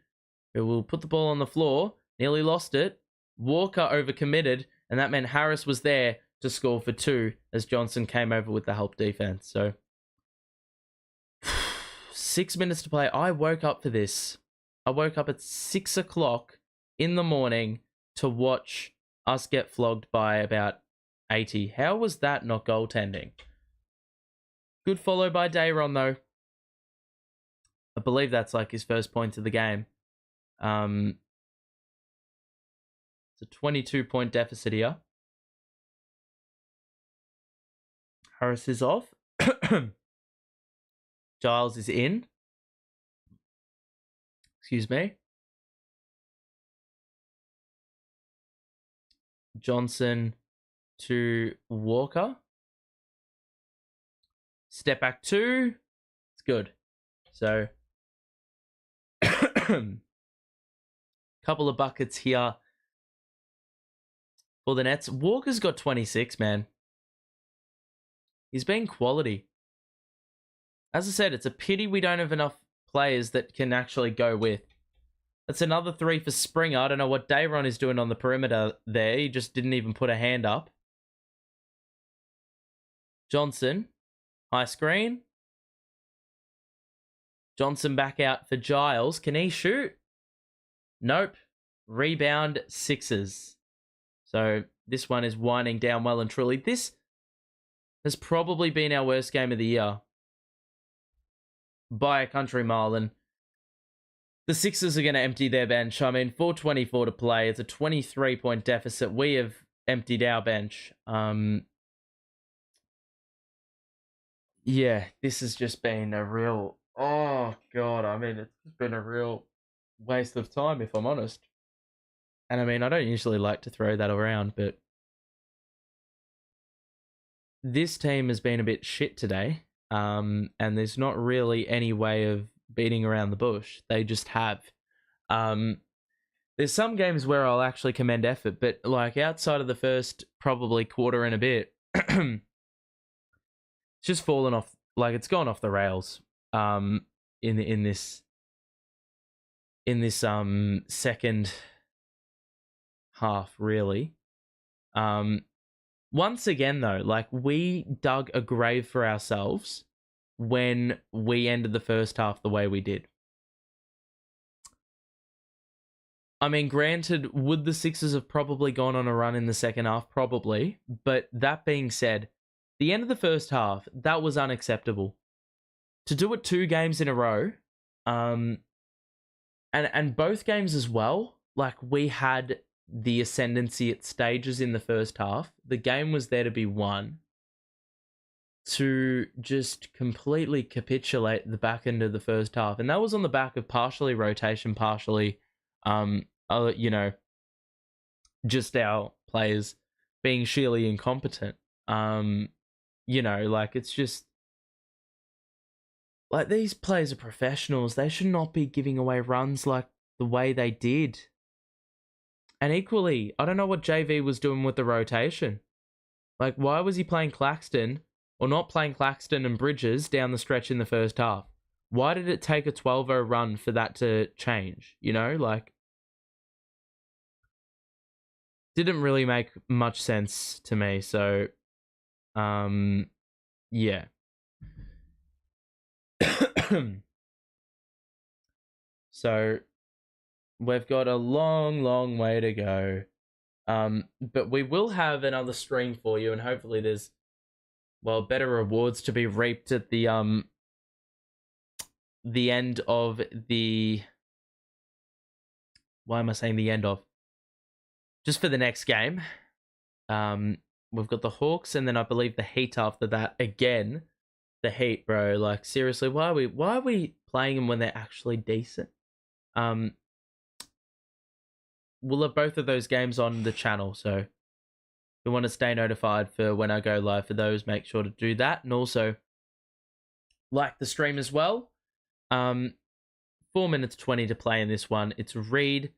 who will put the ball on the floor. Nearly lost it. Walker overcommitted, and that meant Harris was there to score for 2 as Johnson came over with the help defense. So, 6 minutes to play. I woke up for this. I woke up at 6 o'clock in the morning to watch us get flogged by about 80. How was that not goaltending? Good follow by Dayron, though. I believe that's like his first point of the game. It's a 22-point deficit here. Harris is off. Giles is in. Excuse me. Johnson to Walker. Step back 2. It's good. So, couple of buckets here for the Nets. Walker's got 26, man. He's been quality. As I said, it's a pity we don't have enough players that can actually go with. That's another 3 for Springer. I don't know what Dayron is doing on the perimeter there. He just didn't even put a hand up. Johnson. High screen. Johnson back out for Giles. Can he shoot? Nope. Rebound, Sixers. So this one is winding down well and truly. This has probably been our worst game of the year by a country mile. And the Sixers are going to empty their bench. I mean, 4:24 to play. It's a 23-point deficit. We have emptied our bench. Yeah, this has just been a real, oh God, I mean, it's been a real waste of time, if I'm honest. And I mean, I don't usually like to throw that around, but this team has been a bit shit today. And there's not really any way of beating around the bush. They just have. There's some games where I'll actually commend effort, but like outside of the first probably quarter and a bit, it's just fallen off, like it's gone off the rails in this second half, really. Once again though, like we dug a grave for ourselves when we ended the first half the way we did. I mean, granted, would the Sixers have probably gone on a run in the second half? Probably. But that being said, the end of the first half, that was unacceptable. To do it 2 games in a row, and both games as well, like we had the ascendancy at stages in the first half. The game was there to be won. To just completely capitulate the back end of the first half, and that was on the back of partially rotation, partially, you know, just our players being sheerly incompetent. You know, like it's just like these players are professionals. They should not be giving away runs like the way they did. And equally, I don't know what JV was doing with the rotation. Like, why was he playing Claxton or not playing Claxton and Bridges down the stretch in the first half? Why did it take a 12-0 run for that to change? You know, like, didn't really make much sense to me. So, yeah. So, we've got a long, long way to go. But we will have another stream for you, and hopefully there's, well, better rewards to be reaped at the end of the... Why am I saying the end of? Just for the next game. We've got the Hawks, and then I believe the Heat after that. Again, the Heat, bro. Like, seriously, why are we playing them when they're actually decent? We'll have both of those games on the channel, so if you want to stay notified for when I go live for those, make sure to do that. And also, like the stream as well. 4 minutes 20 to play in this one. It's Reed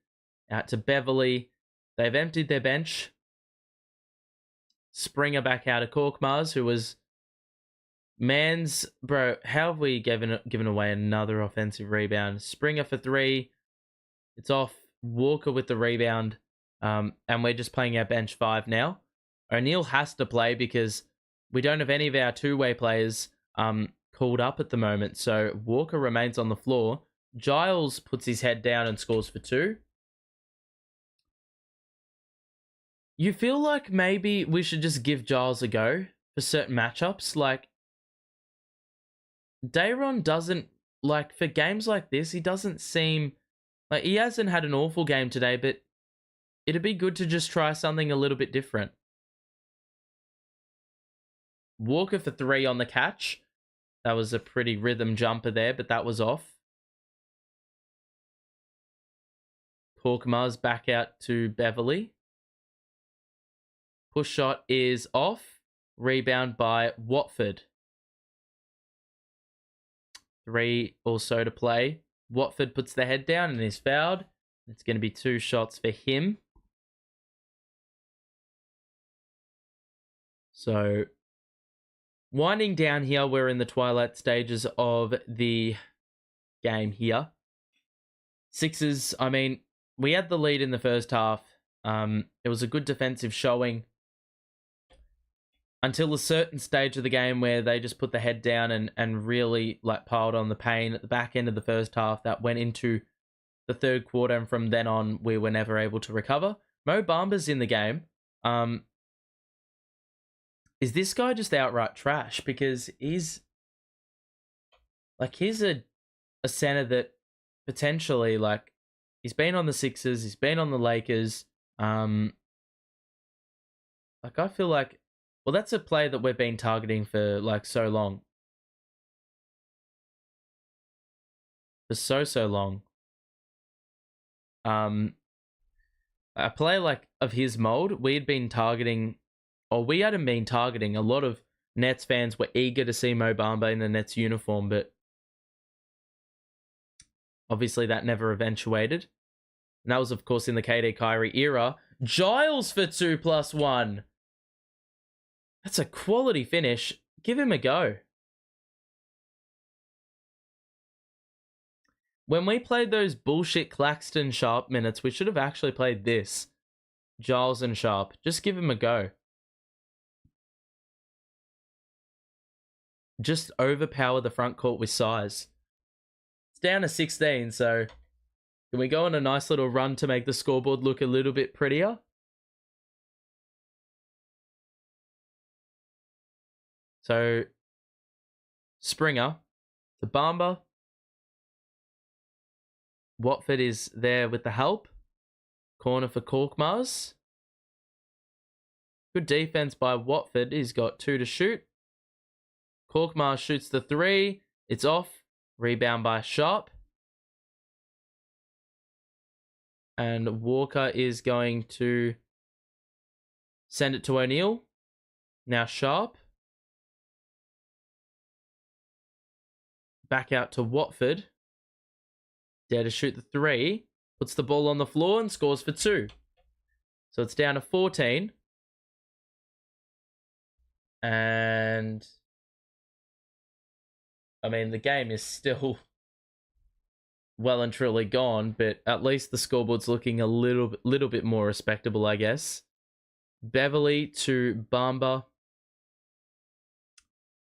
out to Beverly. They've emptied their bench. Springer back out of Korkmaz, who was... Mans, bro, how have we given away another offensive rebound? Springer for 3. It's off. Walker with the rebound. And we're just playing our bench 5 now. O'Neal has to play because we don't have any of our two-way players called up at the moment. So Walker remains on the floor. Giles puts his head down and scores for 2. You feel like maybe we should just give Giles a go for certain matchups. Like, Dayron doesn't, like, for games like this, he doesn't seem... Like, he hasn't had an awful game today, but it'd be good to just try something a little bit different. Walker for 3 on the catch. That was a pretty rhythm jumper there, but that was off. Korkmaz back out to Beverly. Push shot is off. Rebound by Watford. 3 also to play. Watford puts the head down and is fouled. It's going to be 2 shots for him. So, winding down here, we're in the twilight stages of the game here. Sixers, I mean, we had the lead in the first half. It was a good defensive showing until a certain stage of the game where they just put the head down and really like piled on the pain at the back end of the first half. That went into the third quarter, and from then on, we were never able to recover. Mo Bamba's in the game. Is this guy just outright trash? Because he's a center that potentially, like, he's been on the Sixers, he's been on the Lakers. Like, I feel like, well, that's a player that we've been targeting for like so long. For so long. A player like of his mold, we hadn't been targeting. A lot of Nets fans were eager to see Mo Bamba in a Nets uniform, but obviously that never eventuated. And that was, of course, in the KD Kyrie era. Giles for 2+1. That's a quality finish. Give him a go. When we played those bullshit Claxton Sharp minutes, we should have actually played this. Giles and Sharp. Just give him a go. Just overpower the front court with size. It's down to 16, so can we go on a nice little run to make the scoreboard look a little bit prettier? So, Springer, the Bamba, Watford is there with the help. Corner for Korkmaz. Good defense by Watford. He's got 2 to shoot. Korkmaz shoots the 3. It's off. Rebound by Sharp. And Walker is going to send it to O'Neal. Now Sharp. Back out to Watford. Dare to shoot the 3. Puts the ball on the floor and scores for 2. So it's down to 14. And I mean, the game is still well and truly gone, but at least the scoreboard's looking a little bit more respectable, I guess. Beverly to Bamba.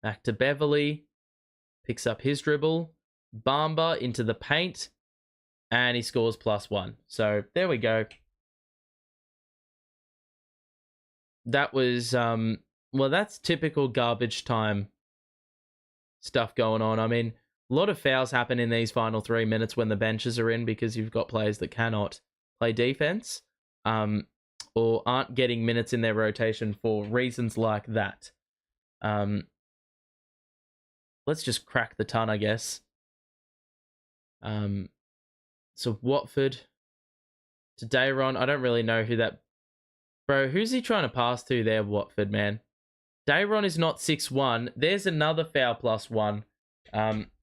Back to Beverly. Picks up his dribble. Bamba into the paint. And he scores +1. So there we go. That was, well, that's typical garbage time stuff going on. I mean, a lot of fouls happen in these final 3 minutes when the benches are in because you've got players that cannot play defense or aren't getting minutes in their rotation for reasons like that. Let's just crack the ton, I guess. So Watford to Dayron. I don't really know who that... Bro, who's he trying to pass to there, Watford, man? Dayron is not 6'1". There's another foul +1.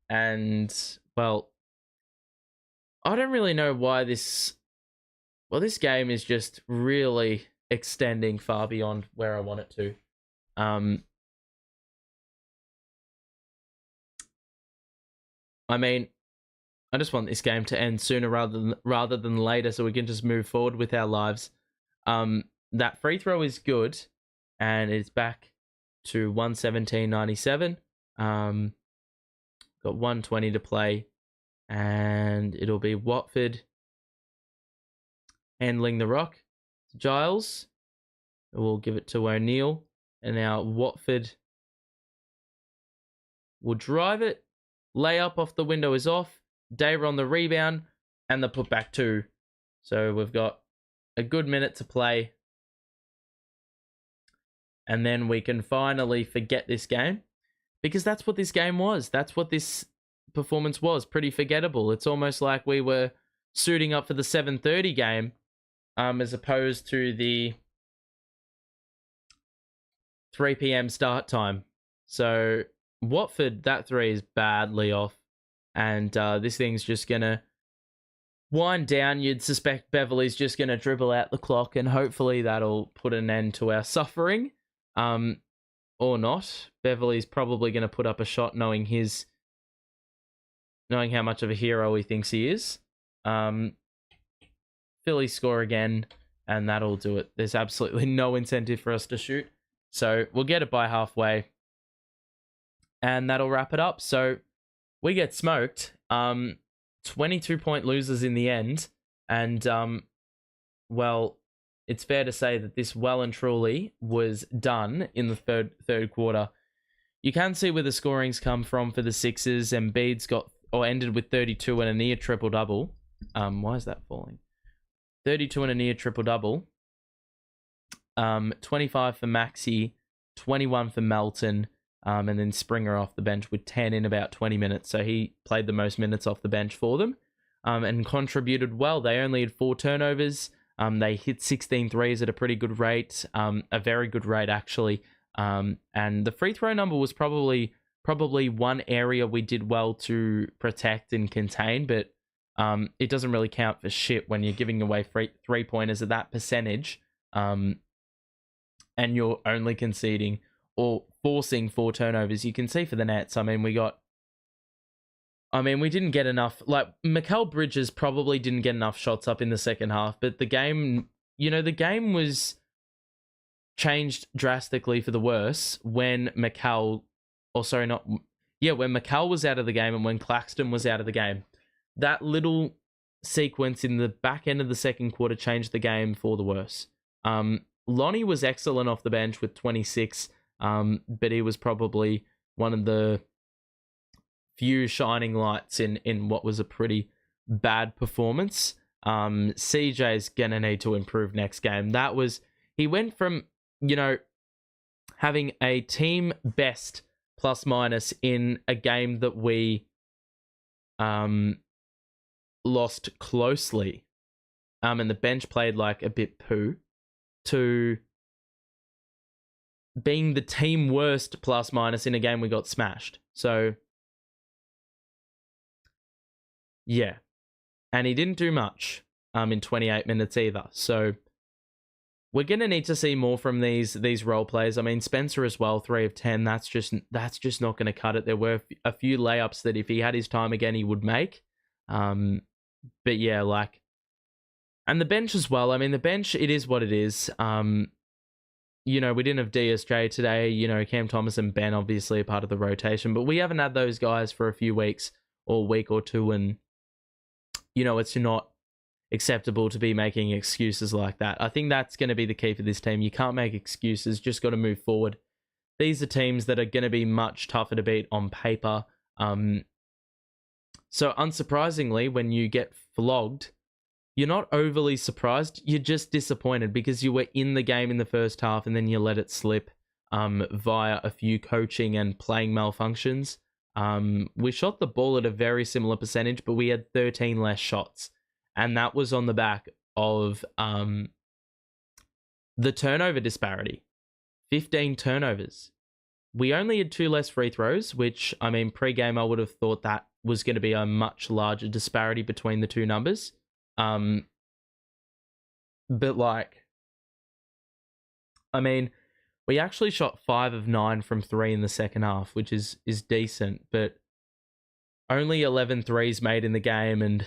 And, well, I don't really know why this... Well, this game is just really extending far beyond where I want it to. I mean, I just want this game to end sooner rather than later so we can just move forward with our lives. That free throw is good, and it's back to 117.97. Got 120 to play, and it'll be Watford handling the rock. Giles, we'll give it to O'Neal, and now Watford will drive it. Layup off the window is off. Dayron on the rebound, and the putback 2. So we've got a good minute to play. And then we can finally forget this game. Because that's what this game was. That's what this performance was. Pretty forgettable. It's almost like we were suiting up for the 7:30 game. As opposed to the 3 p.m. start time. So Watford, that 3 is badly off. And this thing's just going to wind down. You'd suspect Beverly's just going to dribble out the clock, and hopefully that'll put an end to our suffering. Or not. Beverly's probably going to put up a shot knowing how much of a hero he thinks he is. Philly score again, and that'll do it. There's absolutely no incentive for us to shoot. So we'll get it by halfway. And that'll wrap it up. So we get smoked. 22-point losers in the end. And, well, it's fair to say that this well and truly was done in the third quarter. You can see where the scorings come from for the Sixers. Embiid's ended with 32 and a near triple-double. Why is that falling? 32 and a near triple-double. 25 for Maxey, 21 for Melton, and then Springer off the bench with 10 in about 20 minutes. So he played the most minutes off the bench for them and contributed well. They only had 4 turnovers. They hit 16 threes at a pretty good rate, a very good rate, actually. And the free throw number was probably one area we did well to protect and contain, but it doesn't really count for shit when you're giving away three-pointers at that percentage, and you're only conceding or forcing 4 turnovers. You can see for the Nets, we didn't get enough. Like, Mikal Bridges probably didn't get enough shots up in the second half, but the game was changed drastically for the worse when Mikal was out of the game and when Claxton was out of the game. That little sequence in the back end of the second quarter changed the game for the worse. Lonnie was excellent off the bench with 26, but he was probably one of the few shining lights in what was a pretty bad performance. CJ's gonna need to improve next game. He went from, having a team best plus minus in a game that we lost closely, and the bench played like a bit poo, to being the team worst plus minus in a game we got smashed. So, yeah. And he didn't do much in 28 minutes either. So, we're going to need to see more from these role players. I mean, Spencer as well, 3 of 10. That's just not going to cut it. There were a few layups that if he had his time again, he would make. But yeah, and the bench as well. I mean, the bench, it is what it is. We didn't have DSJ today. Cam Thomas and Ben obviously are part of the rotation, but we haven't had those guys for a few weeks or a week or two, and it's not acceptable to be making excuses like that. I think that's going to be the key for this team. You can't make excuses, just got to move forward. These are teams that are going to be much tougher to beat on paper. So unsurprisingly, when you get flogged, you're not overly surprised. You're just disappointed because you were in the game in the first half and then you let it slip via a few coaching and playing malfunctions. We shot the ball at a very similar percentage, but we had 13 less shots. And that was on the back of the turnover disparity. 15 turnovers. We only had 2 less free throws, which, I mean, pre-game I would have thought that was going to be a much larger disparity between the two numbers. But we actually shot 5 of 9 from 3 in the second half, which is decent, but only 11 threes made in the game and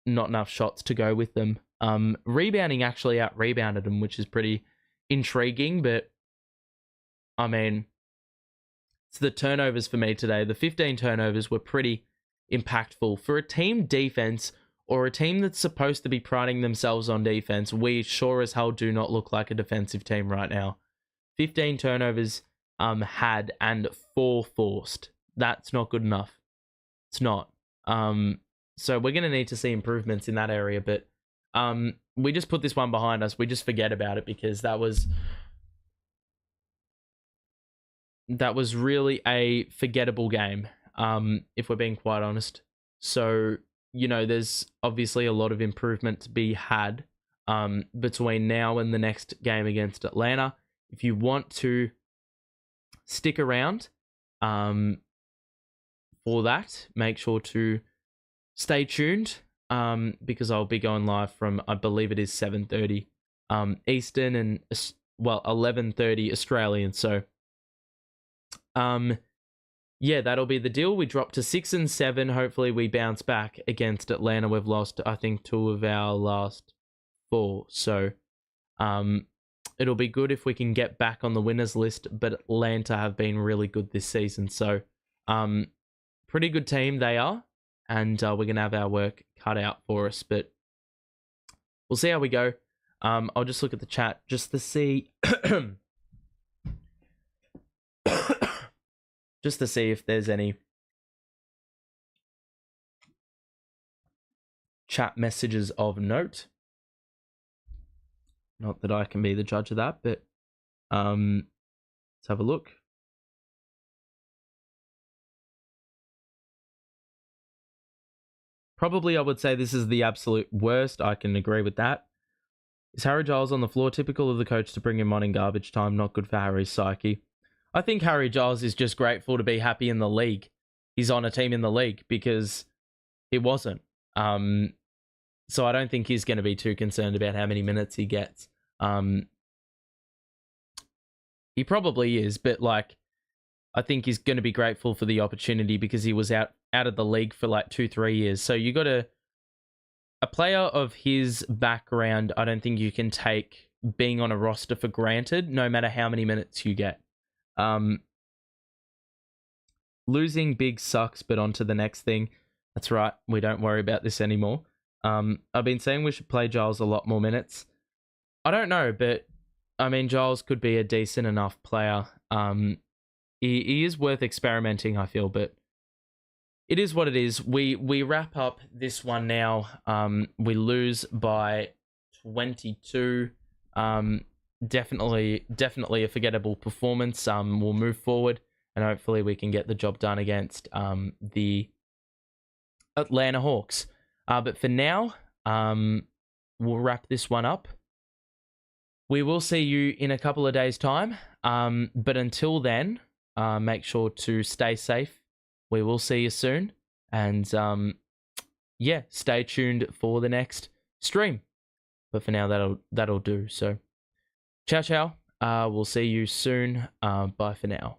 not enough shots to go with them. Rebounding actually out-rebounded them, which is pretty intriguing, but I mean, it's the turnovers for me today. The 15 turnovers were pretty impactful. For a team defense or a team that's supposed to be priding themselves on defense, we sure as hell do not look like a defensive team right now. 15 turnovers had and 4 forced. That's not good enough. It's not. So we're going to need to see improvements in that area, but we just put this one behind us. We just forget about it because that was really a forgettable game, if we're being quite honest. So, there's obviously a lot of improvement to be had between now and the next game against Atlanta. If you want to stick around for that, make sure to stay tuned because I'll be going live from, I believe it is 7:30 Eastern and, 11:30 Australian. So, that'll be the deal. We dropped to 6 and 7. Hopefully we bounce back against Atlanta. We've lost, I think, 2 of our last 4. So, it'll be good if we can get back on the winners list, but Atlanta have been really good this season. So, pretty good team they are, and we're going to have our work cut out for us, but we'll see how we go. I'll just look at the chat just to see if there's any chat messages of note. Not that I can be the judge of that, but let's have a look. Probably I would say this is the absolute worst. I can agree with that. Is Harry Giles on the floor? Typical of the coach to bring him on in garbage time. Not good for Harry's psyche. I think Harry Giles is just grateful to be happy in the league. He's on a team in the league because he wasn't. So I don't think he's going to be too concerned about how many minutes he gets. He probably is, but I think he's going to be grateful for the opportunity because he was out of the league for 2-3 years. So you got a player of his background. I don't think you can take being on a roster for granted, no matter how many minutes you get. Losing big sucks, but on to the next thing. That's right. We don't worry about this anymore. I've been saying we should play Giles a lot more minutes. I don't know, but I mean, Giles could be a decent enough player. He is worth experimenting, I feel, but it is what it is. We wrap up this one now. We lose by 22. Definitely a forgettable performance. We'll move forward and hopefully we can get the job done against the Atlanta Hawks. But for now, we'll wrap this one up. We will see you in a couple of days' time. But until then, make sure to stay safe. We will see you soon. And stay tuned for the next stream. But for now, that'll do. So, ciao. We'll see you soon. Bye for now.